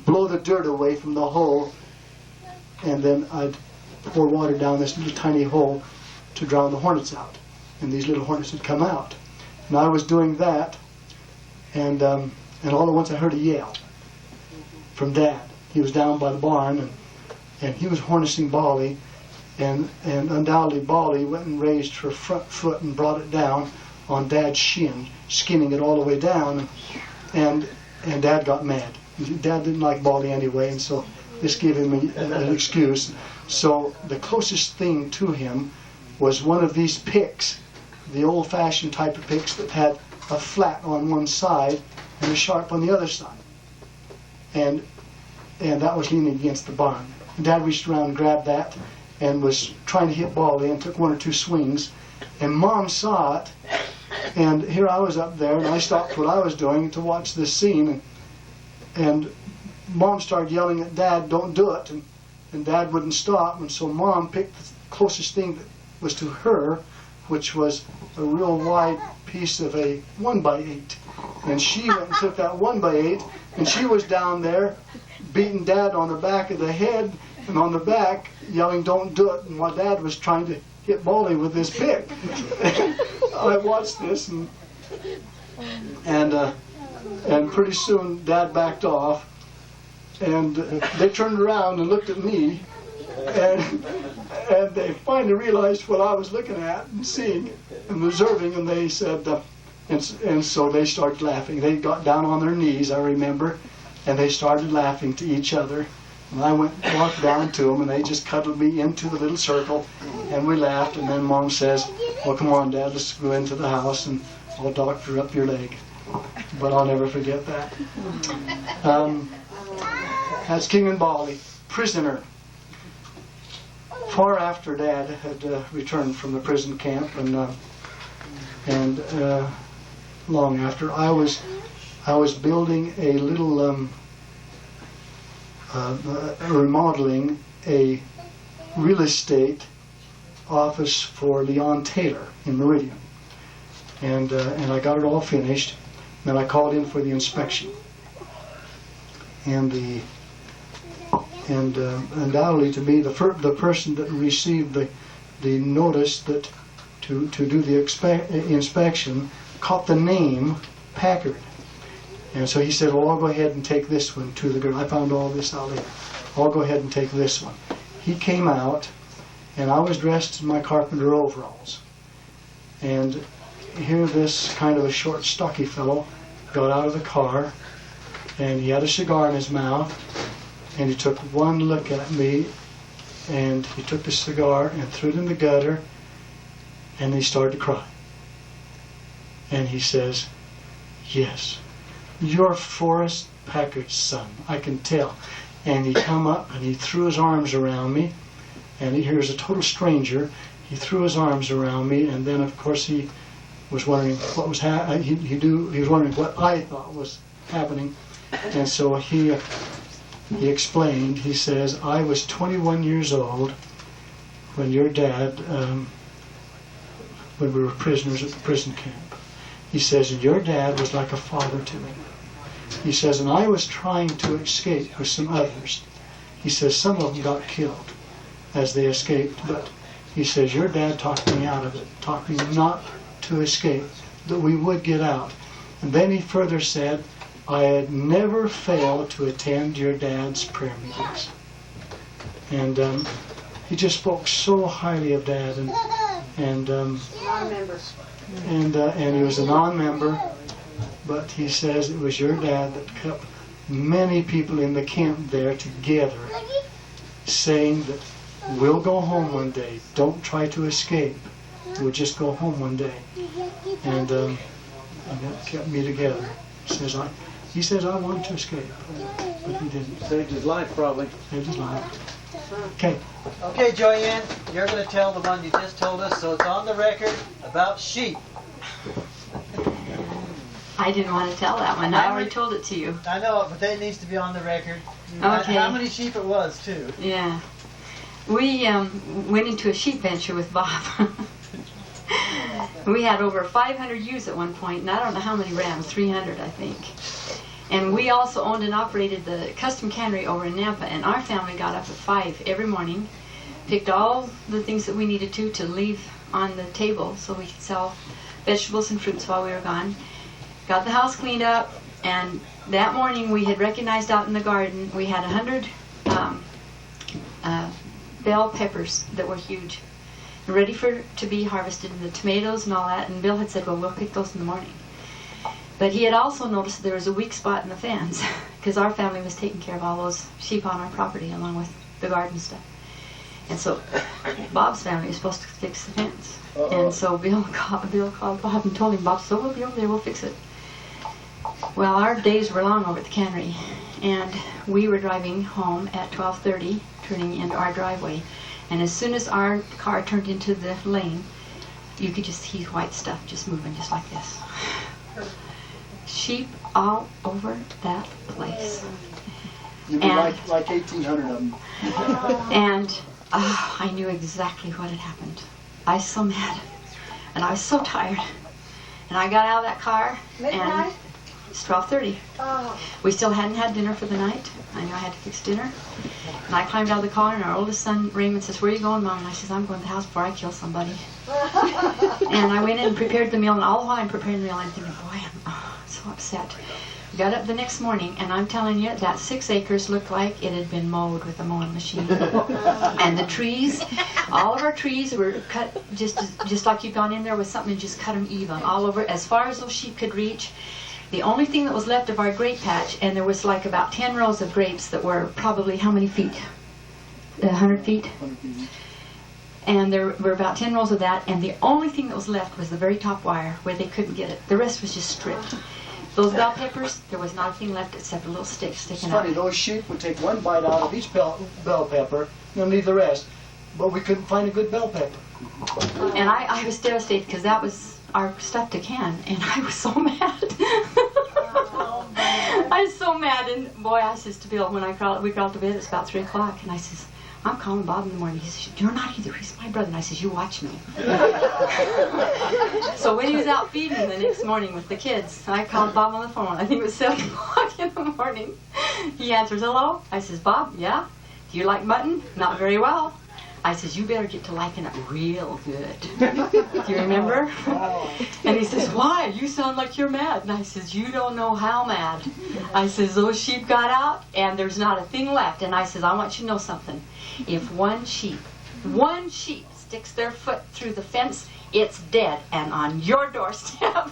blow the dirt away from the hole, and then I'd pour water down this little tiny hole to drown the hornets out, and these little hornets would come out. And I was doing that, and all at once I heard a yell from Dad. He was down by the barn, and he was harnessing Bali, and undoubtedly Bali went and raised her front foot and brought it down on Dad's shin, skinning it all the way down, and Dad got mad. Dad didn't like Bali anyway, and so this gave him an excuse. So the closest thing to him was one of these picks, the old-fashioned type of picks that had a flat on one side and a sharp on the other side. And that was leaning against the barn. Dad reached around and grabbed that and was trying to hit Bali, and took 1 or 2 swings. And Mom saw it, and here I was up there, and I stopped what I was doing to watch this scene, and Mom started yelling at Dad, "Don't do it," and Dad wouldn't stop, and so Mom picked the closest thing that was to her, which was a real wide piece of a 1x8, and she went and took that 1x8, and she was down there beating Dad on the back of the head and on the back, yelling, "Don't do it," and while Dad was trying to hit Bali with this pick. I watched this, and pretty soon Dad backed off, and they turned around and looked at me, and they finally realized what I was looking at and seeing and observing, and they said, and so they started laughing. They got down on their knees, I remember, and they started laughing to each other. And I walked down to them, and they just cuddled me into the little circle, and we laughed. And then Mom says, "Well, come on, Dad, let's go into the house, and I'll doctor up your leg." But I'll never forget that. That's King and Bali, prisoner. Far after Dad had returned from the prison camp, and long after, I was building a little. Remodeling a real estate office for Leon Taylor in Meridian, and I got it all finished. Then I called in for the inspection, and undoubtedly to me the person that received the notice that to do the inspection caught the name Packard. And so he said, well, I'll go ahead and take this one to the girl. I found all this out later. I'll go ahead and take this one. He came out, and I was dressed in my carpenter overalls. And here this kind of a short, stocky fellow got out of the car, and he had a cigar in his mouth, and he took one look at me, and he took the cigar and threw it in the gutter, and he started to cry. And he says, yes, you're Forrest Packard's son, I can tell. And he come up and he threw his arms around me, and here's a total stranger. He threw his arms around me, and then of course he was wondering what was he was wondering what I thought was happening, and so he explained. He says, I was 21 years old when your dad, when we were prisoners at the prison camp. He says, and your dad was like a father to me. He says, and I was trying to escape with some others. He says, some of them got killed as they escaped, but he says, your dad talked me out of it, talked me not to escape, that we would get out. And then he further said, I had never failed to attend your dad's prayer meetings. And he just spoke so highly of Dad, and he was a non-member, but he says it was your dad that kept many people in the camp there together, saying that we'll go home one day. Don't try to escape. We'll just go home one day. And that kept me together. He says I wanted to escape, but he didn't. Saved his life, probably. Saved his life. Okay. Okay, Joanne, you're going to tell the one you just told us, so it's on the record about sheep. I didn't want to tell that one. I already told it to you. I know, but that needs to be on the record. Okay. How many sheep it was, too. Yeah. We went into a sheep venture with Bob. We had over 500 ewes at one point, and I don't know how many rams, 300 I think. And we also owned and operated the custom cannery over in Nampa, and our family got up at 5 every morning, picked all the things that we needed to leave on the table so we could sell vegetables and fruits while we were gone. Got the house cleaned up, and that morning we had recognized out in the garden we had 100 bell peppers that were huge, ready to be harvested, and the tomatoes and all that, and Bill had said, well, we'll pick those in the morning. But he had also noticed there was a weak spot in the fence, because our family was taking care of all those sheep on our property along with the garden stuff. And so Bob's family was supposed to fix the fence. And so Bill called Bob and told him, Bob, so we'll be over there, we'll fix it. Well, our days were long over at the cannery, and we were driving home at 12:30, turning into our driveway. And as soon as our car turned into the lane, you could just see white stuff just moving just like this. Sheep all over that place. You'd be like 1,800 of them. And I knew exactly what had happened. I was so mad, and I was so tired. And I got out of that car, and it's 12:30. We still hadn't had dinner for the night. I knew I had to fix dinner. And I climbed out of the car, and our oldest son, Raymond, says, where are you going, Mom? And I says, I'm going to the house before I kill somebody. And I went in and prepared the meal, and all the while I'm preparing the meal, I'm thinking, boy, I'm so upset. We got up the next morning, and I'm telling you, that 6 acres looked like it had been mowed with a mowing machine. And the trees, all of our trees were cut just like you'd gone in there with something and just cut them even all over, as far as those sheep could reach. The only thing that was left of our grape patch, and there was like about 10 rows of grapes that were probably how many feet? 100 feet? And there were about 10 rows of that, and the only thing that was left was the very top wire where they couldn't get it. The rest was just stripped. Those bell peppers, there was not a thing left except a little stick sticking out. It's funny, those sheep would take one bite out of each bell pepper and leave the rest, but we couldn't find a good bell pepper. And I was devastated because that was our stuff to can, and I was so mad. I was so mad, and boy, I says to Bill, when we crawled to bed, it's about 3 o'clock, and I says, I'm calling Bob in the morning. He says, you're not either, he's my brother. And I says, you watch me. So when he was out feeding the next morning with the kids, I called Bob on the phone. I think it was 7 o'clock in the morning. He answers, hello. I says, Bob, yeah? Do you like mutton? Not very well. I says, you better get to liking it real good. Do you remember? And he says, why? You sound like you're mad. And I says, you don't know how mad. I says, those sheep got out and there's not a thing left. And I says, I want you to know something. If one sheep sticks their foot through the fence, it's dead and on your doorstep.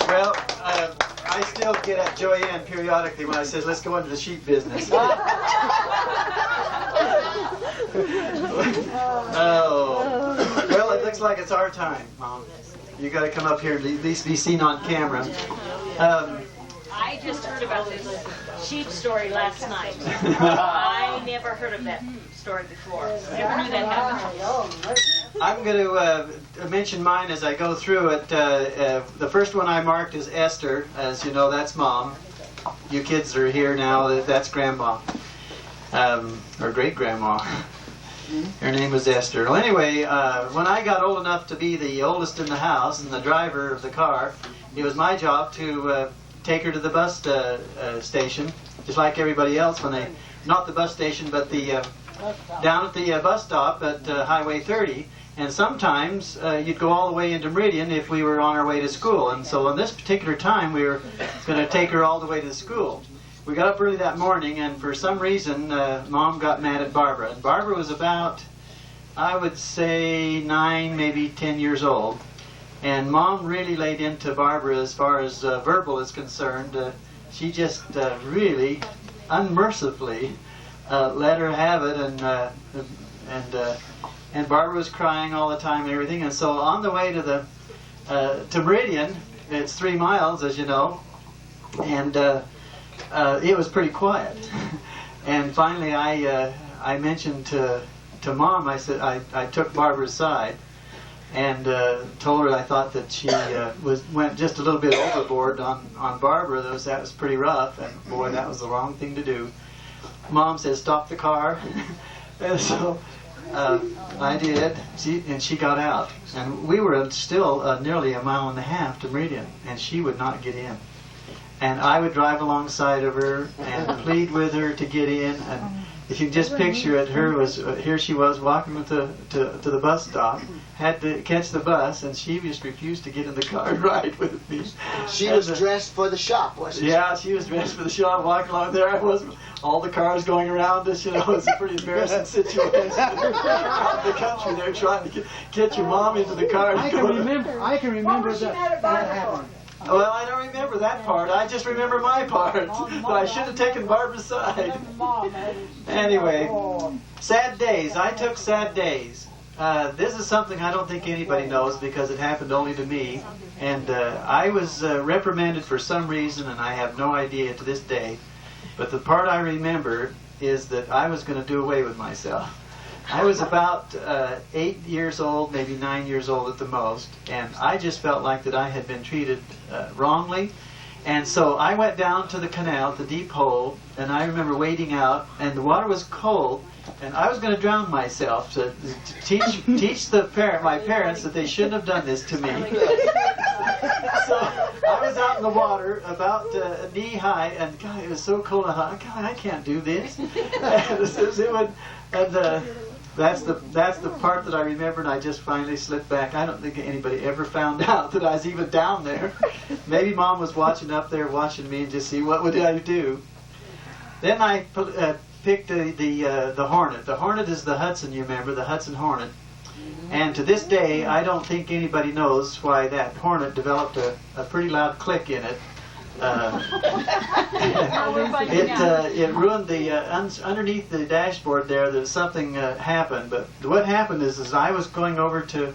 Well, I still get at Joanne periodically when I says, let's go into the sheep business. Oh. Well, it looks like it's our time, Mom. You got to come up here and at least be seen on camera. I just heard about this sheep story last night. I never heard of that story before. Never knew that happened. I'm going to mention mine as I go through it. The first one I marked is Esther. As you know, that's Mom. You kids are here now. That's Grandma. Or great-grandma. Her name was Esther. Well, anyway, when I got old enough to be the oldest in the house and the driver of the car, it was my job to take her to the bus station, just like everybody else when they, not the bus station, but the down at the bus stop at Highway 30. And sometimes you'd go all the way into Meridian if we were on our way to school. And so on this particular time, we were going to take her all the way to school. We got up early that morning, and for some reason, Mom got mad at Barbara. And Barbara was about, I would say, 9, maybe 10 years old. And Mom really laid into Barbara as far as verbal is concerned. She just really, unmercifully, let her have it, and Barbara was crying all the time and everything. And so on the way to Meridian, it's 3 miles, as you know, and it was pretty quiet. And finally, I mentioned to Mom, I said I took Barbara's side and told her I thought that she went just a little bit overboard on Barbara. That was pretty rough, and boy, that was the wrong thing to do. Mom says, stop the car. And so I did, and she got out. And we were still nearly 1.5 miles to Meridian, and she would not get in. And I would drive alongside of her and plead with her to get in. And if you just picture it, here she was walking to the bus stop, had to catch the bus, and she just refused to get in the car and ride with me. She was dressed for the shop, wasn't she? Yeah, she was dressed for the shop, walking along there. I was, all the cars going around us, you know, it's a pretty embarrassing situation. Out in the country, they're trying to get your mom into the car. I can remember that happened. Well, I don't remember that part. I just remember my part. But I should have taken Barbara's side. Anyway, sad days. I took sad days. This is something I don't think anybody knows because it happened only to me. And I was reprimanded for some reason, and I have no idea to this day. But the part I remember is that I was going to do away with myself. I was about 8 years old, maybe 9 years old at the most, and I just felt like that I had been treated wrongly. And so I went down to the canal, the deep hole, and I remember wading out, and the water was cold, and I was going to drown myself to teach my parents that they shouldn't have done this to me. So I was out in the water about knee high, and God, it was so cold. I thought, God, I can't do this. That's the part that I remember, and I just finally slipped back. I don't think anybody ever found out that I was even down there. Maybe Mom was watching up there, watching me, and just see what would I do. Then I picked the Hornet. The Hornet is the Hudson, you remember, the Hudson Hornet. And to this day, I don't think anybody knows why that Hornet developed a pretty loud click in it. It ruined the underneath the dashboard there. There's something happened, but what happened is I was going over to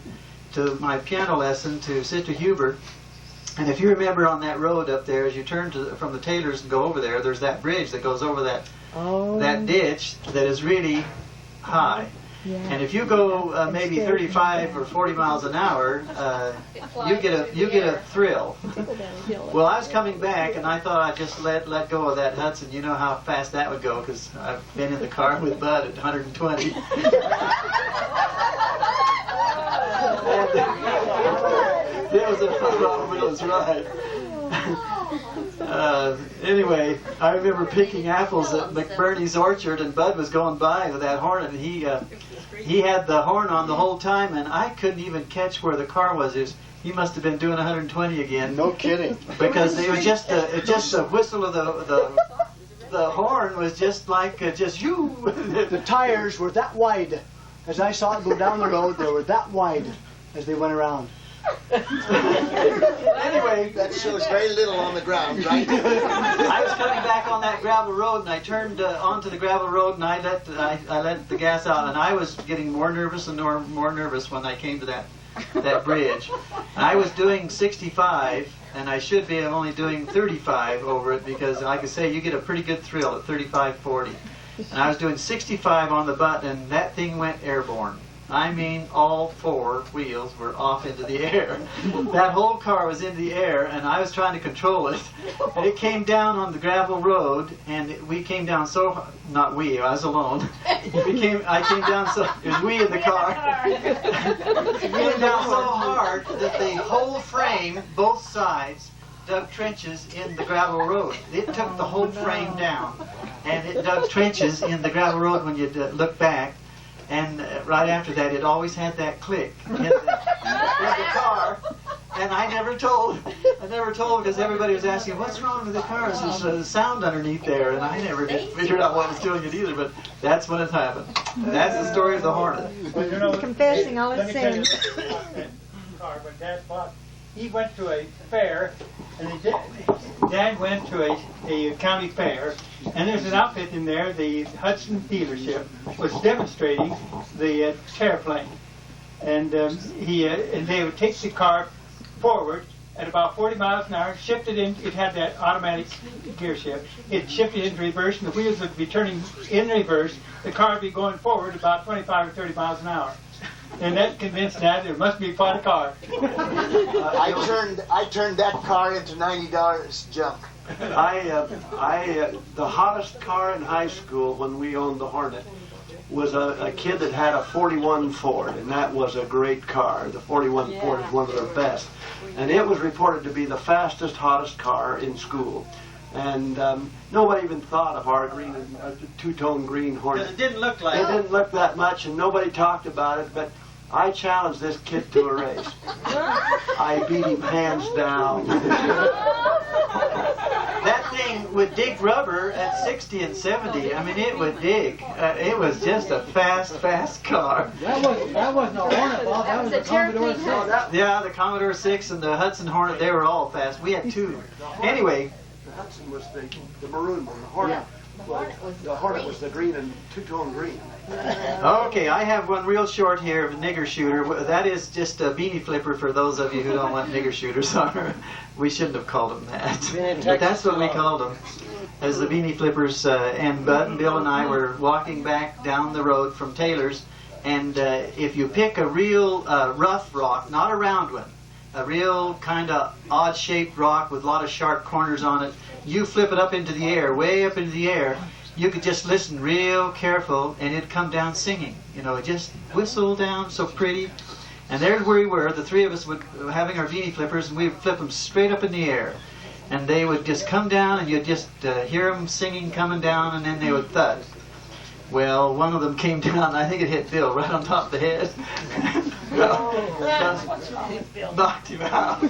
my piano lesson to Sister Huber, and if you remember on that road up there, as you turn from the Taylors and go over there, there's that bridge that goes over that ditch that is really high. Yeah. And if you go maybe 35 or 40 miles an hour, you get a thrill. Well, I was coming back, and I thought I'd just let go of that Hudson. You know how fast that would go, because I've been in the car with Bud at 120. And it was a phenomenal ride. Anyway, I remember picking apples at McBurney's orchard, and Bud was going by with that horn, and he had the horn on the whole time, and I couldn't even catch where the car was. He must have been doing 120 again. No kidding. Because it was just the whistle of the horn was just like just you. The tires were that wide. As I saw it go down the road, they were that wide as they went around. Anyway, that shows very little on the ground, right? I was coming back on that gravel road, and I turned onto the gravel road, and I let the gas out, and I was getting more nervous and more nervous when I came to that bridge. And I was doing 65, and I should be only doing 35 over it, because like I say, you get a pretty good thrill at 35-40. And I was doing 65 on the button, and that thing went airborne. I mean, all four wheels were off into the air. That whole car was in the air, and I was trying to control it. And it came down on the gravel road, and we came down so, not we, I was alone. I came down so, it was we in the car. It came down so hard that the whole frame, both sides, dug trenches in the gravel road. It took the whole frame down, and it dug trenches in the gravel road when you look back. And right after that, it always had that click in the car. And I never told because everybody was asking, what's wrong with the car? There's a sound underneath there. And I never figured out what was doing it either, but that's when it happened. That's the story of the Hornet. Confessing all his sins. But Dad bought, he went to a fair, and Dad went to a county fair, and there's an outfit in there, the Hudson dealership, was demonstrating the Terraplane. And they would take the car forward at about 40 miles an hour, shift it in, it had that automatic gear shift, it shifted into reverse, and the wheels would be turning in reverse, the car would be going forward about 25 or 30 miles an hour. And that convinced Dad there must be quite a car. I turned that car into $90 junk. The hottest car in high school when we owned the Hornet was a kid that had a 41 Ford, and that was a great car. The 41 Ford is one of their best. And it was reported to be the fastest, hottest car in school. And nobody even thought of our green, two-tone green Hornet. Because it didn't look like it. It didn't look that much, and nobody talked about it, but I challenged this kid to a race. I beat him hands down. That thing would dig rubber at 60 and 70. I mean, it would dig. It was just a fast car. That wasn't a Hornet, Bob. That was a Commodore 6. Yeah, the Commodore 6 and the Hudson Hornet, they were all fast. We had two. Anyway. The Hudson was the maroon one. The Hornet. Well, the Hornet was the green and two-tone green. Okay, I have one real short here of a nigger shooter. That is just a beanie flipper for those of you who don't know what nigger shooters are. We shouldn't have called them that. But that's what we called them, as the beanie flippers. And Bud and Bill and I were walking back down the road from Taylor's, and if you pick a real rough rock, not a round one, a real kind of odd-shaped rock with a lot of sharp corners on it, you flip it up into the air, way up into the air, you could just listen real careful, and it'd come down singing. You know, it just whistle down so pretty. And there's where we were. The three of us would having our beanie flippers, and we would flip them straight up in the air. And they would just come down, and you'd just hear them singing coming down, and then they would thud. Well, one of them came down, and I think it hit Bill right on top of the head. Knocked him out.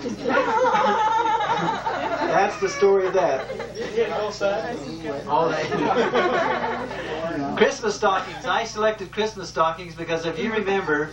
That's the story of that. All that. Christmas stockings. I selected Christmas stockings because if you remember,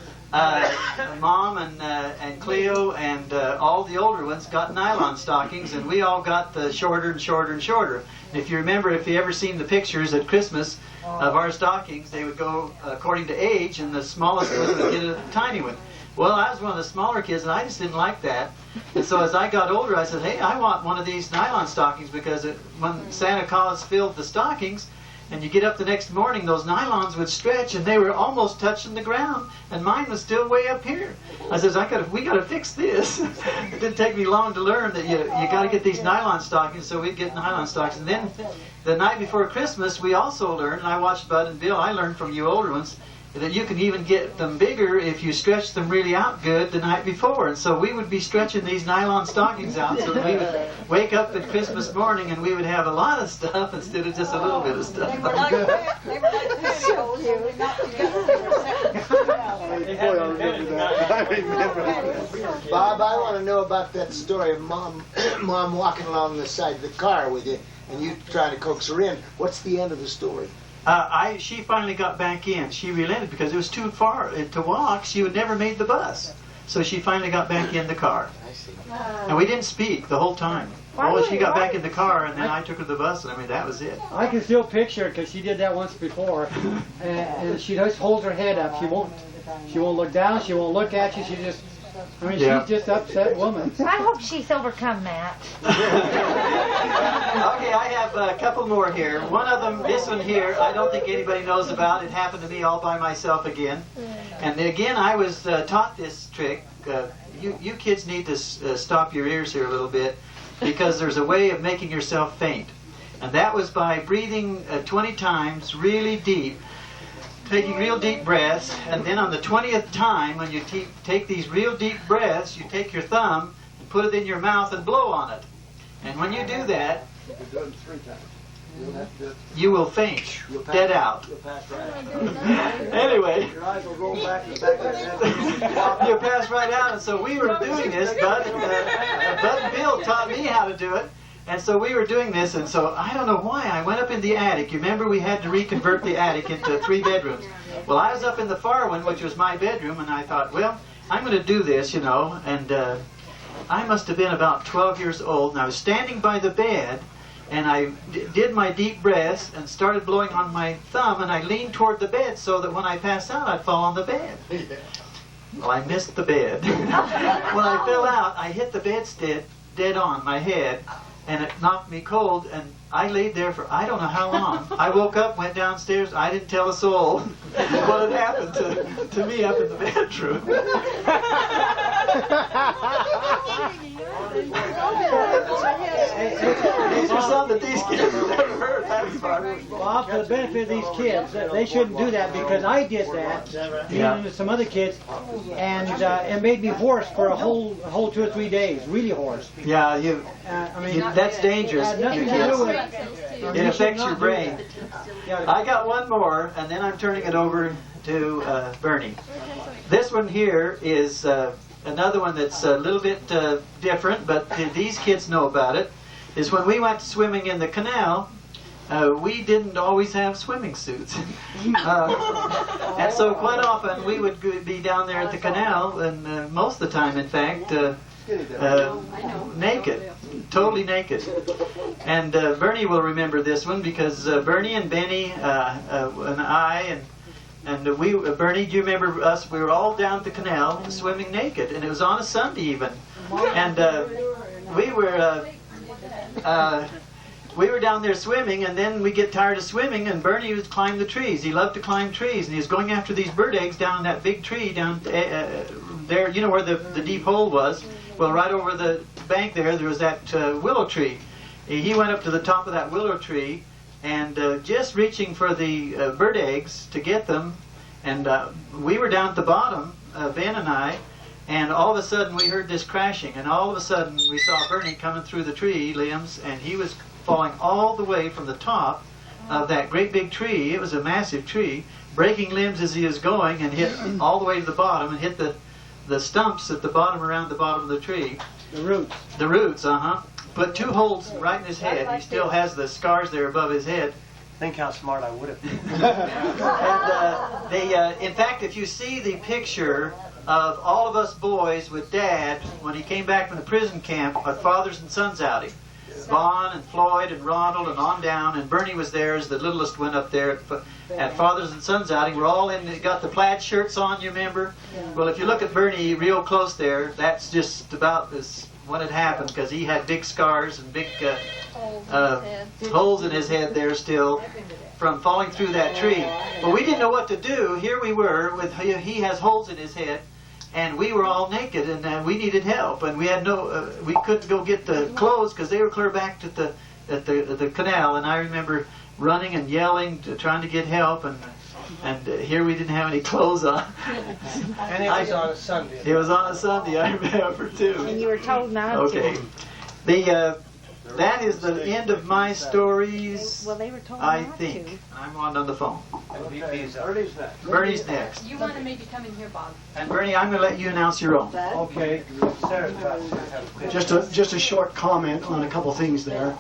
Mom and Cleo and all the older ones got nylon stockings, and we all got the shorter and shorter and shorter. And if you remember, if you ever seen the pictures at Christmas of our stockings, they would go according to age, and the smallest one would get a tiny one. Well, I was one of the smaller kids, and I just didn't like that. And so as I got older, I said, hey, I want one of these nylon stockings, because when Santa Claus filled the stockings, and you get up the next morning, those nylons would stretch, and they were almost touching the ground, and mine was still way up here. I says, we got to fix this. It didn't take me long to learn that you got to get these nylon stockings, so we'd get nylon stockings. And then the night before Christmas, we also learned, and I watched Bud and Bill, I learned from you older ones, that you can even get them bigger if you stretch them really out good the night before. And so we would be stretching these nylon stockings out so that we would wake up at Christmas morning and we would have a lot of stuff instead of just a little bit of stuff. They were like pantyhose, only not together. They were separate. Bob, I want to know about that story of Mom walking along the side of the car with you and you trying to coax her in. What's the end of the story? She finally got back in. She relented because it was too far to walk. She would never made the bus. So she finally got back in the car. I see. And we didn't speak the whole time. She got back in the car and then I took her to the bus and I mean, that was it. I can still picture it because she did that once before. And she just holds her head up. She won't look down. She won't look at you. She just, she's just an upset woman. I hope she's overcome that. Okay, I have a couple more here. One of them, this one here, I don't think anybody knows about. It happened to me all by myself again. And again, I was taught this trick. You kids need to stop your ears here a little bit because there's a way of making yourself faint. And that was by breathing 20 times really deep, taking real deep breaths, and then on the 20th time, when you take these real deep breaths, you take your thumb and put it in your mouth and blow on it. And when you do that, you will faint, dead out. Anyway, you'll pass right out. And so we were doing this, Bud and Bill taught me how to do it. And so we were doing this, and so I don't know why I went up in the attic. You remember we had to reconvert the attic into 3 bedrooms. Well, I was up in the far one, which was my bedroom, and I thought, well, I'm going to do this, and I must have been about 12 years old, and I was standing by the bed, and I did my deep breaths and started blowing on my thumb, and I leaned toward the bed so that when I passed out, I'd fall on the bed. Well, I missed the bed. When I fell out, I hit the bedstead dead on my head, and it knocked me cold, and I laid there for I don't know how long. I woke up, went downstairs, I didn't tell a soul what had happened to me up in the bedroom. These are some that these kids have never heard. That's fun. Well, for the benefit of these kids, they shouldn't do that because I did that, and some other kids, and it made me hoarse for a whole 2 or 3 days, really hoarse. Yeah, that's dangerous. It affects your brain. I got one more, and then I'm turning it over to Bernie. This one here is another one that's a little bit different, but these kids know about it. Is when we went swimming in the canal, we didn't always have swimming suits. And so quite often we would be down there at the canal, and most of the time, in fact, naked, totally naked. And Bernie will remember this one because Bernie and Benny and I and Bernie, do you remember us? We were all down at the canal swimming naked, and it was on a Sunday even. And we were down there swimming, and then we get tired of swimming, and Bernie would climb the trees. He loved to climb trees, and he was going after these bird eggs down in that big tree down there, you know where the deep hole was? Well, right over the bank there was that willow tree. He went up to the top of that willow tree, and just reaching for the bird eggs to get them, and we were down at the bottom, Ben and I, and all of a sudden we heard this crashing, and all of a sudden we saw Bernie coming through the tree limbs, and he was falling all the way from the top of that great big tree. It was a massive tree, breaking limbs as he was going, and hit all the way to the bottom, and hit the stumps at the bottom, around the bottom of the tree. The roots. The roots, Put 2 holes right in his head. He still has the scars there above his head. Think how smart I would have been. And in fact, if you see the picture of all of us boys with Dad when he came back from the prison camp, a fathers and sons outing. Vaughn and Floyd and Ronald and on down, and Bernie was there as the littlest one up there at Fathers and Sons outing. We're all got the plaid shirts on, you remember? Well, if you look at Bernie real close there, that's just about when it happened, because he had big scars and big holes in his head there still from falling through that tree. But we didn't know what to do. Here we were, he has holes in his head, and we were all naked, and we needed help, and we had we couldn't go get the clothes because they were clear back at the canal. And I remember running and yelling, trying to get help, and And here we didn't have any clothes on. And it was on a Sunday. It was on a Sunday, I remember too. And you were told not to. Okay. That is the end of my stories. Well, they were told I not think. to. I'm on the phone. Bernie's next. Bernie's next. You want to maybe come in here, Bob? And Bernie, I'm going to let you announce your own. Okay. Just a short comment on a couple things there.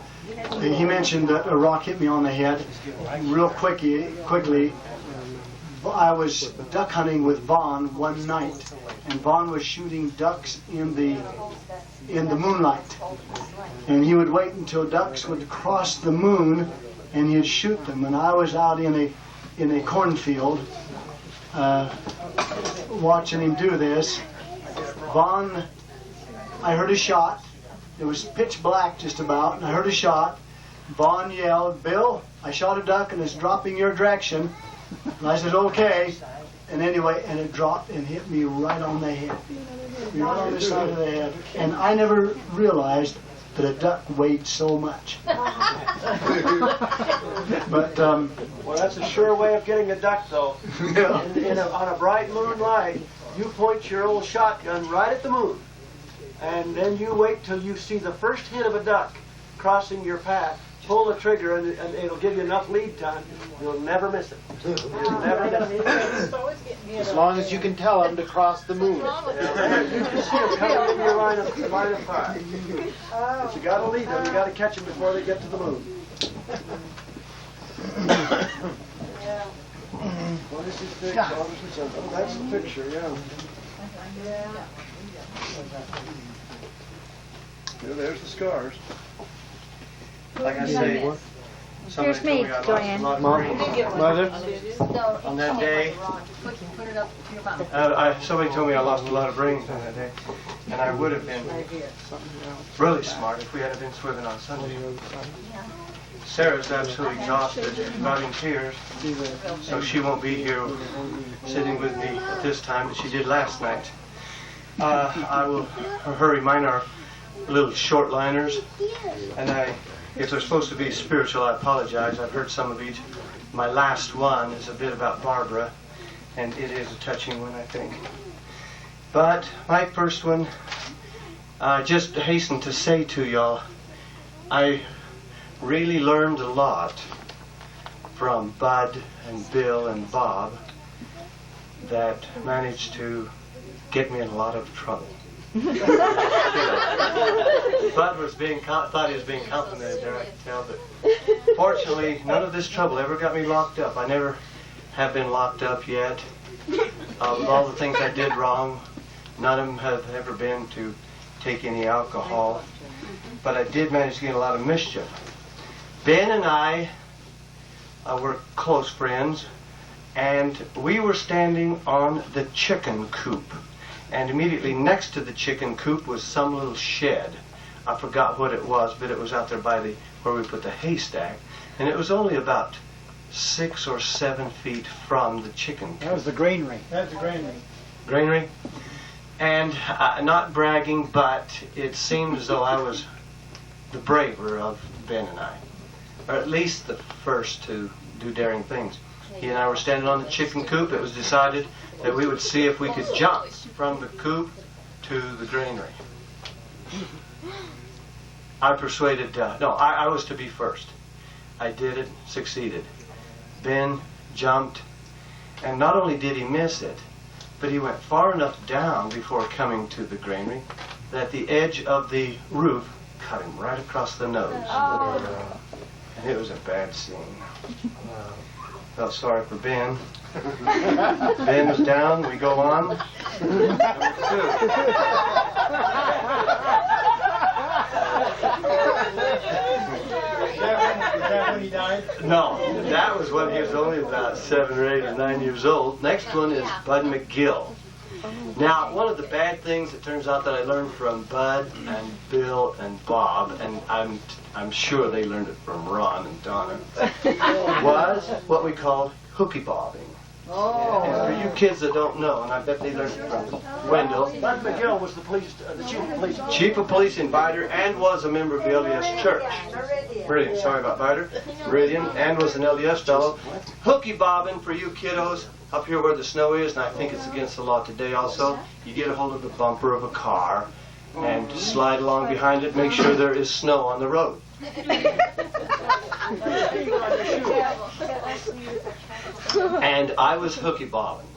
He mentioned that a rock hit me on the head. Real quickly, I was duck hunting with Vaughn one night, and Vaughn was shooting ducks in the moonlight. And he would wait until ducks would cross the moon, and he'd shoot them. And I was out in a cornfield watching him do this. Vaughn, I heard a shot. It was pitch black just about, and I heard a shot. Vaughn yelled, "Bill, I shot a duck and it's dropping your direction." And I said, "Okay." And anyway, and it dropped and hit me right on the head. Right on the side of the head. And I never realized that a duck weighed so much. But, well, that's a sure way of getting a duck, though. Yeah. On a bright moonlight, you point your old shotgun right at the moon. And then you wait till you see the first hit of a duck crossing your path. Pull the trigger, and it'll give you enough lead time. You'll never miss it. You'll never miss it. As long as you can tell them to cross the moon. You can see them coming in your line of fire. But you got to lead them. You got to catch them before they get to the moon. What is this picture? Oh, that's the picture, yeah. Yeah, there's the scars. Like I say, somebody Here's me, told me I lost Joanne. a lot of Mom? brains. Mother? On that day, Put it up to your mouth. somebody told me I lost a lot of brains on that day, and I would have been really smart if we hadn't been swimming on Sunday. Sarah's absolutely exhausted, not in tears, so she won't be here sitting with me at this time, but she did last night. I will hurry. Mine are little short liners, and if they're supposed to be spiritual, I apologize. I've heard some of each. My last one is a bit about Barbara, and it is a touching one, I think. But my first one, just hasten to say to y'all, I really learned a lot from Bud and Bill and Bob that managed to get me in a lot of trouble. Bud was thought he was being complimented there, I can tell, but fortunately none of this trouble ever got me locked up. I never have been locked up yet. All the things I did wrong, none of them have ever been to take any alcohol, but I did manage to get in a lot of mischief. Ben and I were close friends, and we were standing on the chicken coop. And immediately next to the chicken coop was some little shed. I forgot what it was, but it was out there by where we put the haystack. And it was only about 6 or 7 feet from the chicken coop. That was the granary. That's the granary. Granary. And not bragging, but it seemed as though I was the braver of Ben and I. Or at least the first to do daring things. He and I were standing on the chicken coop. It was decided that we would see if we could jump from the coop to the granary. I persuaded, I was to be first. I did it, succeeded. Ben jumped, and not only did he miss it, but he went far enough down before coming to the granary that the edge of the roof cut him right across the nose. Oh. And it was a bad scene. Felt sorry for Ben. Ben was down, we go on. Number 2. Is that when he died? No, that was when he was only about 7 or 8 or 9 years old. Next one is Bud McGill. Now, one of the bad things it turns out that I learned from Bud and Bill and Bob, and I'm sure they learned it from Ron and Donna, was what we called hooky bobbing. And for you kids that don't know, and I bet they learned it from Wendell, Bud McGill was the chief of police. Chief of Police in Bidder, and was a member of the LDS Church. Meridian, sorry about Bidder. Meridian, and was an LDS fellow. Hooky bobbing for you kiddos up here where the snow is, and I think it's against the law today also. You get a hold of the bumper of a car and slide along behind it, make sure there is snow on the road. And I was hooky bobbing,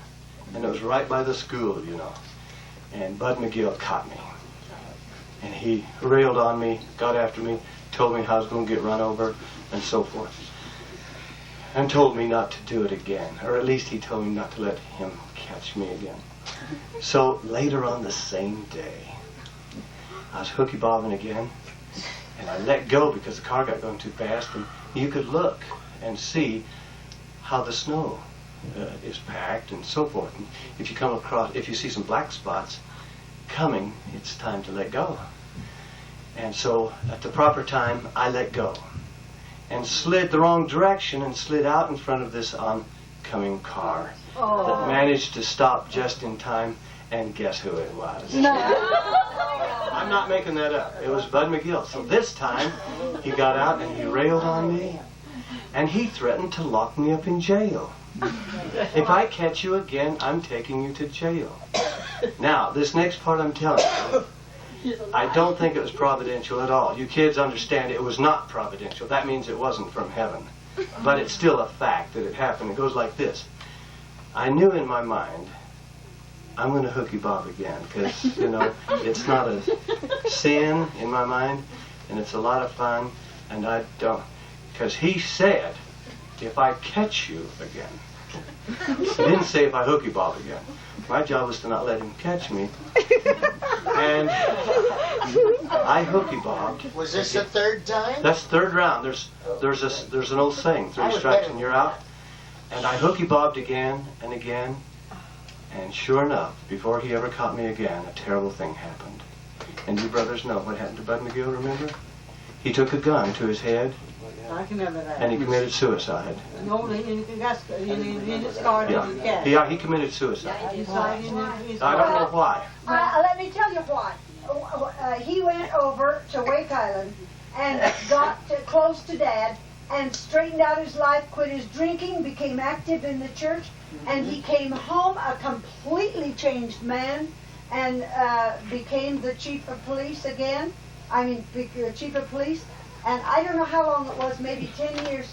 and it was right by the school, you know. And Bud McGill caught me, and he railed on me, got after me, told me how I was going to get run over, and so forth, and told me not to do it again, or at least he told me not to let him catch me again. So later on the same day, I was hooky bobbing again, and I let go because the car got going too fast, and you could look and see how the snow is packed and so forth. And if you come across, if you see some black spots coming, it's time to let go. And so at the proper time, I let go and slid the wrong direction and slid out in front of this oncoming car that managed to stop just in time. And guess who it was? No. I'm not making that up. It was Bud McGill. So this time, he got out and he railed on me, and he threatened to lock me up in jail. If I catch you again, I'm taking you to jail. Now, this next part I'm telling you, I don't think it was providential at all. You kids understand it was not providential. That means it wasn't from heaven. But it's still a fact that it happened. It goes like this. I knew in my mind, I'm going to hooky bob again, because, you know, it's not a sin in my mind, and it's a lot of fun, and I don't, because he said, if I catch you again. He didn't say if I hooky bob again. My job was to not let him catch me. And I hooky bobbed. Was this the third time? That's third round. There's an old saying, 3 strikes and you're out. And I hooky bobbed again and again. And sure enough, before he ever caught me again, a terrible thing happened. And you brothers know what happened to Bud McGill, remember? He took a gun to his head, I can remember that. and he committed suicide. No, in his car, Yeah, he committed suicide. I don't know why. Let me tell you why. He went over to Wake Island and got close to Dad and straightened out his life, quit his drinking, became active in the church, and he came home a completely changed man and became the chief of police again. I mean, chief of police. And I don't know how long it was, maybe 10 years,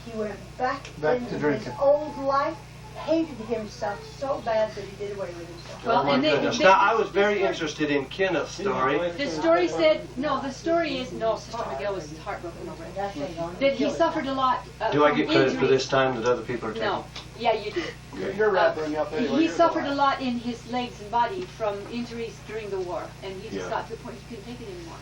he went back into his old life, hated himself so bad that he did away with himself. Well, my goodness. Now, I was very interested in Kenneth's story. The story said, the story is, Sister McGill was heartbroken over it. That he suffered a lot Do I get credit for this time that other people are taking? No. Yeah, you do. Okay. You're wrapping up anyway. He suffered a lot in his legs and body from injuries during the war, and he just got to the point he couldn't take it anymore.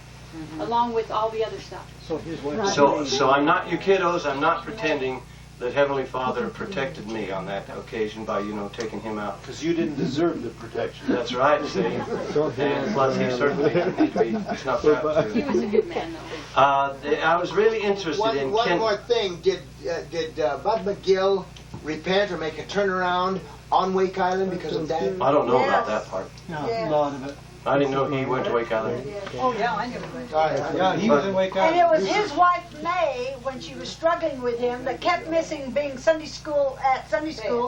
Along with all the other stuff. So I'm not, you kiddos, I'm not pretending that Heavenly Father protected me on that occasion by, taking him out. Because you didn't deserve the protection. That's right, see. And plus he certainly didn't be snuffed out too. He was a good man, though. I was really interested in One more thing. Did Bud McGill repent or make a turnaround on Wake Island because of that? I don't know about that part. A lot of it. I didn't know he went to Wake Island. Oh, yeah, I knew it. Yeah, he was in Wake And Island. it was his wife, May, when she was struggling with him, that kept missing being at Sunday school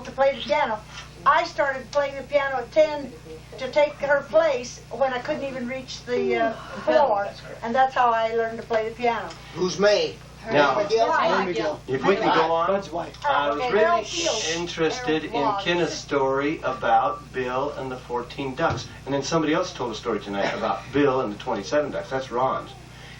to play the piano. I started playing the piano at 10 to take her place when I couldn't even reach the floor. And that's how I learned to play the piano. Who's May? Now, McGill. if we can go on, I was really interested in Kenneth's story about Bill and the 14 ducks. And then somebody else told a story tonight about Bill and the 27 ducks. That's Ron's.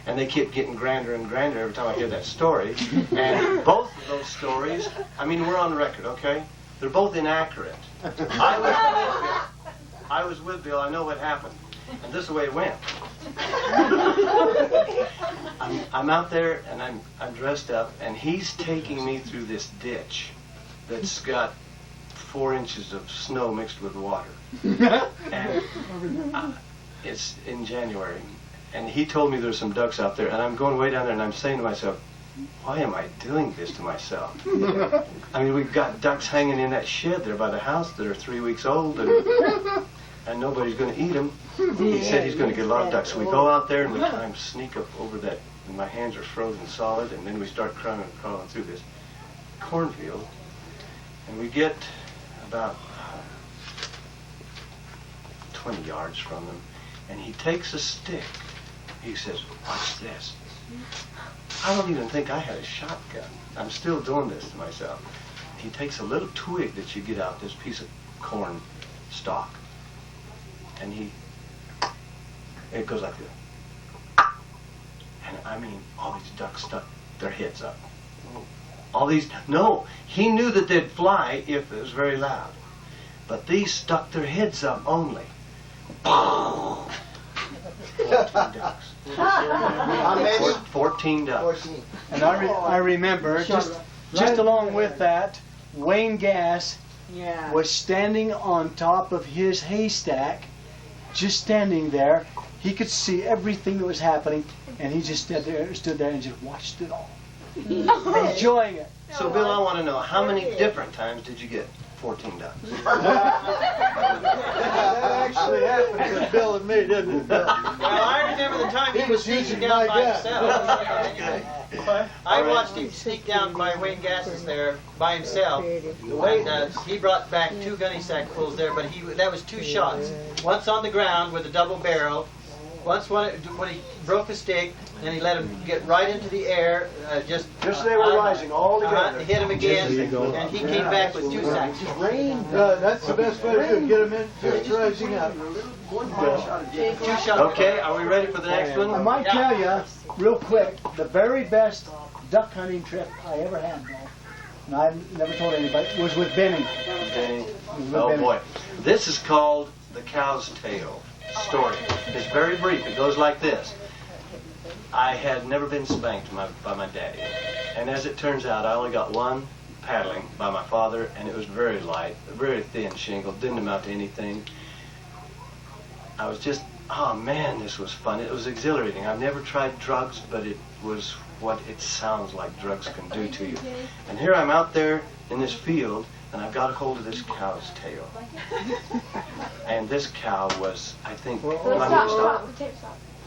And they keep getting grander and grander every time I hear that story. And both of those stories, we're on the record, okay? They're both inaccurate. I was with Bill. I know what happened. And this is the way it went. I'm out there and I'm dressed up, and he's taking me through this ditch that's got 4 inches of snow mixed with water. And it's in January. And he told me there's some ducks out there, and I'm going way down there and I'm saying to myself, why am I doing this to myself? I mean, we've got ducks hanging in that shed there by the house that are 3 weeks old, and nobody's going to eat them. He said he's going to get a lot of ducks. So we go out there and we try and sneak up over that, and my hands are frozen solid, and then we start crawling through this cornfield, and we get about 20 yards from them, and he takes a stick. He says, watch this. I don't even think I had a shotgun. I'm still doing this to myself. He takes a little twig that you get out, this piece of corn stalk, and it goes like this. And I mean, all these ducks stuck their heads up. All these, no, he knew that they'd fly if it was very loud. But these stuck their heads up only. 14 ducks. How many? 14 ducks. And I remember, just along with that, Wayne Gass was standing on top of his haystack, just standing there. He could see everything that was happening, and he just stood there and just watched it all. Enjoying it. So, Bill, I want to know, how many different times did you get 14 ducks? That actually happened with Bill and me, didn't it, Bill? Well, I remember the time he was sneaking down by himself. I watched him sneak down by Wayne Gass's there by himself. And, he brought back 2 gunny sack pulls there, but that was 2 shots. Once on the ground with a double barrel. Once when he broke the stick, and he let him get right into the air, just as they were rising all together. Hit him again, and he came back with 2 sacks. That's the best way to do it. Get them in, just rising up. 2 shots. Okay, are we ready for the next one? I might tell you, real quick, the very best duck hunting trip I ever had, Bill, and I never told anybody, was with Benny. Benny. Oh boy. This is called The Cow's Tail story. It's very brief. It goes like this. I had never been spanked by my daddy. And as it turns out, I only got 1 paddling by my father, and it was very light, very thin shingle, didn't amount to anything. I was just, oh man, this was fun. It was exhilarating. I've never tried drugs, but it was what it sounds like drugs can do to you. And here I'm out there in this field, and I've got a hold of this cow's tail. And this cow was, I think, Stop.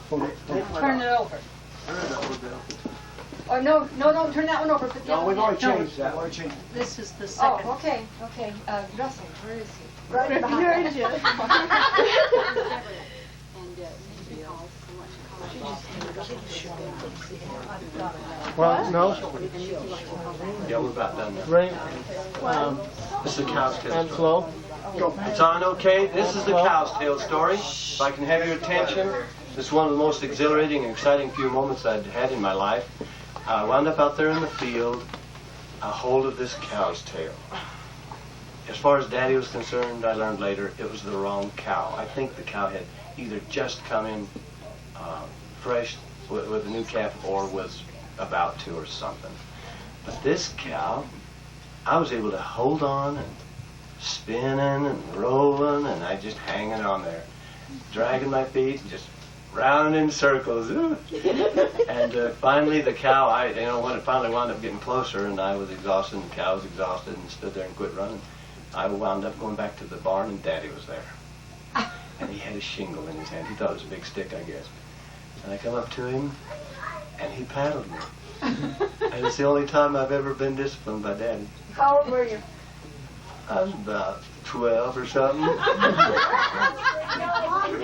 Turn it over. Oh, no, don't turn that one over. Put the other we've one already in. changed that. This is the second. Oh, okay. Russell, where is he? Right behind you. Well, no. Yeah, we're about done now. Right. This is the cow's tail And story. slow. It's on, okay? This is the cow's tail story. If I can have your attention, this is one of the most exhilarating and exciting few moments I'd had in my life. I wound up out there in the field, a hold of this cow's tail. As far as Daddy was concerned, I learned later, it was the wrong cow. I think the cow had either just come in fresh with a new calf or was about to or something. But this cow, I was able to hold on and spinning and rolling, and I just hanging on there, dragging my feet, just round in circles. And finally the cow, when it finally wound up getting closer and I was exhausted and the cow was exhausted and stood there and quit running, I wound up going back to the barn and Daddy was there. And he had a shingle in his hand. He thought it was a big stick, I guess. And I come up to him and he paddled me. And it's the only time I've ever been disciplined by Daddy. How old were you? I was about 12 or something.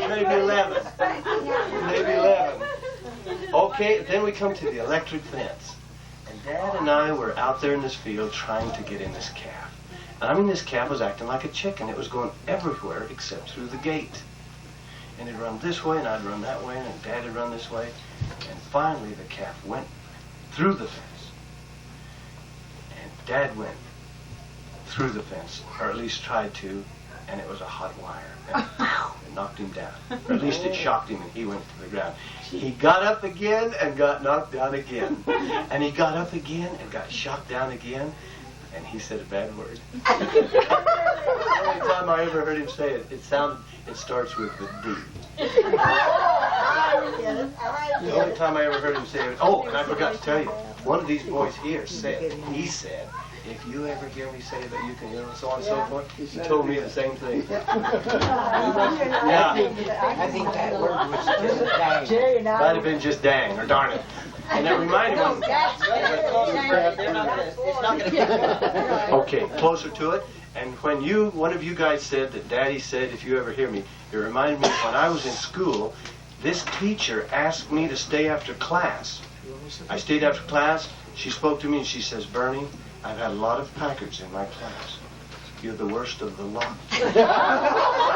Maybe 11. Maybe 11. Okay, then we come to the electric fence. And Dad and I were out there in this field trying to get in this calf. And I mean, this calf was acting like a chicken. It was going everywhere except through the gate. And it'd run this way, and I'd run that way, and Dad would run this way. And finally, the calf went through the fence. And Dad went through the fence, or at least tried to, and it was a hot wire. And it knocked him down. Or at least it shocked him, and he went to the ground. He got up again and got knocked down again. And he got up again and got shocked down again, and he said a bad word. The only time I ever heard him say it, it starts with the D. The only time I ever heard him say it, oh, and I forgot to tell you, one of these boys here said, he said, if you ever hear me say that you can, so on and so forth, he told me the same thing. Yeah. I think that word was just dang. Might have been just dang or darn it. And it reminded me. Okay, closer to it. And when one of you guys said that Daddy said, if you ever hear me, it reminded me when I was in school, this teacher asked me to stay after class. I stayed after class. She spoke to me and she says, Bernie, I've had a lot of Packards in my class. You're the worst of the lot. I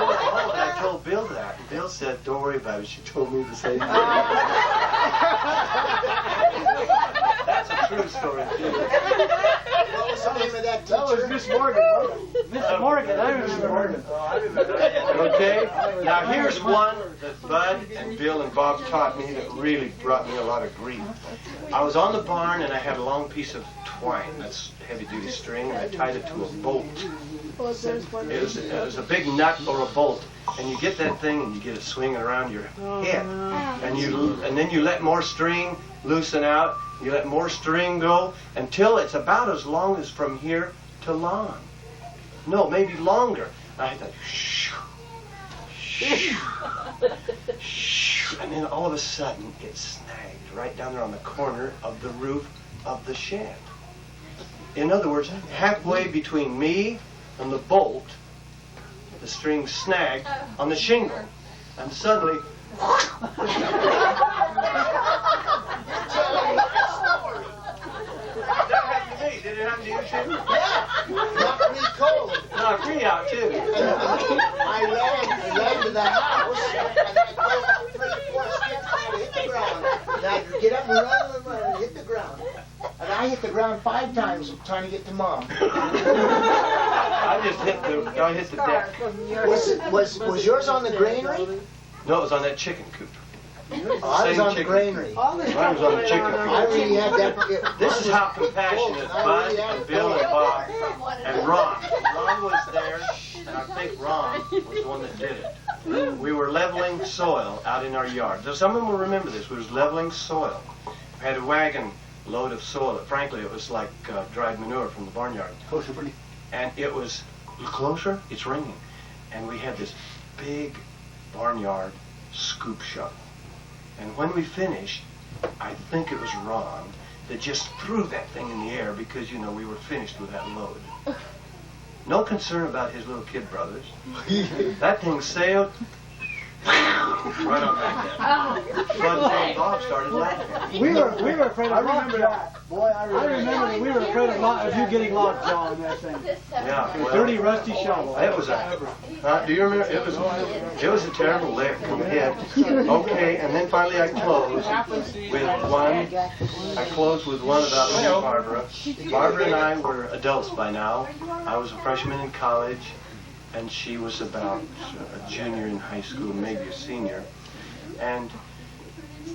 went home and I told Bill that. And Bill said, don't worry about it. She told me the same thing. That's a true story, too. What was the name of that teacher? That was Miss Morgan. Miss Morgan, I remember Morgan. Okay, now here's one that Bud and Bill and Bob taught me that really brought me a lot of grief. I was on the barn and I had a long piece of twine, that's heavy-duty string, and I tied it to a bolt. It was a big nut or a bolt, and you get that thing and you get it swinging around your head, and then you let more string loosen out, you let more string go until it's about as long as from here to lawn. No, maybe longer. I had to shoo, shoo, shoo, and then all of a sudden it snagged right down there on the corner of the roof of the shed. In other words, halfway between me and the bolt, the string snagged on the shingle, and suddenly. Did it happen to you, Shane? Yeah, knocked me cold. Knocked me out, too. I ran to the house, and I drove about 3 or 4 steps, and I hit the ground. And I get up and run and hit the ground. And I hit the ground 5 times trying to get to Mom. I hit the deck. Was yours on the granary? No, it was on that chicken coop. I was on the granary. Mine was on the chicken coop. I really had that. This is how compassionate Bud and Bill and Bob and Ron. Ron was there, and I think Ron was the one that did it. We were leveling soil out in our yard. Some of them will remember this. We was leveling soil. We had a wagon load of soil. Frankly, it was like dried manure from the barnyard. Closer, Bernie. And it was closer. It's raining, and we had this big barnyard scoop shovel. And when we finished, I think it was Ron that just threw that thing in the air because, you know, we were finished with that load. No concern about his little kid brothers. That thing sailed right on back there. Bud and Bob started laughing. We were afraid of that. Boy, I remember that we were afraid of you getting lockjaw on that thing. Yeah, well, dirty, rusty shovel. It was do you remember? It was a terrible lick from the head. Okay, and then finally I closed with one about Miss Barbara. Barbara and I were adults by now. I was a freshman in college, and she was about a junior in high school, maybe a senior. And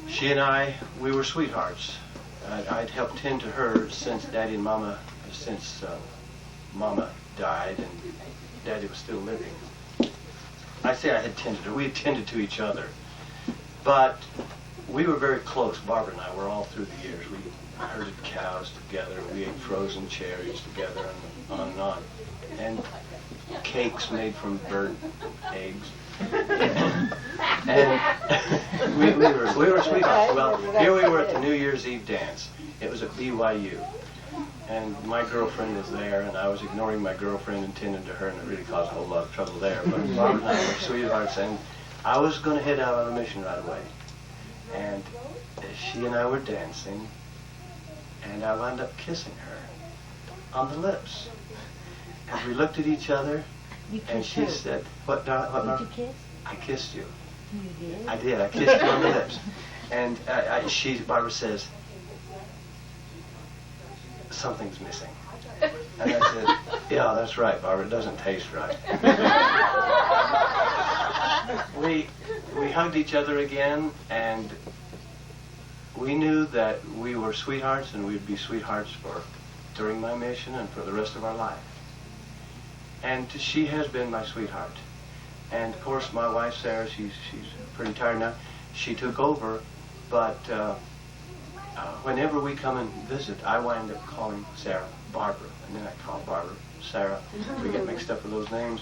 she and I, we were sweethearts. I'd helped tend to her since Mama died and Daddy was still living. I say I had tended her. We had tended to each other. But we were very close, Barbara and I were, all through the years. We herded cows together, we ate frozen cherries together, and on and on. And cakes made from burnt eggs. And we were sweethearts. Well, here we were at the New Year's Eve dance. It was at BYU. And my girlfriend was there, and I was ignoring my girlfriend and tending to her, and it really caused a whole lot of trouble there. But Barbara and I were sweethearts, and I was going to head out on a mission right away. And she and I were dancing, and I wound up kissing her on the lips. And we looked at each other, and she said, what, Did you kiss? I kissed you. You did? I did. I kissed you on the lips. And Barbara says, something's missing. And I said, yeah, that's right, Barbara. It doesn't taste right. We hugged each other again, and we knew that we were sweethearts, and we'd be sweethearts during my mission and for the rest of our life. And she has been my sweetheart. And of course, my wife Sarah, she's pretty tired now. She took over, but whenever we come and visit, I wind up calling Sarah Barbara, and then I call Barbara Sarah. We get mixed up with those names.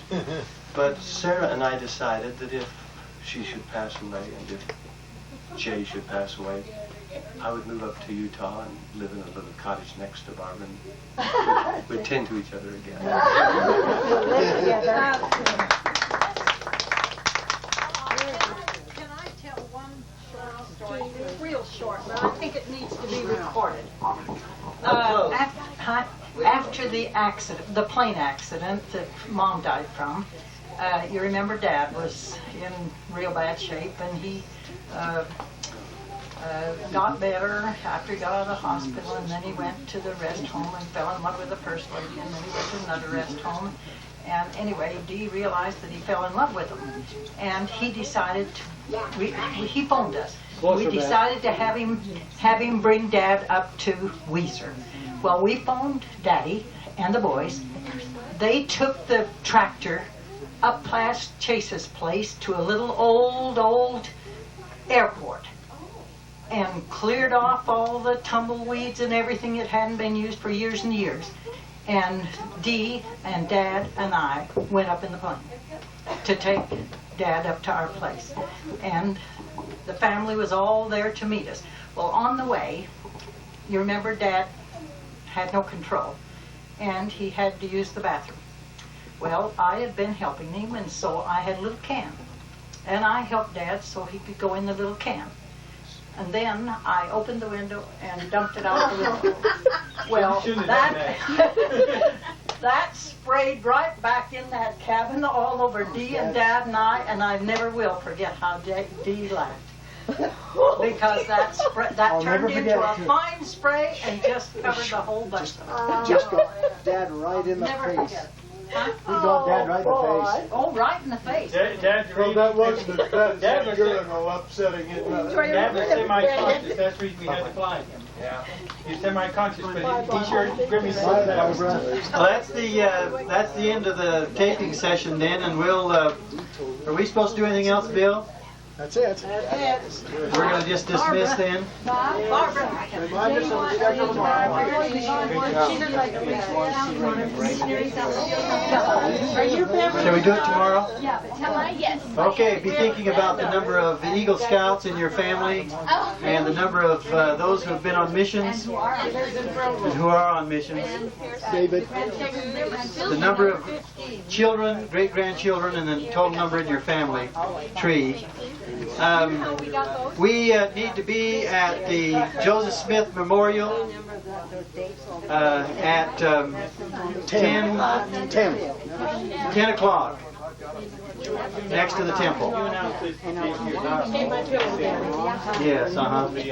But Sarah and I decided that if she should pass away and if Jay should pass away, I would move up to Utah and live in a little cottage next to Barbara, and we'd tend to each other again. Can I tell one short story? It's real short, but I think it needs to be recorded. After the accident, the plane accident that Mom died from, you remember Dad was in real bad shape, and he got better after he got out of the hospital, and then he went to the rest home and fell in love with the first lady, and then he went to another rest home. And anyway, Dee realized that he fell in love with him, and he decided to, he phoned us. We decided to have him bring Dad up to Weiser. Well, we phoned Daddy and the boys. They took the tractor up past Chase's place to a little old airport and cleared off all the tumbleweeds and everything that hadn't been used for years and years. And Dee and Dad and I went up in the plane to take Dad up to our place. And the family was all there to meet us. Well, on the way, you remember Dad had no control, and he had to use the bathroom. Well, I had been helping him, and so I had a little can. And I helped Dad so he could go in the little can. And then I opened the window and dumped it out the window. Well, that sprayed right back in that cabin all over Dee and Dad and I never will forget how Dee laughed. Because that turned into a fine spray and just covered the whole bus. Just got Dad right in the face. Huh? We got Dad right in the face. Oh, right in the face. Well, that wasn't that urinal upsetting it. Dad was semi-conscious. That's the reason we had to fly him. Yeah. He's semi-conscious, but he sure gripped that. Well, that's the end of the taping session then, and we'll. Are we supposed to do anything else, Bill? That's it. We're going to just dismiss then. Barbara. Shall we do it tomorrow? Yes. Okay, be thinking about the number of Eagle Scouts in your family and the number of those who have been on missions and who are on missions. David. The number of children, great-grandchildren, and the total number in your family tree. We need to be at the Joseph Smith Memorial at 10 o'clock next to the temple. Yes,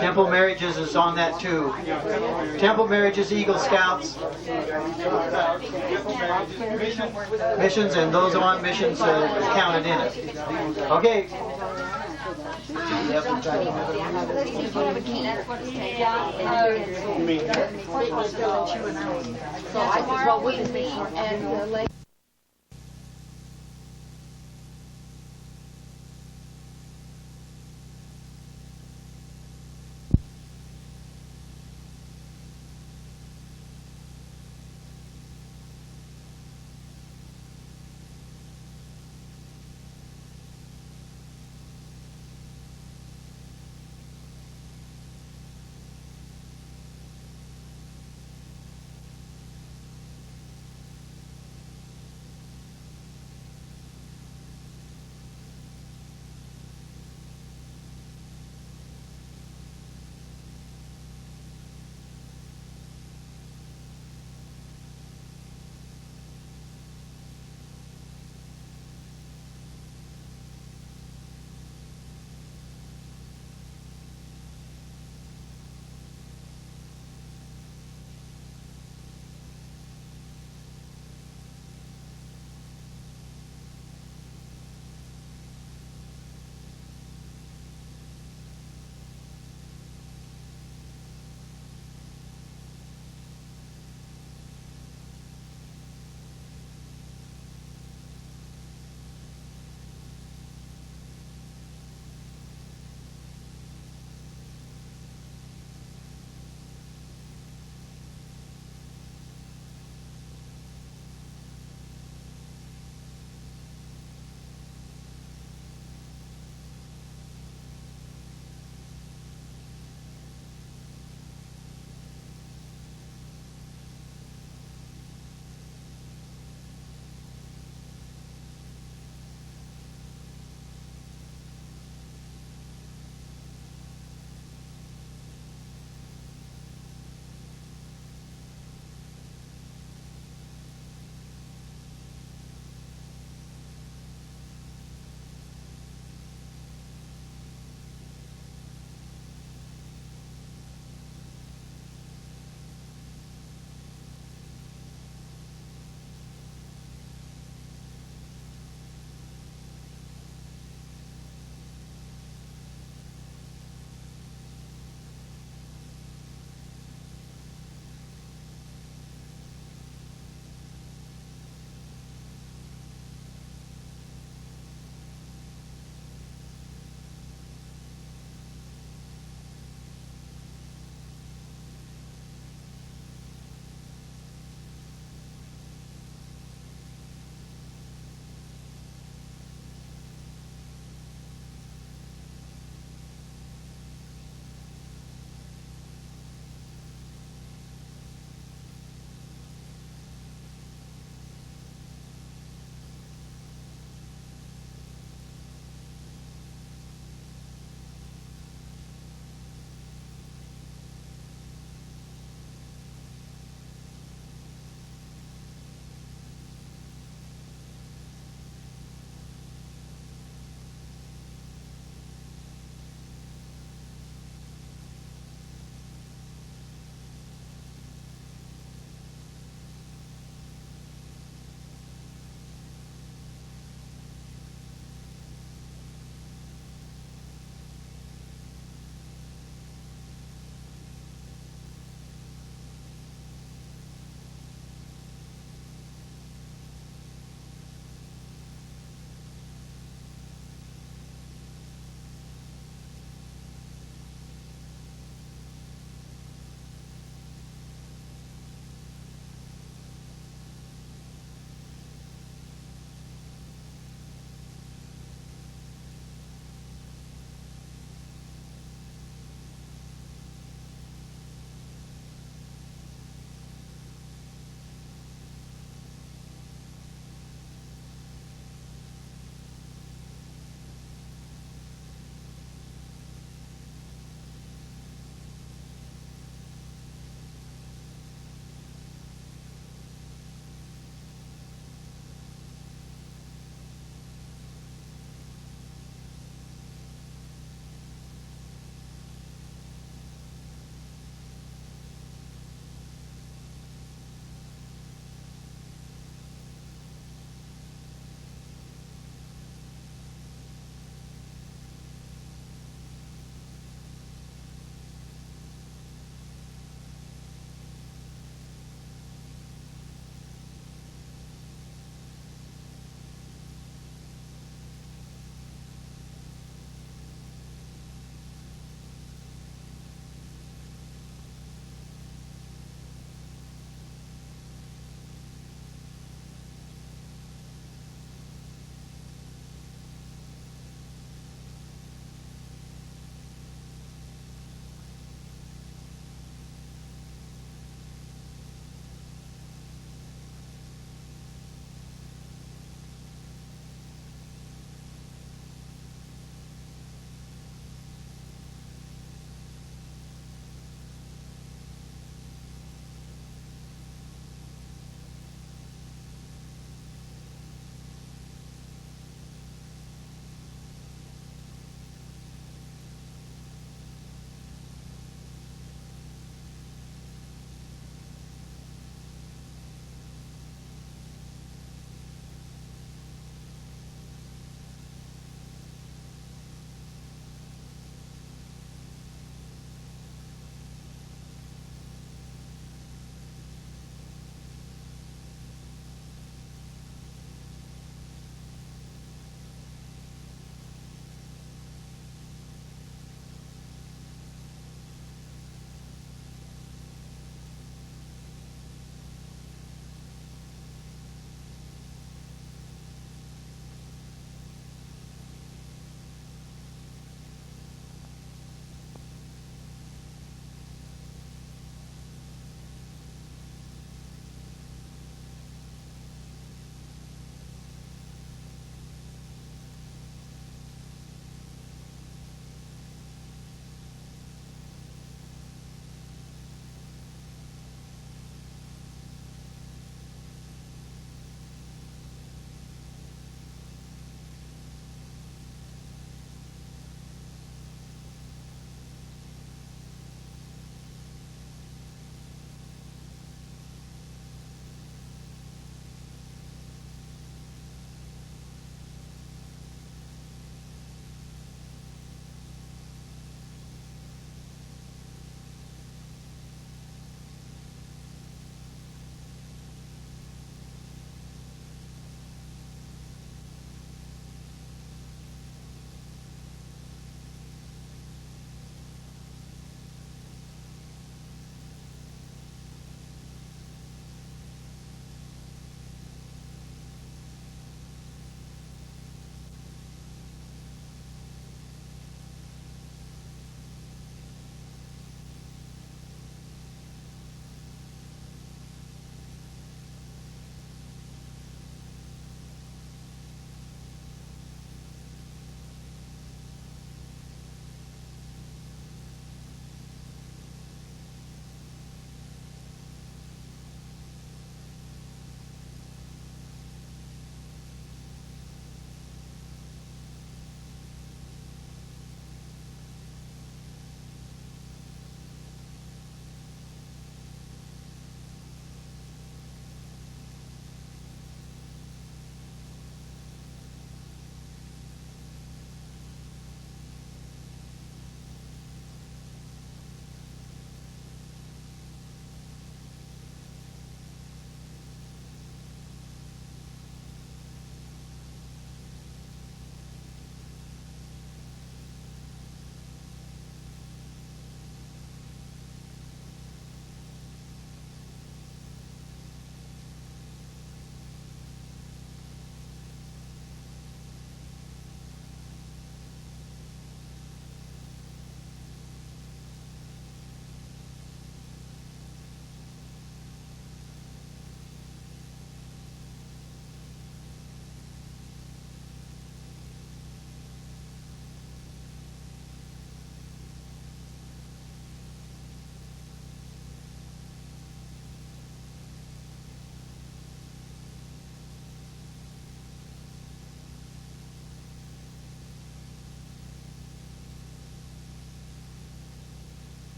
Temple Marriages is on that too. Temple Marriages, Eagle Scouts, missions, and those on missions counted in it. Okay. So I said, well, we and